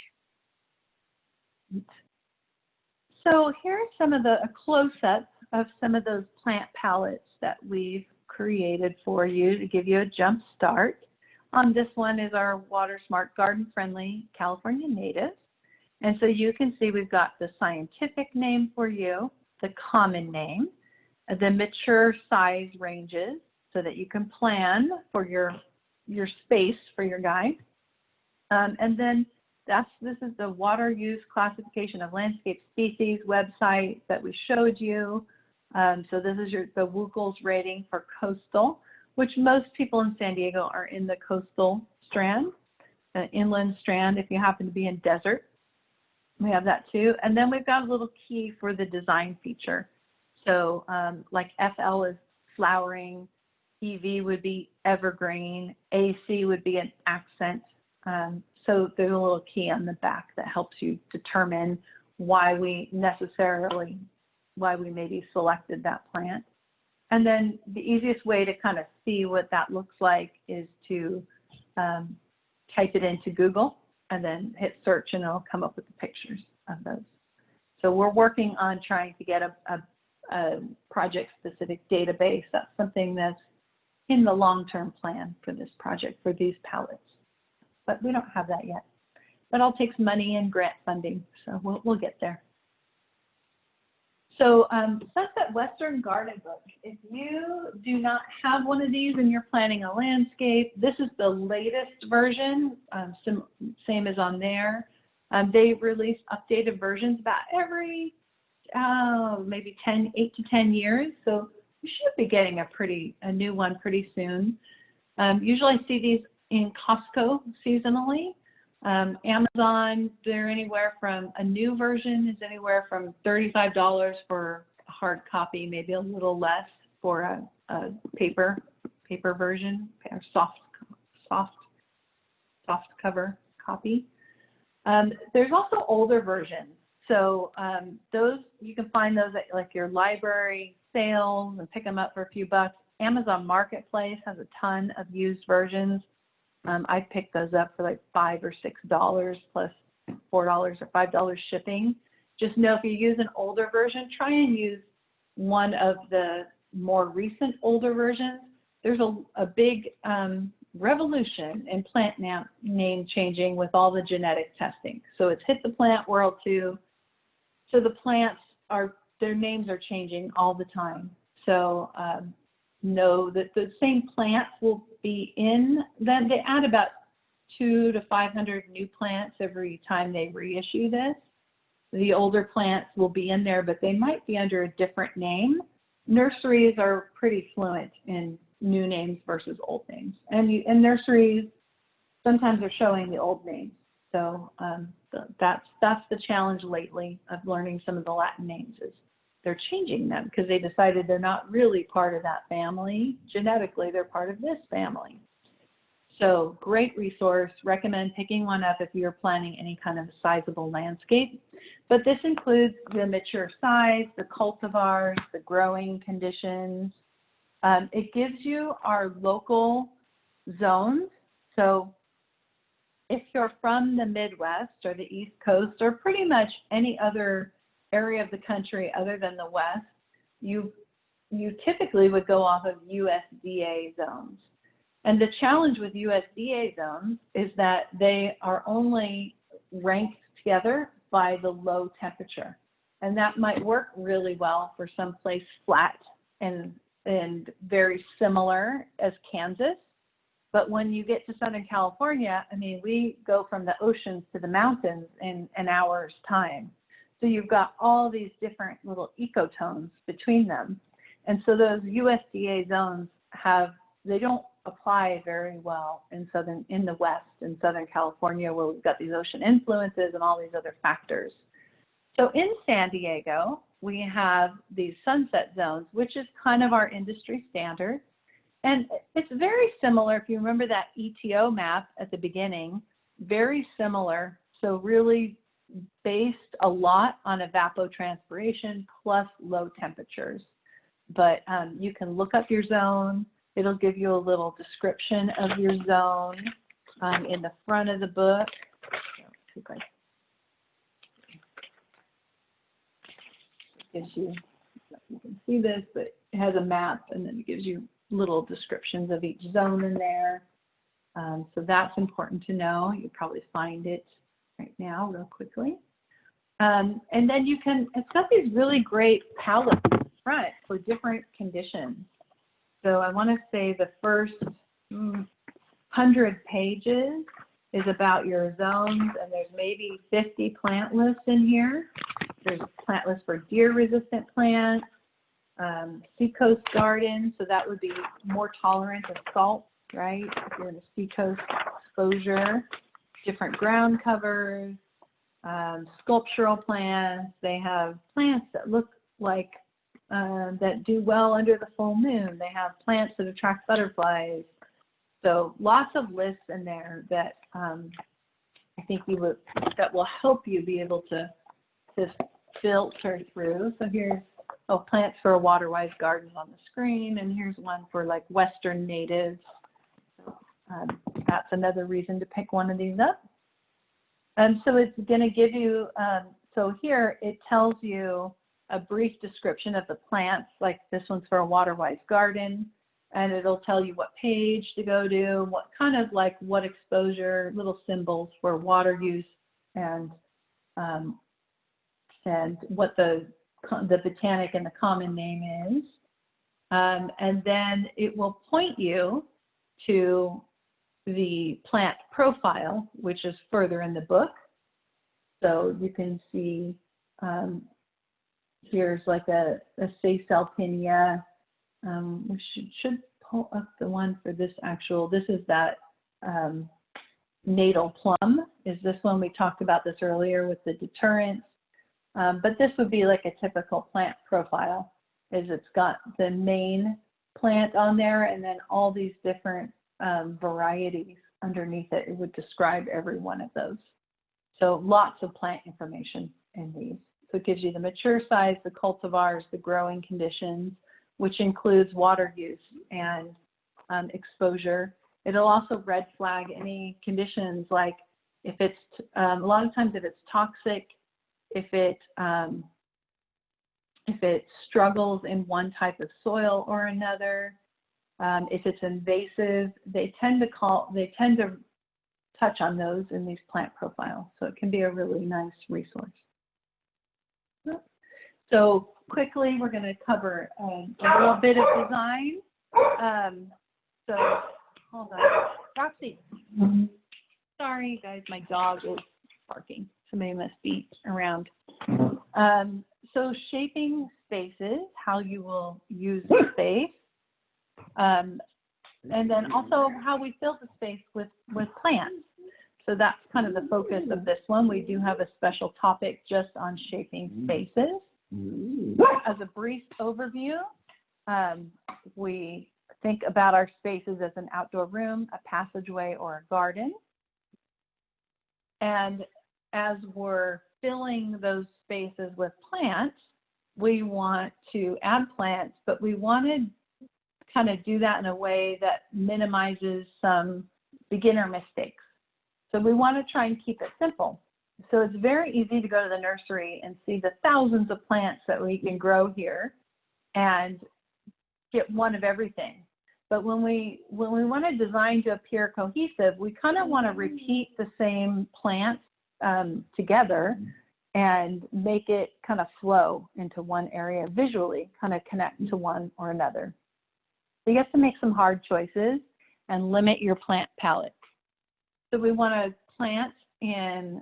So here's some of a close-up of some of those plant palettes that we've created for you to give you a jump start. This one is our WaterSmart Garden Friendly California Native. And so you can see we've got the scientific name for you, the common name, the mature size ranges so that you can plan for your space for your guide. And then this is the water use classification of landscape species website that we showed you. So this is the WUCL's rating for coastal, which most people in San Diego are in the coastal strand, inland strand if you happen to be in desert. We have that too. And then we've got a little key for the design feature. So like FL is flowering, EV would be evergreen, AC would be an accent. So there's a little key on the back that helps you determine why we maybe selected that plant. And then the easiest way to kind of see what that looks like is to type it into Google and then hit search, and it'll come up with the pictures of those. So we're working on trying to get a project-specific database. That's something that's in the long-term plan for this project, for these palettes. But we don't have that yet. That all takes money and grant funding, so we'll get there. So Sunset Western Garden Book. If you do not have one of these and you're planning a landscape, this is the latest version, same as on there. They release updated versions about every maybe 8 to 10 years. So you should be getting a new one pretty soon. Usually I see these in Costco seasonally. Amazon, they're anywhere from, a new version is anywhere from $35 for a hard copy, maybe a little less for a paper version, or soft cover copy. There's also older versions. So those, you can find those at like your library sales and pick them up for a few bucks. Amazon Marketplace has a ton of used versions. I picked those up for like $5 or $6 plus $4 or $5 shipping. Just know if you use an older version, try and use one of the more recent older versions. There's a big revolution in plant name changing with all the genetic testing. So it's hit the plant world too. So the plants their names are changing all the time. So know that the same plants will be in them. They add about 200 to 500 new plants every time they reissue this. The older plants will be in there, but they might be under a different name. Nurseries are pretty fluent in new names versus old names. And nurseries sometimes are showing the old names. So that's the challenge lately of learning some of the Latin names, is they're changing them because they decided they're not really part of that family. Genetically, they're part of this family. So great resource, recommend picking one up if you're planning any kind of sizable landscape. But this includes the mature size, the cultivars, the growing conditions. It gives you our local zones. So if you're from the Midwest or the East Coast or pretty much any other area of the country other than the West, you typically would go off of USDA zones. And the challenge with USDA zones is that they are only ranked together by the low temperature. And that might work really well for someplace flat and very similar as Kansas. But when you get to Southern California, I mean, we go from the oceans to the mountains in an hour's time. So you've got all these different little ecotones between them. And so those USDA zones they don't apply very well in the West, in Southern California, where we've got these ocean influences and all these other factors. So in San Diego, we have these sunset zones, which is kind of our industry standard. And it's very similar, if you remember that ETO map at the beginning, very similar. So really based a lot on evapotranspiration plus low temperatures. But you can look up your zone. It'll give you a little description of your zone in the front of the book. It gives you can see this, but it has a map, and then it gives you little descriptions of each zone in there. So that's important to know. You'll probably find it right now real quickly. And then it's got these really great palettes in front for different conditions. So I want to say the first 100 pages is about your zones, and there's maybe 50 plant lists in here. There's a plant list for deer-resistant plants, seacoast garden, so that would be more tolerant of salt, right? If you're in a seacoast exposure, different ground covers, sculptural plants. They have plants that look like that do well under the full moon. They have plants that attract butterflies. So lots of lists in there that I think that will help you be able to filter through. So here's plants for a water-wise garden on the screen, and here's one for like Western natives. So that's another reason to pick one of these up. So it's going to give you, so here it tells you a brief description of the plants, like this one's for a water-wise garden, and it'll tell you what page to go to, what kind of like what exposure, little symbols for water use, and what the botanic and the common name is. And then it will point you to the plant profile, which is further in the book. So you can see here's like a Caesalpinia, which should pull up the one for this actual, this is that natal plum, is this one. We talked about this earlier with the deterrents. But this would be like a typical plant profile, is it's got the main plant on there and then all these different varieties underneath it. It would describe every one of those. So lots of plant information in these. So it gives you the mature size, the cultivars, the growing conditions, which includes water use and exposure. It'll also red flag any conditions, like if it's, a lot of times if it's toxic, if it struggles in one type of soil or another, if it's invasive, they tend to touch on those in these plant profiles. So it can be a really nice resource. So quickly, we're going to cover a little bit of design. So hold on, Roxy. Sorry, guys, my dog is barking. Somebody must be around. So shaping spaces, how you will use the space, and then also how we fill the space with plants. So that's kind of the focus of this one. We do have a special topic just on shaping spaces. As a brief overview, we think about our spaces as an outdoor room, a passageway, or a garden. And as we're filling those spaces with plants, we want to add plants, but we want to kind of do that in a way that minimizes some beginner mistakes. So we want to try and keep it simple. So it's very easy to go to the nursery and see the thousands of plants that we can grow here and get one of everything. But when we want to design to appear cohesive, we kind of want to repeat the same plants together and make it kind of flow into one area visually, kind of connect to one or another. So you have to make some hard choices and limit your plant palette. So we want to plant in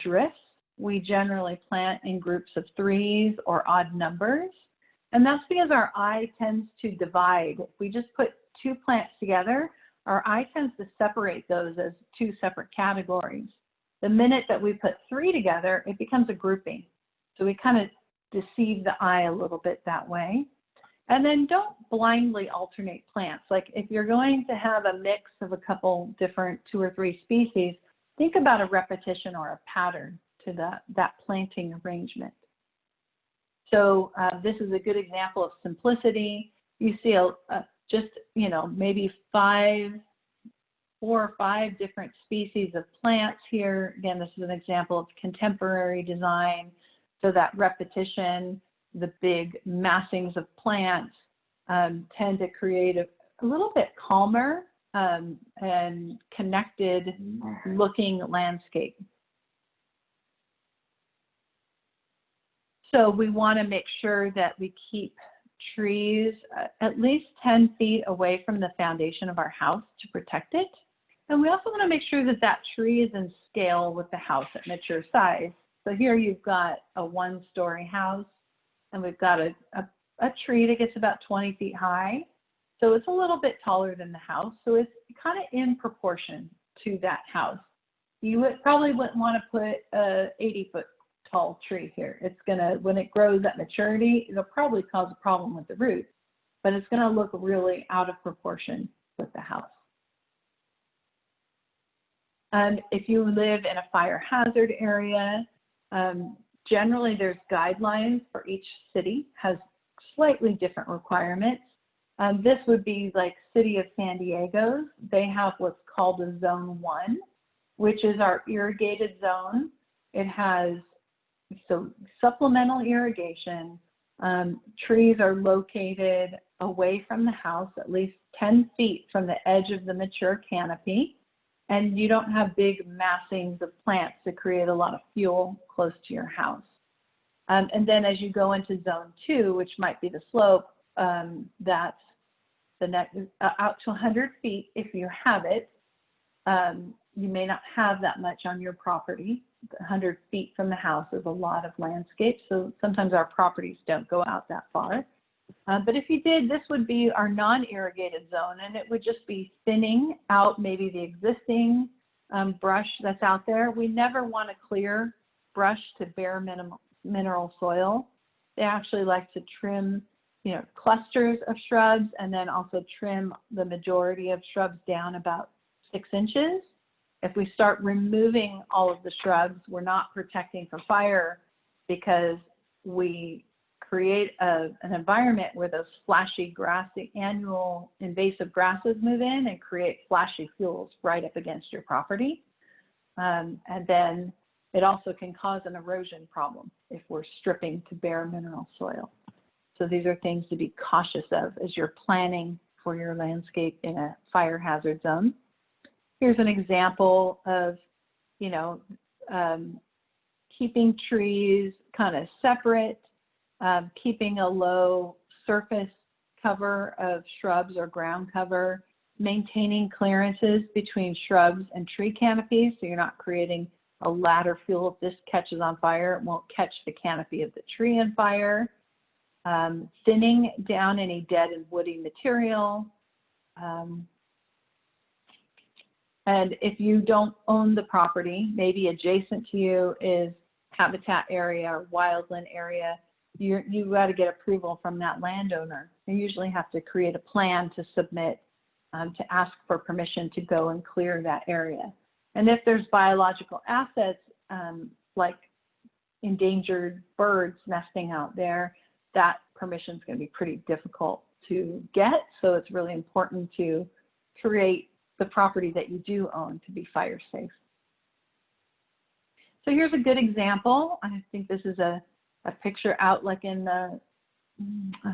drifts. We generally plant in groups of 3s or odd numbers. And that's because our eye tends to divide. If we just put 2 plants together, our eye tends to separate those as 2 separate categories. The minute that we put 3 together, it becomes a grouping. So we kind of deceive the eye a little bit that way. And then don't blindly alternate plants. Like if you're going to have a mix of a couple different 2 or 3 species, think about a repetition or a pattern to that planting arrangement. So this is a good example of simplicity. You see just, you know, maybe 4 or 5 different species of plants here. Again, this is an example of contemporary design. So that repetition, the big massings of plants tend to create a little bit calmer and connected looking landscape. So we want to make sure that we keep trees at least 10 feet away from the foundation of our house to protect it. And we also want to make sure that that tree is in scale with the house at mature size. So here you've got a 1-story house, and we've got a tree that gets about 20 feet high. So it's a little bit taller than the house. So it's kind of in proportion to that house. You probably wouldn't want to put a 80-foot tall tree here. It's gonna, when it grows at maturity, it'll probably cause a problem with the roots, but it's gonna look really out of proportion with the house. And if you live in a fire hazard area, generally there's guidelines for each city, has slightly different requirements. This would be like City of San Diego's. They have what's called a Zone 1, which is our irrigated zone. It has supplemental irrigation. Trees are located away from the house, at least 10 feet from the edge of the mature canopy. And you don't have big massings of plants to create a lot of fuel close to your house. And then as you go into Zone 2, which might be the slope, that's the next out to 100 feet if you have it. You may not have that much on your property. 100 feet from the house is a lot of landscape, so sometimes our properties don't go out that far. But if you did, this would be our non-irrigated zone, and it would just be thinning out maybe the existing brush that's out there. We never want to clear brush to bare mineral soil. They actually like to trim, you know, clusters of shrubs, and then also trim the majority of shrubs down about 6 inches. If we start removing all of the shrubs, we're not protecting from fire because we create an environment where those flashy grassy annual invasive grasses move in and create flashy fuels right up against your property. And then it also can cause an erosion problem if we're stripping to bare mineral soil. So these are things to be cautious of as you're planning for your landscape in a fire hazard zone. Here's an example of, you know, keeping trees kind of separate, keeping a low surface cover of shrubs or ground cover, maintaining clearances between shrubs and tree canopies so you're not creating a ladder fuel. If this catches on fire, it won't catch the canopy of the tree on fire. Thinning down any dead and woody material. And if you don't own the property, maybe adjacent to you is habitat area or wildland area, you got to get approval from that landowner. You usually have to create a plan to submit to ask for permission to go and clear that area. And if there's biological assets like endangered birds nesting out there, that permission is going to be pretty difficult to get. So it's really important to create the property that you do own to be fire safe. So here's a good example. I think this is a picture out like in the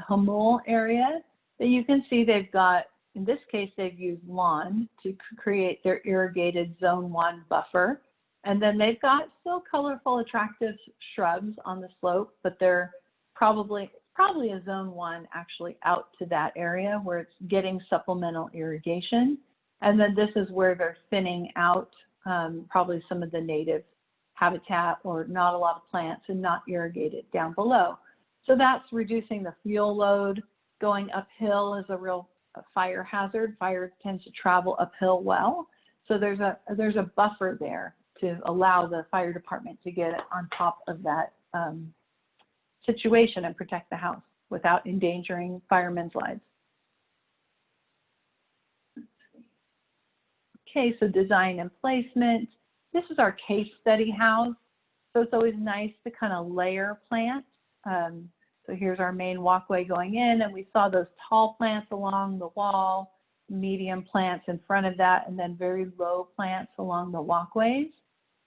Hamul area that you can see they've got, in this case, they've used lawn to create their irrigated zone 1 buffer. And then they've got still colorful, attractive shrubs on the slope, but they're probably a zone 1 actually out to that area where it's getting supplemental irrigation. And then this is where they're thinning out probably some of the native habitat or not a lot of plants and not irrigated down below. So that's reducing the fuel load. Going uphill is a real fire hazard. Fire tends to travel uphill well. So there's a buffer there to allow the fire department to get on top of that situation and protect the house without endangering firemen's lives. Okay, so design and placement. This is our case study house. So it's always nice to kind of layer plants. So here's our main walkway going in, and we saw those tall plants along the wall, medium plants in front of that, and then very low plants along the walkways.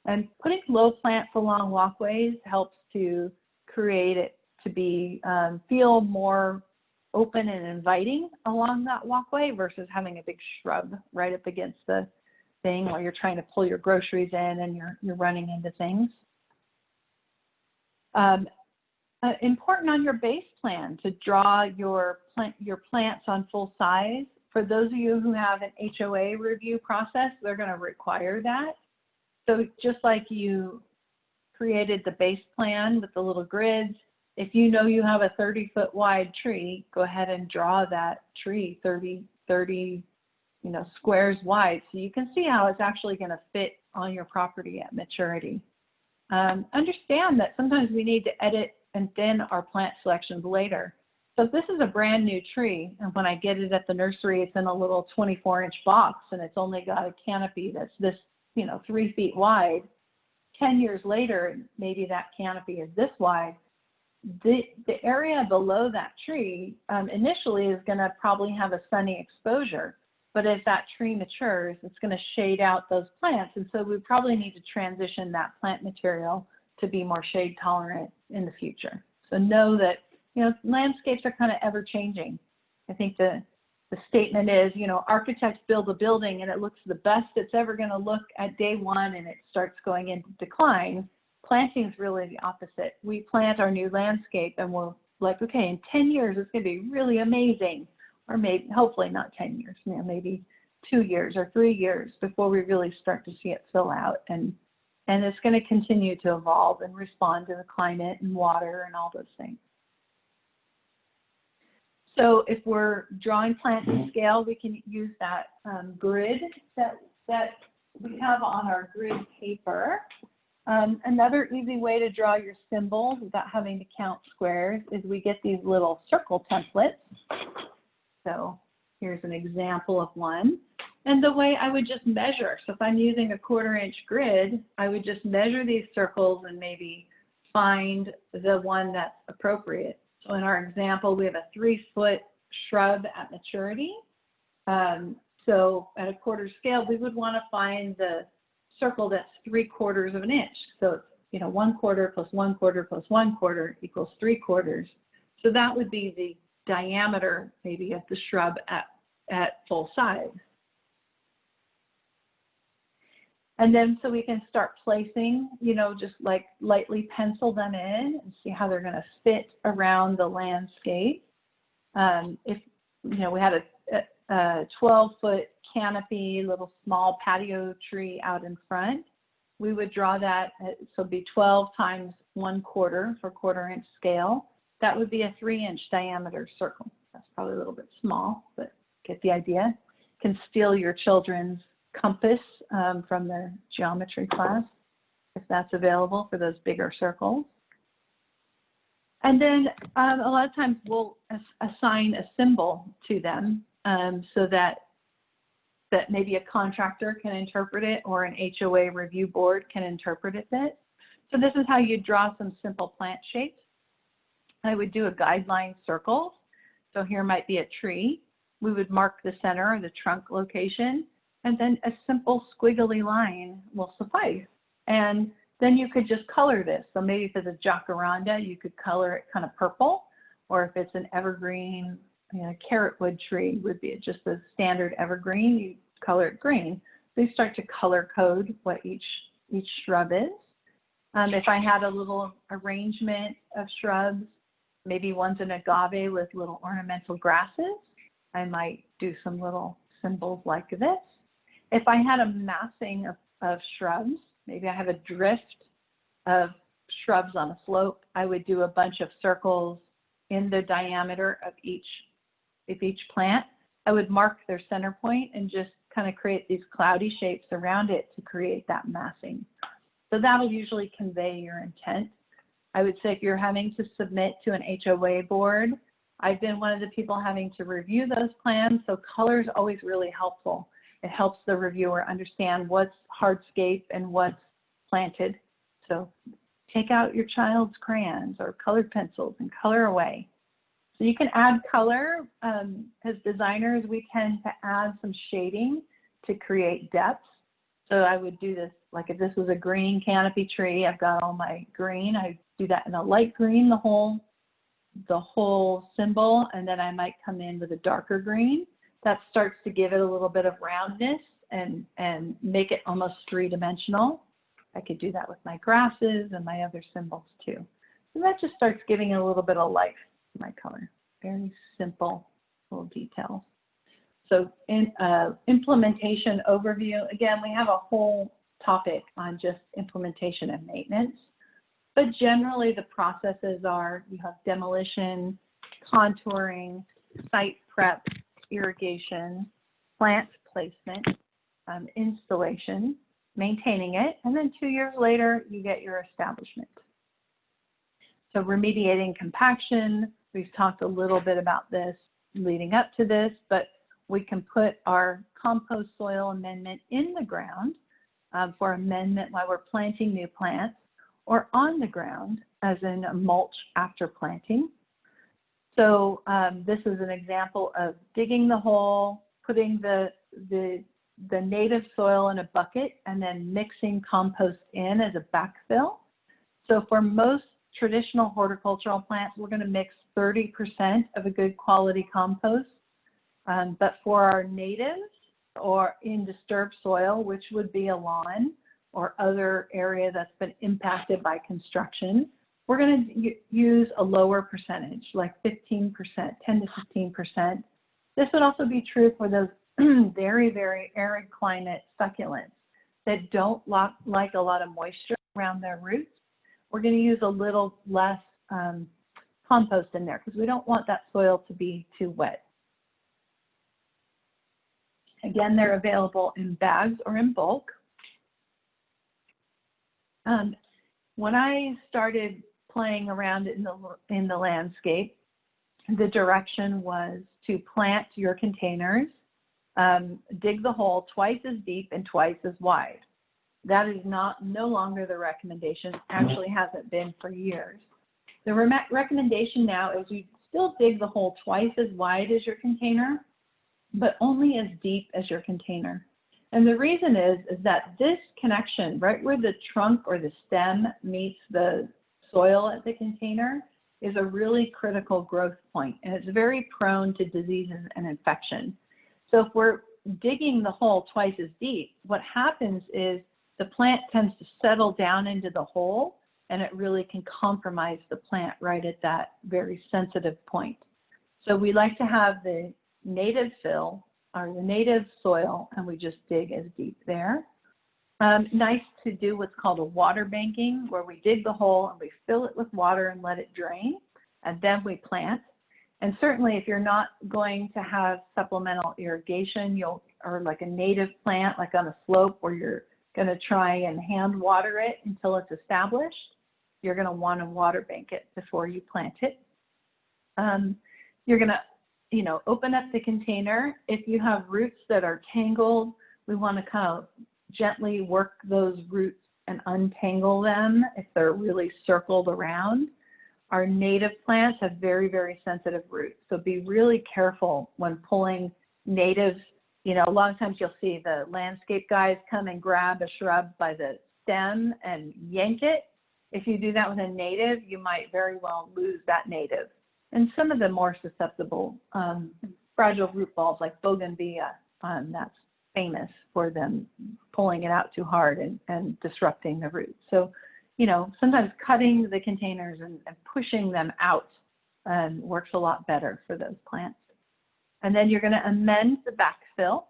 And putting low plants along walkways helps to create it to be feel more open and inviting along that walkway versus having a big shrub right up against the thing while you're trying to pull your groceries in and you're running into things. Important on your base plan to draw your plants on full size. For those of you who have an HOA review process, they're going to require that. So just like you created the base plan with the little grids, if you know you have a 30-foot wide tree, go ahead and draw that tree 30 squares wide, so you can see how it's actually going to fit on your property at maturity. Understand that sometimes we need to edit and thin our plant selections later. So if this is a brand new tree, and when I get it at the nursery, it's in a little 24-inch box, and it's only got a canopy that's this, 3 feet wide. 10 years later, maybe that canopy is this wide. The area below that tree initially is going to probably have a sunny exposure. But as that tree matures, it's going to shade out those plants. And so we probably need to transition that plant material to be more shade tolerant in the future. So know that, landscapes are kind of ever changing. I think the statement is, architects build a building and it looks the best it's ever going to look at day one and it starts going into decline. Planting is really the opposite. We plant our new landscape and we're like, okay, in 10 years, it's going to be really amazing. Or maybe, hopefully not 10 years, maybe 2 years or 3 years before we really start to see it fill out. And it's going to continue to evolve and respond to the climate and water and all those things. So if we're drawing plants to scale, we can use that grid that we have on our grid paper. Another easy way to draw your symbols without having to count squares is we get these little circle templates. So here's an example of one. And the way I would just measure, so if I'm using a 1/4-inch grid, I would just measure these circles and maybe find the one that's appropriate. So in our example, we have a 3-foot shrub at maturity. So at a 1/4 scale, we would want to find the circle that's 3/4 of an inch. So it's 1/4 plus 1/4 plus 1/4 equals 3/4. So that would be the diameter maybe of the shrub at full size. And then so we can start placing, just like lightly pencil them in and see how they're going to fit around the landscape. If, we had a 12-foot canopy, little small patio tree out in front, we would draw that, so it'd be 12 times 1/4 for 1/4-inch scale. That would be a 3-inch diameter circle. That's probably a little bit small, but get the idea. Can steal your children's compass from their geometry class if that's available for those bigger circles. And then a lot of times we'll assign a symbol to them so that maybe a contractor can interpret it or an HOA review board can interpret it. So this is how you draw some simple plant shapes. I would do a guideline circle. So here might be a tree. We would mark the center or the trunk location, and then a simple squiggly line will suffice. And then you could just color this. So maybe if it's a jacaranda, you could color it kind of purple, or if it's an evergreen, carrotwood tree would be just a standard evergreen, you color it green. So you start to color code what each shrub is. If I had a little arrangement of shrubs, maybe one's an agave with little ornamental grasses, I might do some little symbols like this. If I had a massing of shrubs, maybe I have a drift of shrubs on a slope, I would do a bunch of circles in the diameter of each plant. I would mark their center point and just kind of create these cloudy shapes around it to create that massing. So that'll usually convey your intent. I would say if you're having to submit to an HOA board, I've been one of the people having to review those plans, so color is always really helpful. It helps the reviewer understand what's hardscape and what's planted. So take out your child's crayons or colored pencils and color away. So you can add color. As designers, we tend to add some shading to create depth. So I would do this, like if this was a green canopy tree, I've got all my green, I do that in a light green, the whole symbol, and then I might come in with a darker green. That starts to give it a little bit of roundness and make it almost three-dimensional. I could do that with my grasses and my other symbols too. So that just starts giving it a little bit of life to my color. Very simple little details. So in implementation overview, again, we have a whole topic on just implementation and maintenance. But generally the processes are, you have demolition, contouring, site prep, irrigation, plant placement, installation, maintaining it, and then 2 years later, you get your establishment. So remediating compaction, we've talked a little bit about this leading up to this, but we can put our compost soil amendment in the ground for amendment while we're planting new plants, or on the ground as in a mulch after planting. So this is an example of digging the hole, putting the native soil in a bucket, and then mixing compost in as a backfill. So for most traditional horticultural plants, we're going to mix 30% of a good quality compost. But for our natives or in disturbed soil, which would be a lawn or other area that's been impacted by construction, we're going to use a lower percentage, like 15%, 10 to 15%. This would also be true for those very, very arid climate succulents that don't like a lot of moisture around their roots. We're going to use a little less compost in there because we don't want that soil to be too wet. Again, they're available in bags or in bulk. When I started playing around in the landscape, the direction was to plant your containers, dig the hole twice as deep and twice as wide. That is no longer the recommendation, actually hasn't been for years. The recommendation now is you still dig the hole twice as wide as your container, but only as deep as your container. And the reason is that this connection, right where the trunk or the stem meets the soil at the container, is a really critical growth point, and it's very prone to diseases and infection. So if we're digging the hole twice as deep, what happens is the plant tends to settle down into the hole, and it really can compromise the plant right at that very sensitive point. So we like to have the native fill or the native soil, and we just dig as deep there. Nice to do what's called a water banking, where we dig the hole and we fill it with water and let it drain, and then we plant. And certainly if you're not going to have supplemental irrigation, or like a native plant, like on a slope where you're going to try and hand water it until it's established, you're going to want to water bank it before you plant it. You're going to, open up the container. If you have roots that are tangled, we want to kind of gently work those roots and untangle them if they're really circled around. Our native plants have very, very sensitive roots, so be really careful when pulling natives. A lot of times you'll see the landscape guys come and grab a shrub by the stem and yank it. If you do that with a native, you might very well lose that native. And some of the more susceptible fragile root balls like bougainvillea, that's famous for them pulling it out too hard and disrupting the roots. So, sometimes cutting the containers and pushing them out works a lot better for those plants. And then you're going to amend the backfill.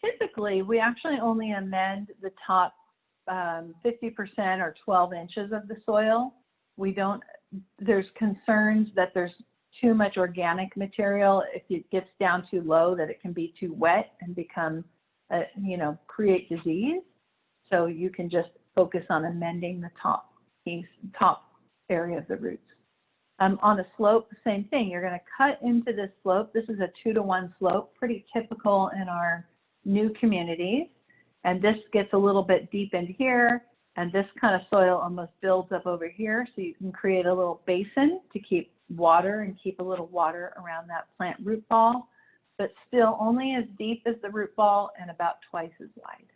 Typically, we actually only amend the top 50% or 12 inches of the soil. There's concerns that there's too much organic material. If it gets down too low, that it can be too wet and become, create disease. So you can just focus on amending the top area of the roots. On a slope, same thing. You're going to cut into this slope. This is a 2-to-1 slope, pretty typical in our new communities. And this gets a little bit deep in here, and this kind of soil almost builds up over here, so you can create a little basin to keep water and keep a little water around that plant root ball, but still only as deep as the root ball and about twice as wide.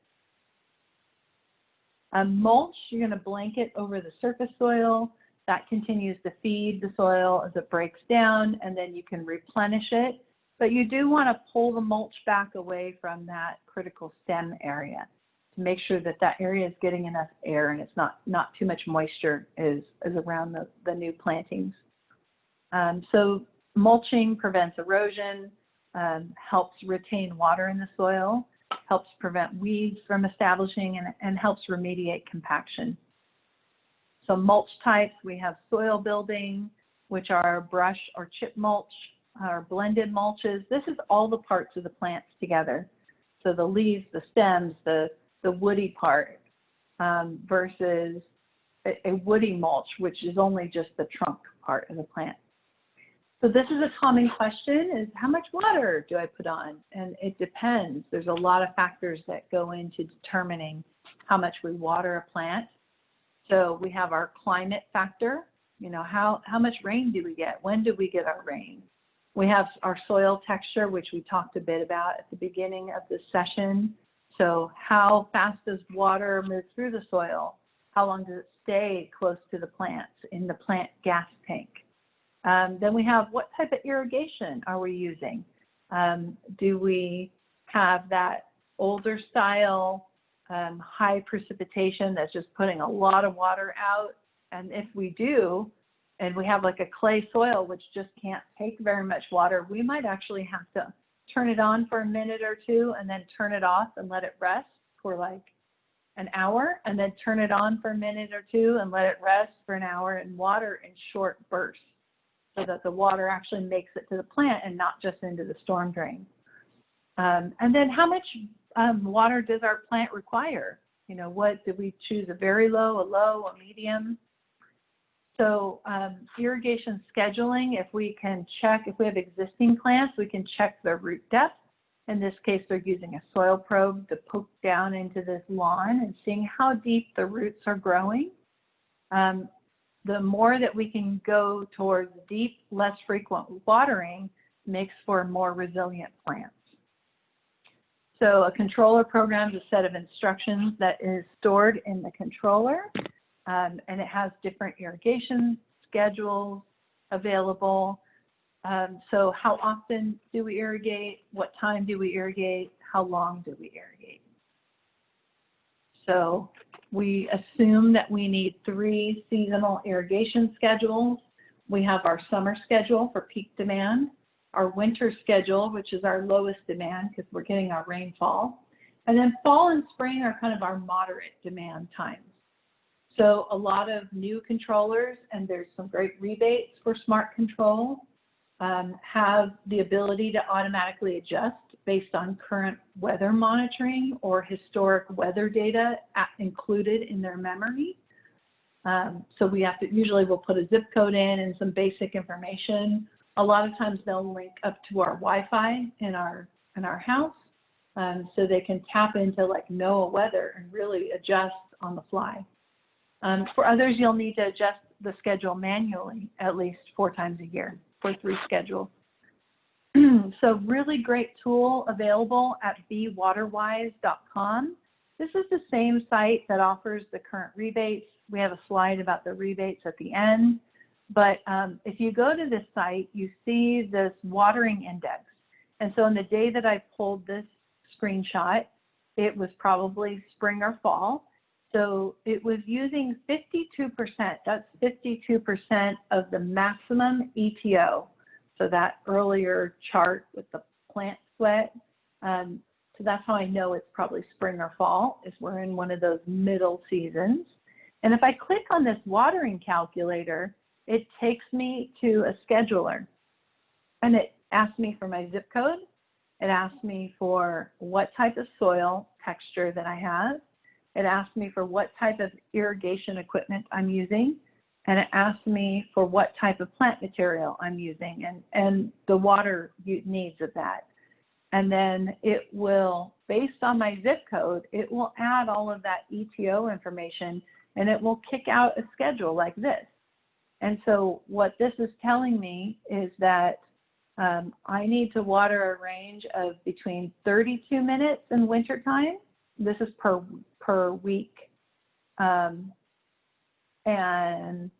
Mulch, you're going to blanket over the surface soil. That continues to feed the soil as it breaks down, and then you can replenish it. But you do want to pull the mulch back away from that critical stem area to make sure that that area is getting enough air and it's not too much moisture is around the new plantings. So mulching prevents erosion, helps retain water in the soil, helps prevent weeds from establishing, and helps remediate compaction. So mulch types, we have soil building, which are brush or chip mulch, or blended mulches. This is all the parts of the plants together. So the leaves, the stems, the woody part, versus a woody mulch, which is only just the trunk part of the plant. So this is a common question, is how much water do I put on? And it depends. There's a lot of factors that go into determining how much we water a plant. So we have our climate factor, how much rain do we get? When do we get our rain? We have our soil texture, which we talked a bit about at the beginning of this session. So how fast does water move through the soil? How long does it stay close to the plants in the plant gas tank? Then we have what type of irrigation are we using? Do we have that older style high precipitation that's just putting a lot of water out? And if we do, and we have like a clay soil which just can't take very much water, we might actually have to turn it on for a minute or two and then turn it off and let it rest for like an hour, and then turn it on for a minute or two and let it rest for an hour, and water in short bursts so that the water actually makes it to the plant and not just into the storm drain. And then how much water does our plant require? What do we choose, a very low, a low, a medium? So irrigation scheduling, if we can check, if we have existing plants, we can check their root depth. In this case, they're using a soil probe to poke down into this lawn and seeing how deep the roots are growing. The more that we can go towards deep, less frequent watering makes for more resilient plants. So a controller program is a set of instructions that is stored in the controller. And it has different irrigation schedules available. So how often do we irrigate? What time do we irrigate? How long do we irrigate? So we assume that we need 3 seasonal irrigation schedules. We have our summer schedule for peak demand, our winter schedule, which is our lowest demand because we're getting our rainfall. And then fall and spring are kind of our moderate demand times. So a lot of new controllers, and there's some great rebates for smart control, have the ability to automatically adjust based on current weather monitoring or historic weather data included in their memory. So we have to, usually we'll put a zip code in and some basic information. A lot of times they'll link up to our Wi-Fi in our house, so they can tap into like NOAA weather and really adjust on the fly. For others, you'll need to adjust the schedule manually at least 4 times a year for 3 schedules. So really great tool available at bewaterwise.com. This is the same site that offers the current rebates. We have a slide about the rebates at the end. But if you go to this site, you see this watering index. And so on the day that I pulled this screenshot, it was probably spring or fall. So it was using 52%. That's 52% of the maximum ETO. So that earlier chart with the plant sweat. So that's how I know it's probably spring or fall, is we're in one of those middle seasons. And if I click on this watering calculator, it takes me to a scheduler. And it asks me for my zip code. It asks me for what type of soil texture that I have. It asks me for what type of irrigation equipment I'm using. And it asks me for what type of plant material I'm using and the water needs of that. And then it will, based on my zip code, it will add all of that ETO information and it will kick out a schedule like this. And so what this is telling me is that I need to water a range of between 32 minutes in wintertime. This is per week. And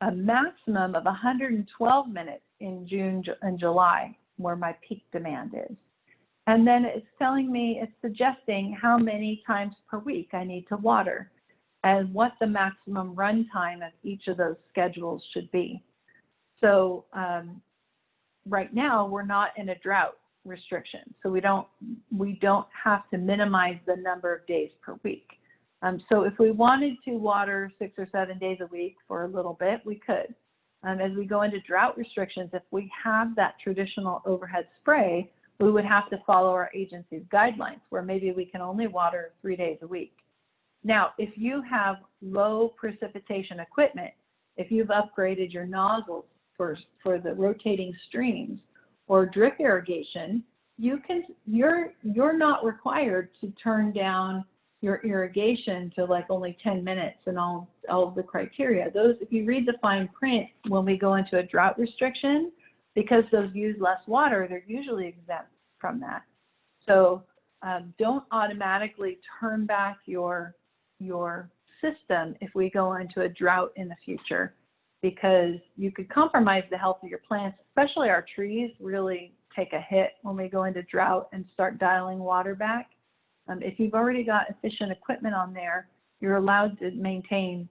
a maximum of 112 minutes in June and July, where my peak demand is. And then it's telling me, it's suggesting how many times per week I need to water and what the maximum run time of each of those schedules should be. So right now we're not in a drought restriction, so we don't have to minimize the number of days per week. So if we wanted to water 6 or 7 days a week for a little bit, we could. As we go into drought restrictions, if we have that traditional overhead spray, we would have to follow our agency's guidelines, where maybe we can only water 3 days a week. Now, if you have low precipitation equipment, if you've upgraded your nozzles for the rotating streams or drip irrigation, you're not required to turn down your irrigation to like only 10 minutes and all of the criteria. Those, if you read the fine print, when we go into a drought restriction, because those use less water, they're usually exempt from that. So don't automatically turn back your system if we go into a drought in the future, because you could compromise the health of your plants, especially our trees really take a hit when we go into drought and start dialing water back. If you've already got efficient equipment on there, you're allowed to maintain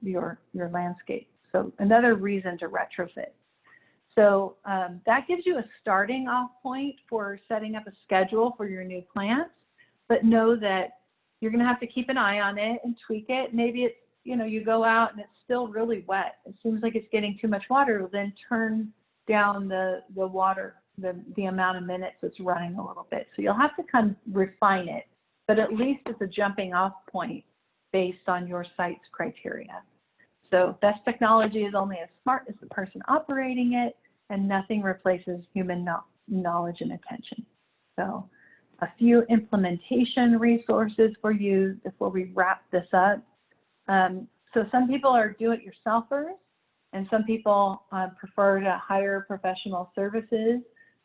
your landscape. So another reason to retrofit. So that gives you a starting off point for setting up a schedule for your new plants, but know that you're going to have to keep an eye on it and tweak it. Maybe it's, you go out and it's still really wet. It seems like it's getting too much water. Then turn down the water, the amount of minutes it's running a little bit. So you'll have to kind of refine it, but at least it's a jumping off point based on your site's criteria. So best technology is only as smart as the person operating it, and nothing replaces human knowledge and attention. So a few implementation resources for you before we wrap this up. So some people are do-it-yourselfers, and some people prefer to hire professional services.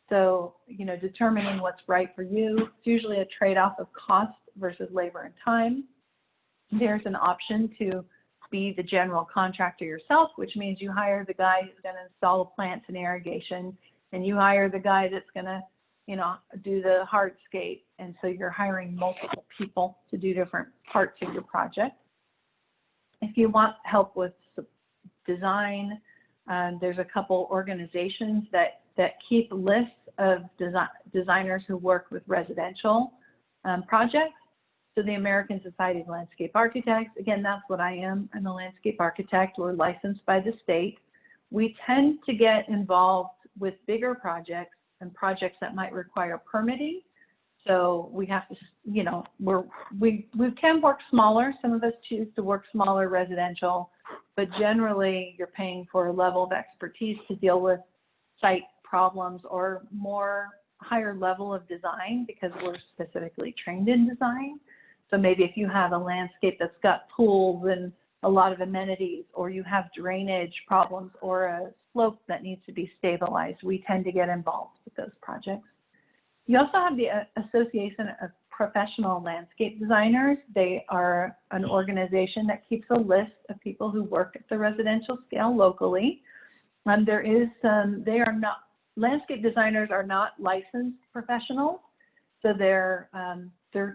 So, determining what's right for you, it's usually a trade-off of cost versus labor and time. There's an option to be the general contractor yourself, which means you hire the guy who's going to install the plants and irrigation, and you hire the guy that's going to, do the hardscape. And so you're hiring multiple people to do different parts of your project. If you want help with design, there's a couple organizations that keep lists of designers who work with residential projects. So the American Society of Landscape Architects, again, that's what I am. I'm a landscape architect. We're licensed by the state. We tend to get involved with bigger projects and projects that might require permitting. So we have to, you know, we can work smaller. Some of us choose to work smaller residential, but generally you're paying for a level of expertise to deal with site problems or more higher level of design because we're specifically trained in design. So maybe if you have a landscape that's got pools and a lot of amenities, or you have drainage problems or a slope that needs to be stabilized, we tend to get involved with those projects. You also have the Association of Professional Landscape Designers. They are an organization that keeps a list of people who work at the residential scale locally. There is landscape designers are not licensed professionals, so they're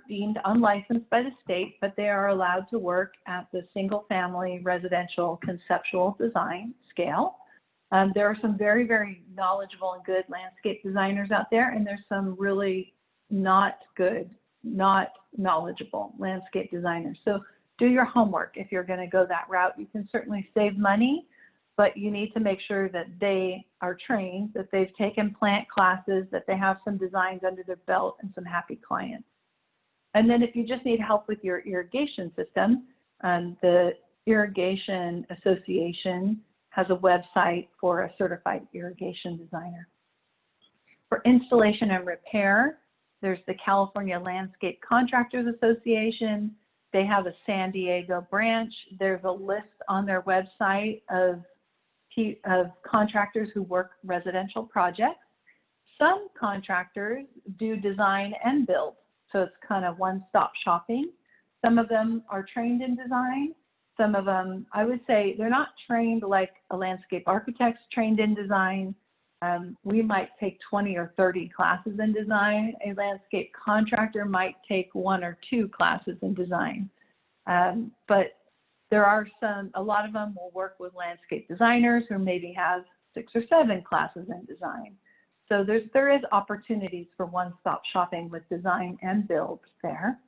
deemed unlicensed by the state, but they are allowed to work at the single-family residential conceptual design scale. There are some very, very knowledgeable and good landscape designers out there, and there's some really not good, not knowledgeable landscape designers. So do your homework if you're going to go that route. You can certainly save money, but you need to make sure that they are trained, that they've taken plant classes, that they have some designs under their belt and some happy clients. And then if you just need help with your irrigation system, the Irrigation Association has a website for a certified irrigation designer. For installation and repair, there's the California Landscape Contractors Association. They have a San Diego branch. There's a list on their website of contractors who work residential projects. Some contractors do design and build, so it's kind of one-stop shopping. Some of them are trained in design. Some of them, I would say, they're not trained like a landscape architect's trained in design. We might take 20 or 30 classes in design. A landscape contractor might take 1 or 2 classes in design. But there are a lot of them will work with landscape designers who maybe have 6 or 7 classes in design. So there is opportunities for one-stop shopping with design and build there.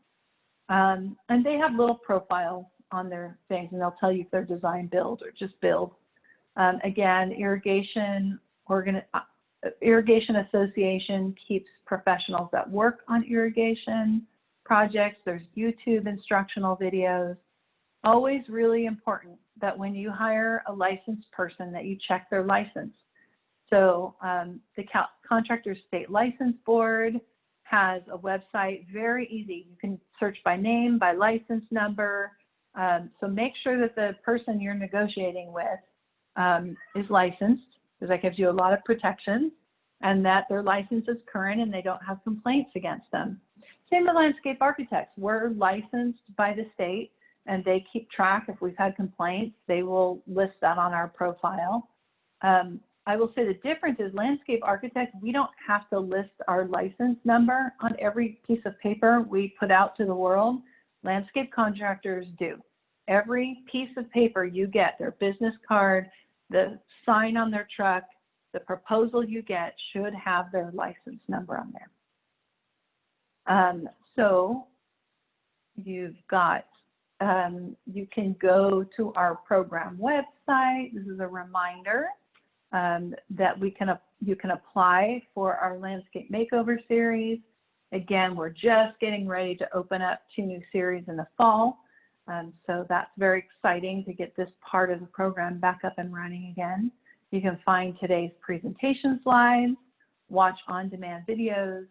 And they have little profiles on their things, and they'll tell you if they're design build or just build. Again, Irrigation Association keeps professionals that work on irrigation projects. There's YouTube instructional videos. Always really important that when you hire a licensed person that you check their license. So the Contractors State License Board has a website, very easy. You can search by name, by license number. So make sure that the person you're negotiating with is licensed, because that gives you a lot of protection, and that their license is current and they don't have complaints against them. Same with landscape architects. We're licensed by the state, and they keep track. If we've had complaints, they will list that on our profile. I will say the difference is landscape architects, we don't have to list our license number on every piece of paper we put out to the world. Landscape contractors do. Every piece of paper you get, their business card, the sign on their truck, the proposal you get should have their license number on there. So you've got, you can go to our program website. This is a reminder that you can apply for our Landscape Makeover series. Again, we're just getting ready to open up 2 new series in the fall. So that's very exciting to get this part of the program back up and running again. You can find today's presentation slides, watch on-demand videos,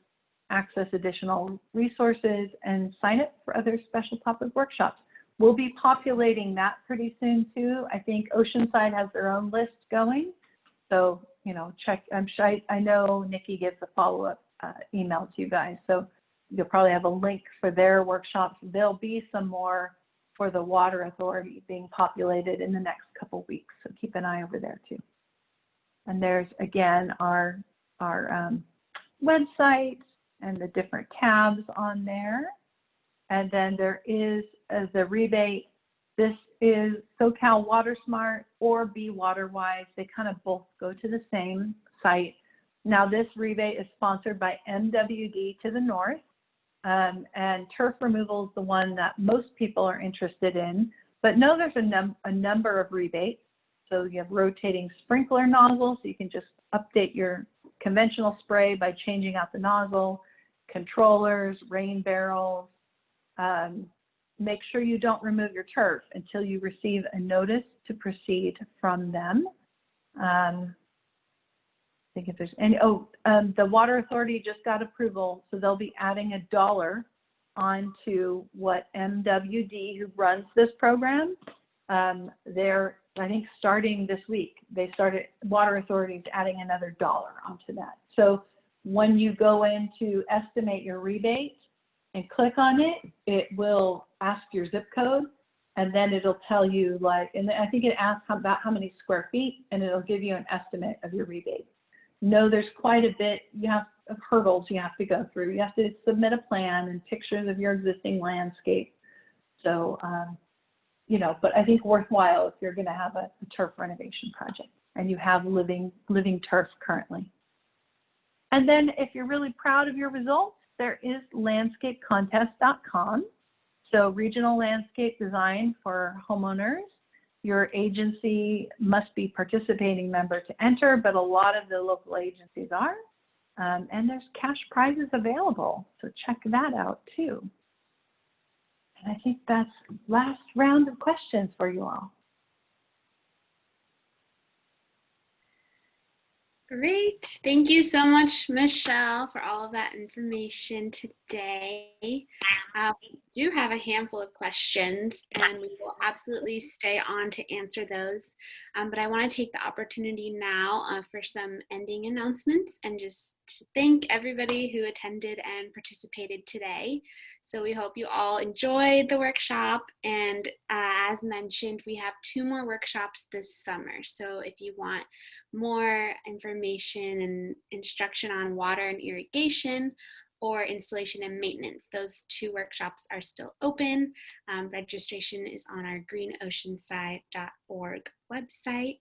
access additional resources, and sign up for other special topic workshops. We'll be populating that pretty soon too. I think Oceanside has their own list going. So, you know, check, I know Nikki gives a follow-up email to you guys. So you'll probably have a link for their workshops. There'll be some more for the Water Authority being populated in the next couple weeks. So keep an eye over there too. And there's, again, our website and the different tabs on there. And then there is the rebate. This is SoCal WaterSmart or Be Waterwise. They kind of both go to the same site. Now this rebate is sponsored by MWD to the north. And turf removal is the one that most people are interested in. But no, there's a number of rebates. So you have rotating sprinkler nozzles, so you can just update your conventional spray by changing out the nozzle. controllers, rain barrels. Make sure you don't remove your turf until you receive a notice to proceed from them. I think if there's any, the Water Authority just got approval, so they'll be adding $1 onto what MWD, who runs this program, they're, I think, starting this week, they started, Water Authority is adding another $1 onto that. So when you go in to estimate your rebate and click on it, it will ask your zip code, and then it'll tell you, like, and I think it asks about how many square feet, and it'll give you an estimate of your rebate. No, there's quite a bit of hurdles you have to go through. You have to submit a plan and pictures of your existing landscape. So, you know, but I think worthwhile if you're going to have a turf renovation project and you have living turf currently. And then if you're really proud of your results, there is landscapecontest.com. So regional landscape design for homeowners. Your agency must be participating member to enter, but a lot of the local agencies are. And there's cash prizes available, so check that out too. And I think that's last round of questions for you all. Great. Thank you so much, Michelle, for all of that information today. We do have a handful of questions, and we will absolutely stay on to answer those. But I want to take the opportunity now for some ending announcements and just to thank everybody who attended and participated today. So we hope you all enjoyed the workshop, and as mentioned, we have 2 more workshops this summer. So if you want more information and instruction on water and irrigation or installation and maintenance, those 2 workshops are still open. Registration is on our greenoceanside.org website.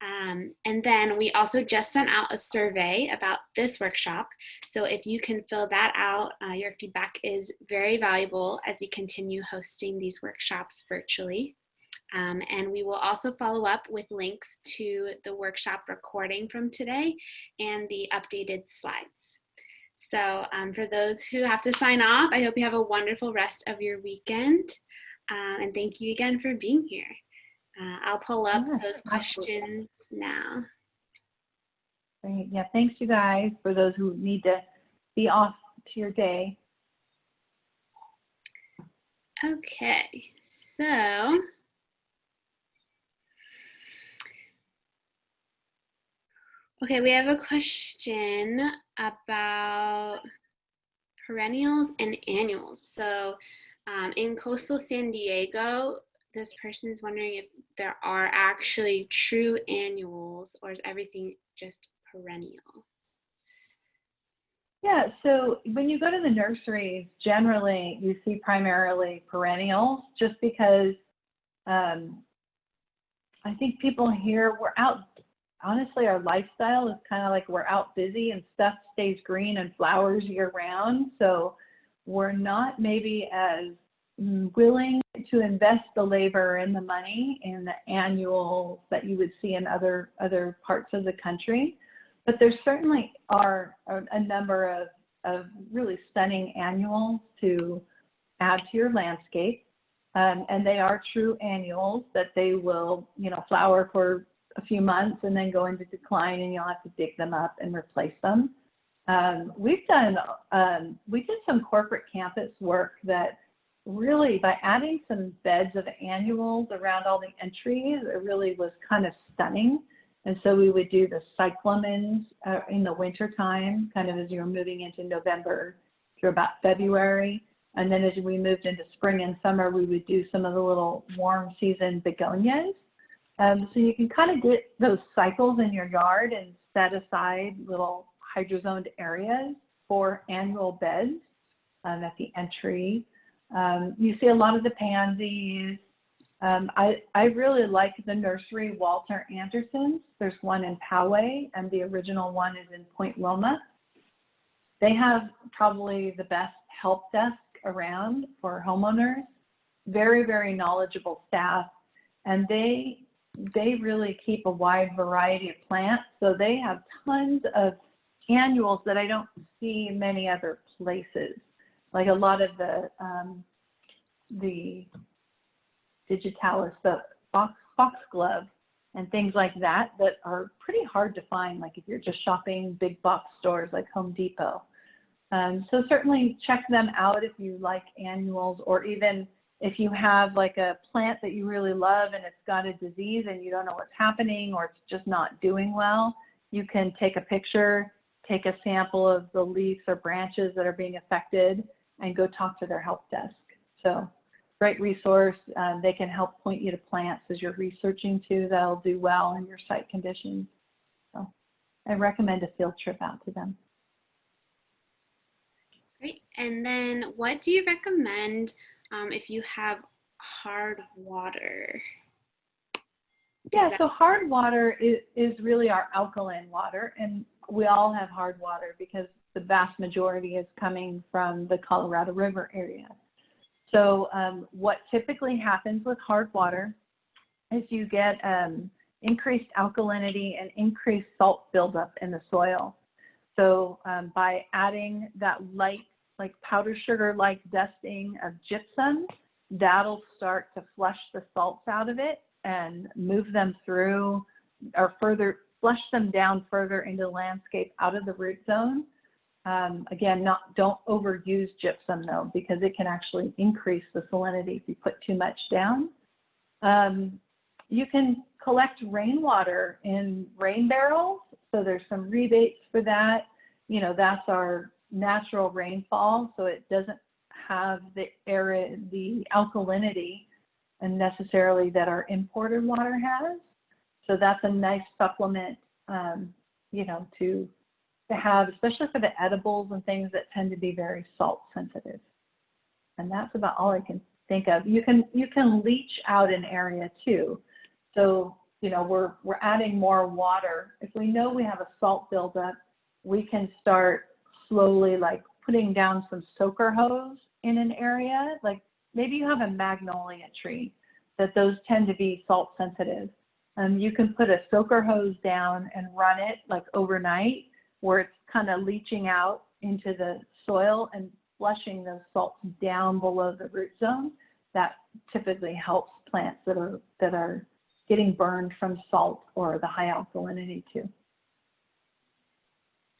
And then we also just sent out a survey about this workshop. So if you can fill that out, your feedback is very valuable as we continue hosting these workshops virtually. And we will also follow up with links to the workshop recording from today and the updated slides. So for those who have to sign off, I hope you have a wonderful rest of your weekend. And thank you again for being here. I'll pull up those questions now. Great. Yeah, thanks you guys for those who need to be off to your day. Okay, so we have a question about perennials and annuals. So in coastal San Diego, this person's wondering if there are actually true annuals or is everything just perennial? Yeah, so when you go to the nurseries, generally you see primarily perennials, just because I think people here, we're out, honestly, our lifestyle is kind of like we're out busy and stuff stays green and flowers year round. So we're not maybe as willing to invest the labor and the money in the annuals that you would see in other parts of the country. But there certainly are a number of really stunning annuals to add to your landscape. And they are true annuals that they will, you know, flower for a few months and then go into decline, and you'll have to dig them up and replace them. We did some corporate campus work that really, by adding some beds of annuals around all the entries, it really was kind of stunning. And so we would do the cyclamens in the winter time, kind of as you were moving into November through about February. And then as we moved into spring and summer, we would do some of the little warm season begonias. So you can kind of get those cycles in your yard and set aside little hydrozoned areas for annual beds at the entry. You see a lot of the pansies. I really like the nursery Walter Anderson's. There's one in Poway, and the original one is in Point Loma. They have probably the best help desk around for homeowners. Very, very knowledgeable staff, and they really keep a wide variety of plants. So they have tons of annuals that I don't see many other places, like a lot of the digitalis, the foxglove, and things like that that are pretty hard to find, like if you're just shopping big box stores like Home Depot. So certainly check them out if you like annuals, or even if you have like a plant that you really love and it's got a disease and you don't know what's happening or it's just not doing well, you can take a picture, take a sample of the leaves or branches that are being affected, and go talk to their help desk. So great resource. They can help point you to plants as you're researching too that'll do well in your site conditions. So I recommend a field trip out to them. Great. And then what do you recommend if you have hard water? Yeah, so hard water is really our alkaline water, and we all have hard water because the vast majority is coming from the Colorado River area. So what typically happens with hard water is you get increased alkalinity and increased salt buildup in the soil. So by adding that light, like powder sugar-like dusting of gypsum, that'll start to flush the salts out of it and move them through, or further flush them down further into the landscape out of the root zone. Again, don't overuse gypsum though, because it can actually increase the salinity if you put too much down. You can collect rainwater in rain barrels, so there's some rebates for that. You know, that's our natural rainfall, so it doesn't have the alkalinity and necessarily that our imported water has. So that's a nice supplement, you know, to have, especially for the edibles and things that tend to be very salt sensitive. And that's about all I can think of. You can leach out an area too. So, you know, we're adding more water. If we know we have a salt buildup, we can start slowly like putting down some soaker hose in an area. Like maybe you have a magnolia tree that those tend to be salt sensitive. You can put a soaker hose down and run it like overnight, where it's kind of leaching out into the soil and flushing those salts down below the root zone. That typically helps plants that are getting burned from salt or the high alkalinity too.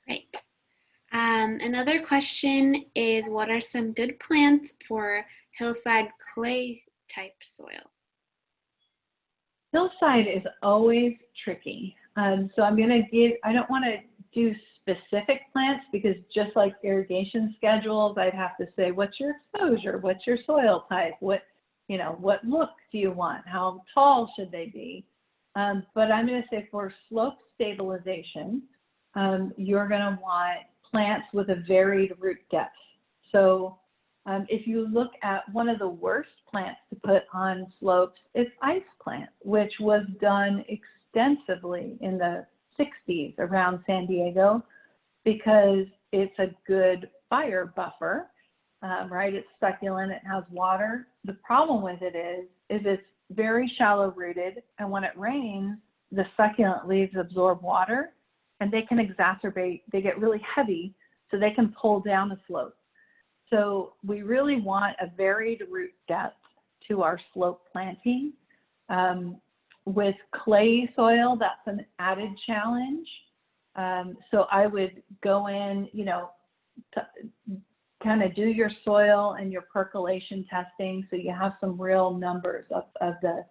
Great. Another question is, what are some good plants for hillside clay type soil? Hillside is always tricky. So I'm going to I don't want to do specific plants, because just like irrigation schedules, I'd have to say, what's your exposure? What's your soil type? What look do you want? How tall should they be? But I'm going to say for slope stabilization, you're going to want plants with a varied root depth. So if you look at one of the worst plants to put on slopes, it's ice plant, which was done extensively in the 60s around San Diego, because it's a good fire buffer, right? It's succulent, it has water. The problem with it is it's very shallow rooted, and when it rains, the succulent leaves absorb water, and they can exacerbate, they get really heavy, so they can pull down the slope. So we really want a varied root depth to our slope planting. With clay soil, that's an added challenge. So I would go in, you know, kind of do your soil and your percolation testing, so you have some real numbers of the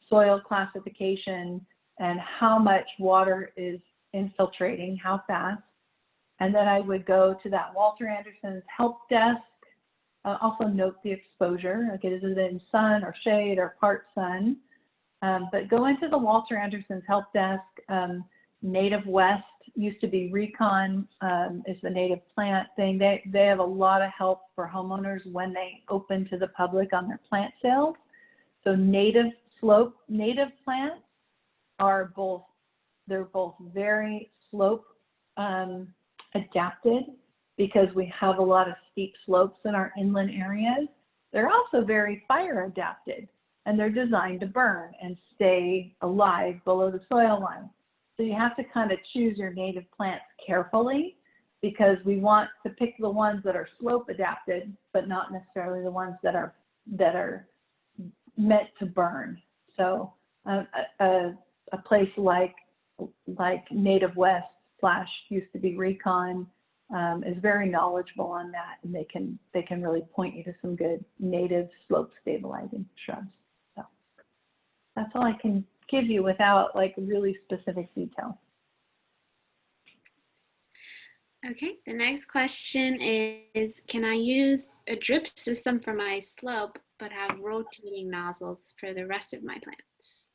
soil classification and how much water is infiltrating, how fast. And then I would go to that Walter Anderson's help desk. Also note the exposure, like is it in sun or shade or part sun. But go into the Walter Anderson's help desk. Native West used to be Recon, is the native plant thing. They have a lot of help for homeowners when they open to the public on their plant sales. So native plants are they're both very slope adapted, because we have a lot of steep slopes in our inland areas. They're also very fire adapted, and they're designed to burn and stay alive below the soil line. So you have to kind of choose your native plants carefully. because we want to pick the ones that are slope adapted, but not necessarily the ones that are meant to burn. So a place like Native West / used to be Recon is very knowledgeable on that, and they can really point you to some good native slope stabilizing shrubs. So that's all I can give you without like really specific detail. Okay, the next question is, can I use a drip system for my slope but have rotating nozzles for the rest of my plants?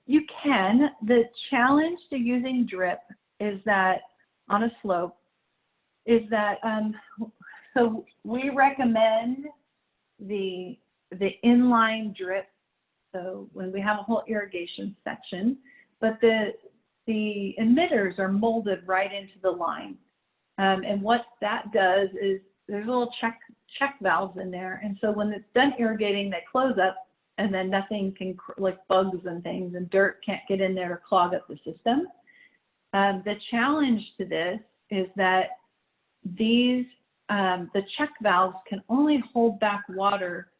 You can. The challenge to using drip is that on a slope is that, so we recommend the inline drip. So when we have a whole irrigation section, but the emitters are molded right into the line. And what that does is there's little check valves in there. And so when it's done irrigating, they close up, and then nothing can, like bugs and things and dirt can't get in there to clog up the system. The challenge to this is that the check valves can only hold back water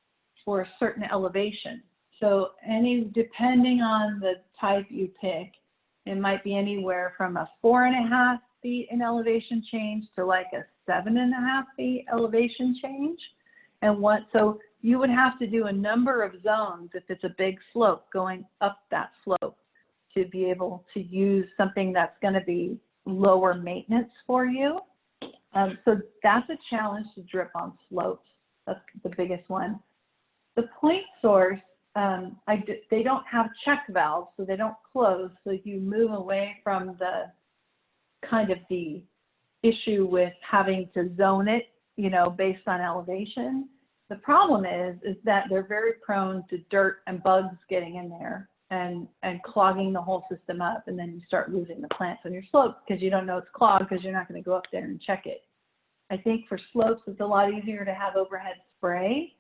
for a certain elevation. So depending on the type you pick, it might be anywhere from a 4.5 feet in elevation change to like a 7.5 feet elevation change. So you would have to do a number of zones if it's a big slope going up that slope to be able to use something that's going to be lower maintenance for you. So that's a challenge to drip on slopes. That's the biggest one. The point source, they don't have check valves, so they don't close. So you move away from the kind of the issue with having to zone it, based on elevation. The problem is that they're very prone to dirt and bugs getting in there and clogging the whole system up, and then you start losing the plants on your slope because you don't know it's clogged because you're not going to go up there and check it. I think for slopes, it's a lot easier to have overhead spray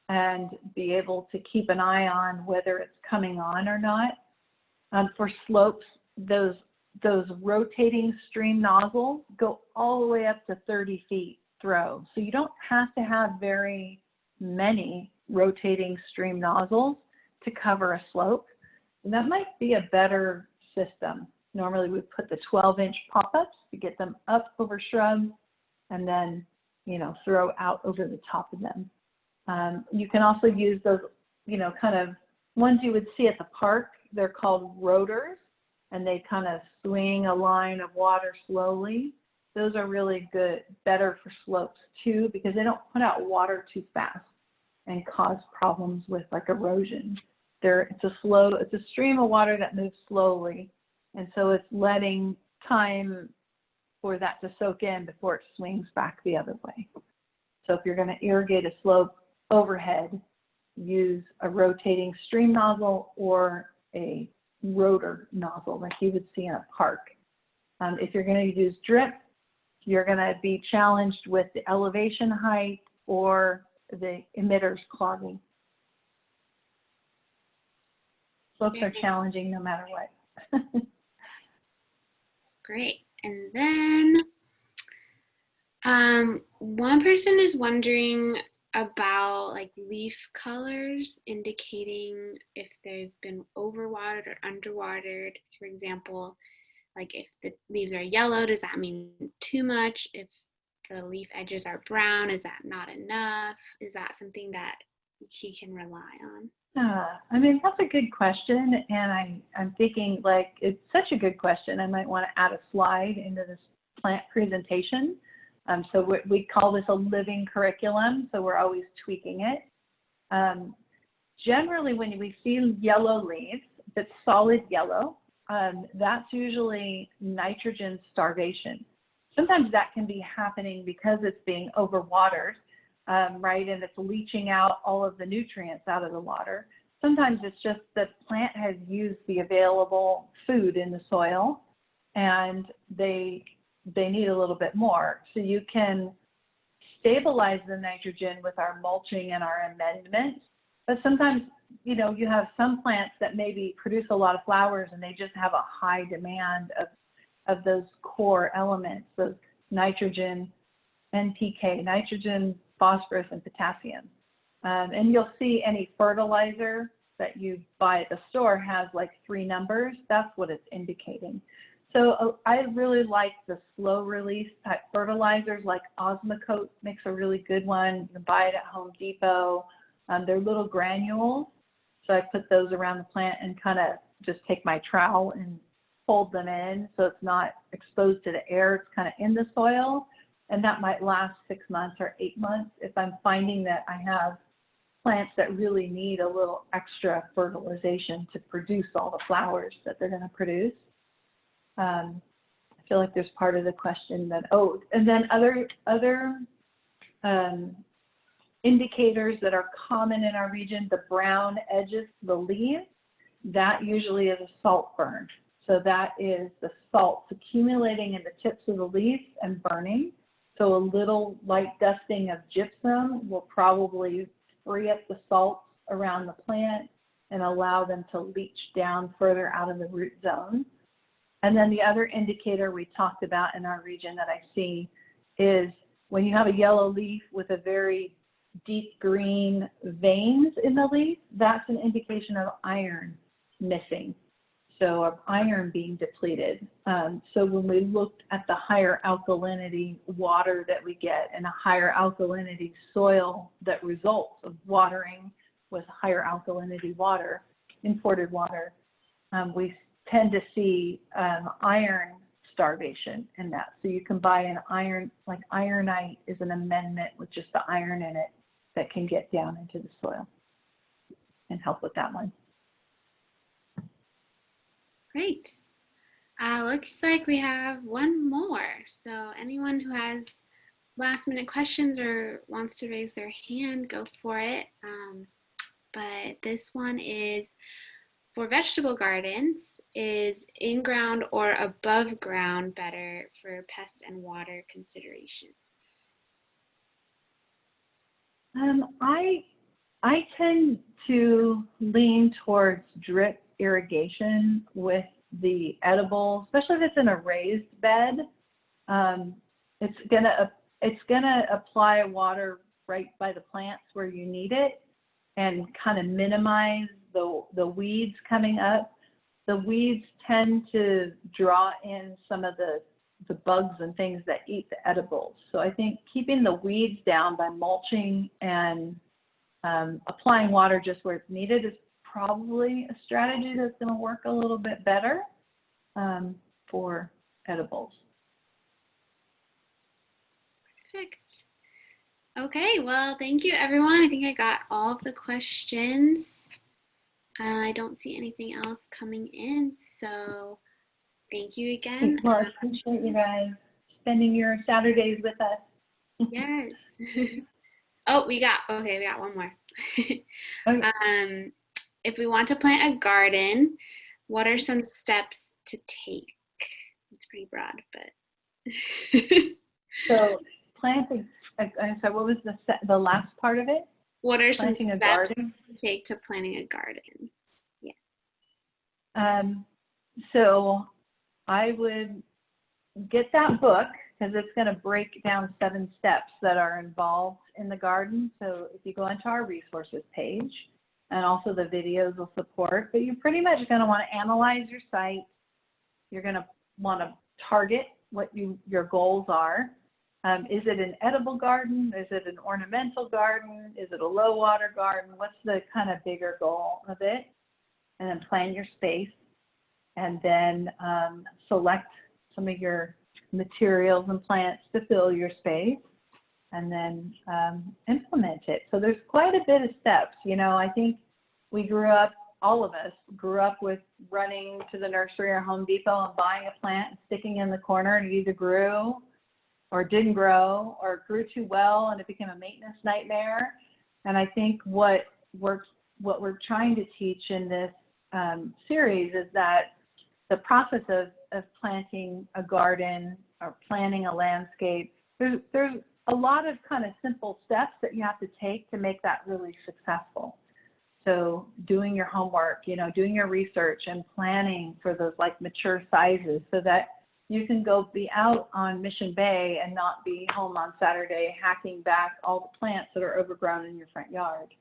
and be able to keep an eye on whether it's coming on or not. For slopes, those rotating stream nozzles go all the way up to 30 feet throw. So you don't have to have very many rotating stream nozzles to cover a slope. And that might be a better system. Normally we put the 12-inch pop-ups to get them up over shrubs and then, throw out over the top of them. You can also use those, kind of ones you would see at the park. They're called rotors, and they kind of swing a line of water slowly. Those are really good, better for slopes too, because they don't put out water too fast and cause problems with like erosion. It's a stream of water that moves slowly, and so it's letting time for that to soak in before it swings back the other way. So if you're going to irrigate a slope overhead, use a rotating stream nozzle or a rotor nozzle like you would see in a park. If you're going to use drip, you're going to be challenged with the elevation height or the emitters clogging. Slopes are challenging no matter what. Great. And then one person is wondering about like leaf colors indicating if they've been overwatered or underwatered. For example, like if the leaves are yellow, does that mean too much? If the leaf edges are brown, is that not enough? Is that something that he can rely on? That's a good question, and I'm thinking like it's such a good question. I might want to add a slide into this plant presentation. So we call this a living curriculum, so we're always tweaking it. Generally, when we see yellow leaves, that's solid yellow, that's usually nitrogen starvation. Sometimes that can be happening because it's being overwatered, right? And it's leaching out all of the nutrients out of the water. Sometimes it's just the plant has used the available food in the soil and they need a little bit more. So you can stabilize the nitrogen with our mulching and our amendments. But sometimes, you have some plants that maybe produce a lot of flowers and they just have a high demand of of those core elements, those nitrogen, NPK, nitrogen, phosphorus, and potassium. And you'll see any fertilizer that you buy at the store has like 3 numbers. That's what it's indicating. So I really like the slow release type fertilizers, like Osmocote makes a really good one. You can buy it at Home Depot. They're little granules. So I put those around the plant and kind of just take my trowel and fold them in so it's not exposed to the air. It's kind of in the soil. And that might last 6 months or 8 months if I'm finding that I have plants that really need a little extra fertilization to produce all the flowers that they're going to produce. I feel like there's part of the question that, oh, and then other indicators that are common in our region, the brown edges, the leaves, that usually is a salt burn. So that is the salts accumulating in the tips of the leaves and burning. So a little light dusting of gypsum will probably free up the salts around the plant and allow them to leach down further out of the root zone. And then the other indicator we talked about in our region that I see is when you have a yellow leaf with a very deep green veins in the leaf, that's an indication of iron missing. So of iron being depleted. So when we looked at the higher alkalinity water that we get and a higher alkalinity soil that results of watering with higher alkalinity water, imported water, we tend to see iron starvation in that. So you can buy an iron, like ironite is an amendment with just the iron in it that can get down into the soil and help with that one. Great. Looks like we have one more. So anyone who has last minute questions or wants to raise their hand, go for it. But this one is, for vegetable gardens, is in-ground or above ground better for pest and water considerations? I tend to lean towards drip irrigation with the edible, especially if it's in a raised bed. It's gonna apply water right by the plants where you need it and kind of minimize the weeds coming up. The weeds tend to draw in some of the bugs and things that eat the edibles. So I think keeping the weeds down by mulching and applying water just where it's needed is probably a strategy that's going to work a little bit better for edibles. Perfect. Okay, well, thank you, everyone. I think I got all of the questions. I don't see anything else coming in, so thank you again. Well, I appreciate you guys spending your Saturdays with us. Yes. Oh, we got one more. Okay. If we want to plant a garden, what are some steps to take? It's pretty broad, but. So planting, so what was the last part of it? What are some Planting steps a garden? to take to planting a garden? Yeah. So I would get that book because it's going to break down 7 steps that are involved in the garden. So if you go into our resources page, and also the videos will support, but you're pretty much going to want to analyze your site. You're going to want to target what your goals are. Is it an edible garden? Is it an ornamental garden? Is it a low water garden? What's the kind of bigger goal of it? And then plan your space, and then select some of your materials and plants to fill your space, and then implement it. So there's quite a bit of steps. You know, I think all of us grew up with running to the nursery or Home Depot and buying a plant and sticking in the corner, and it either grew or didn't grow or grew too well and it became a maintenance nightmare. And I think what we're trying to teach in this series is that the process of planting a garden or planning a landscape, there's a lot of kind of simple steps that you have to take to make that really successful. So doing your homework, you know, doing your research and planning for those like mature sizes so that you can go be out on Mission Bay and not be home on Saturday hacking back all the plants that are overgrown in your front yard.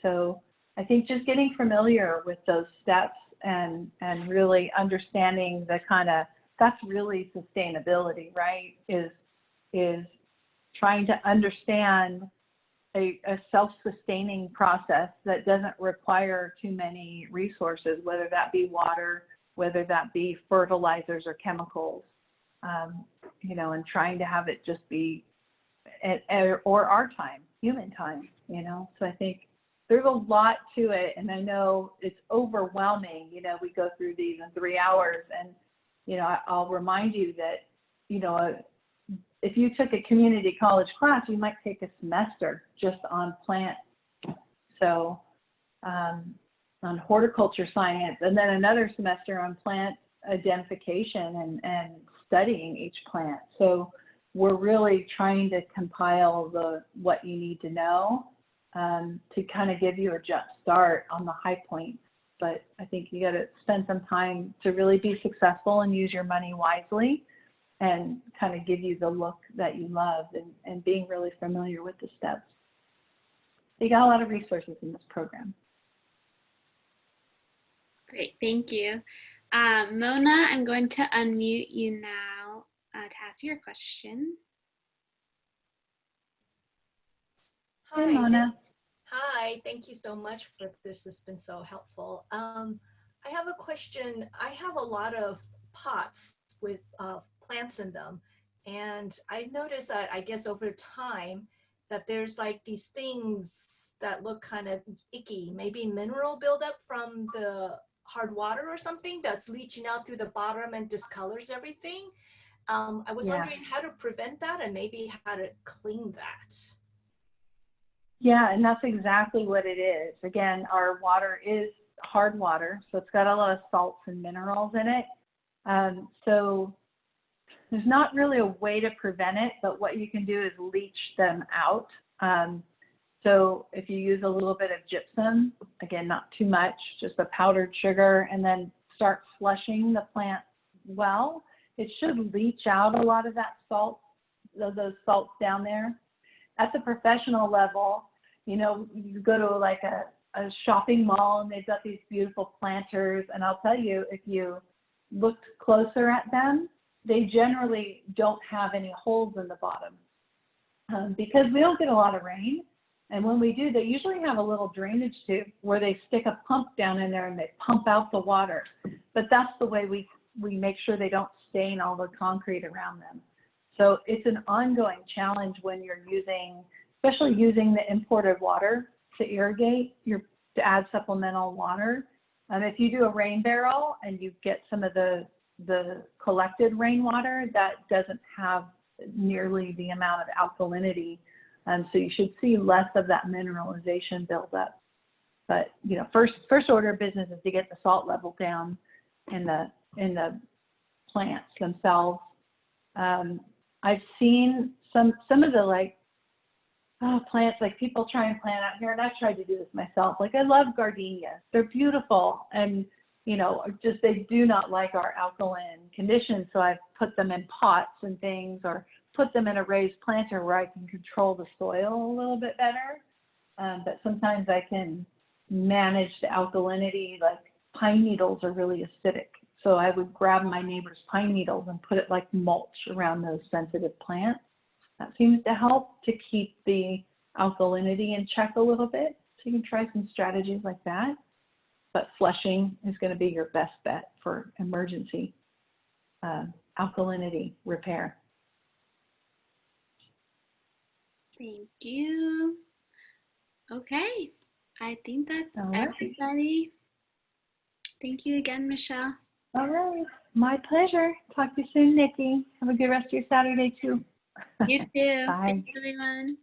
So I think just getting familiar with those steps and really understanding the kind of, that's really sustainability, right? Is trying to understand a self-sustaining process that doesn't require too many resources, whether that be water, whether that be fertilizers or chemicals, you know, and trying to have it just be, or our time, human time, you know. So I think there's a lot to it, and I know it's overwhelming. You know, we go through these in 3 hours, and, you know, I'll remind you that, you know, if you took a community college class, you might take a semester just on plant. So on horticulture science, and then another semester on plant identification and studying each plant. So we're really trying to compile what you need to know to kind of give you a jump start on the high points. But I think you got to spend some time to really be successful and use your money wisely and kind of give you the look that you love, and being really familiar with the steps. You got a lot of resources in this program. Great, thank you. Mona, I'm going to unmute you now to ask your question. Hi, Mona. Hi, thank you so much for this. It's been so helpful. I have a question. I have a lot of pots with plants in them, and I've noticed that, I guess over time, that there's like these things that look kind of icky, maybe mineral buildup from the hard water or something that's leaching out through the bottom and discolors everything. I was wondering how to prevent that and maybe how to clean that. Yeah, and that's exactly what it is. Again, our water is hard water, so it's got a lot of salts and minerals in it. So there's not really a way to prevent it, but what you can do is leach them out. So if you use a little bit of gypsum, again, not too much, just a powdered sugar, and then start flushing the plant well, it should leach out a lot of that salt, those salts down there. At the professional level, you know, you go to like a shopping mall and they've got these beautiful planters, and I'll tell you, if you looked closer at them, they generally don't have any holes in the bottom because we don't get a lot of rain. And when we do, they usually have a little drainage tube where they stick a pump down in there and they pump out the water. But that's the way we make sure they don't stain all the concrete around them. So it's an ongoing challenge when you're using, especially using the imported water to irrigate, to add supplemental water. If you do a rain barrel and you get some of the collected rainwater, that doesn't have nearly the amount of alkalinity. So you should see less of that mineralization buildup. But you know, first order of business is to get the salt level down in the plants themselves. I've seen some of the plants, like people try and plant out here, and I've tried to do this myself. Like I love gardenias; they're beautiful, and you know, just they do not like our alkaline conditions. So I've put them in pots and things, or put them in a raised planter where I can control the soil a little bit better. But sometimes I can manage the alkalinity. Like pine needles are really acidic. So I would grab my neighbor's pine needles and put it like mulch around those sensitive plants. That seems to help to keep the alkalinity in check a little bit. So you can try some strategies like that. But flushing is going to be your best bet for emergency alkalinity repair. Thank you. Okay, I think that's everybody. Thank you again, Michelle. All right, my pleasure. Talk to you soon, Nikki. Have a good rest of your Saturday too. You too. Bye. Thanks, everyone.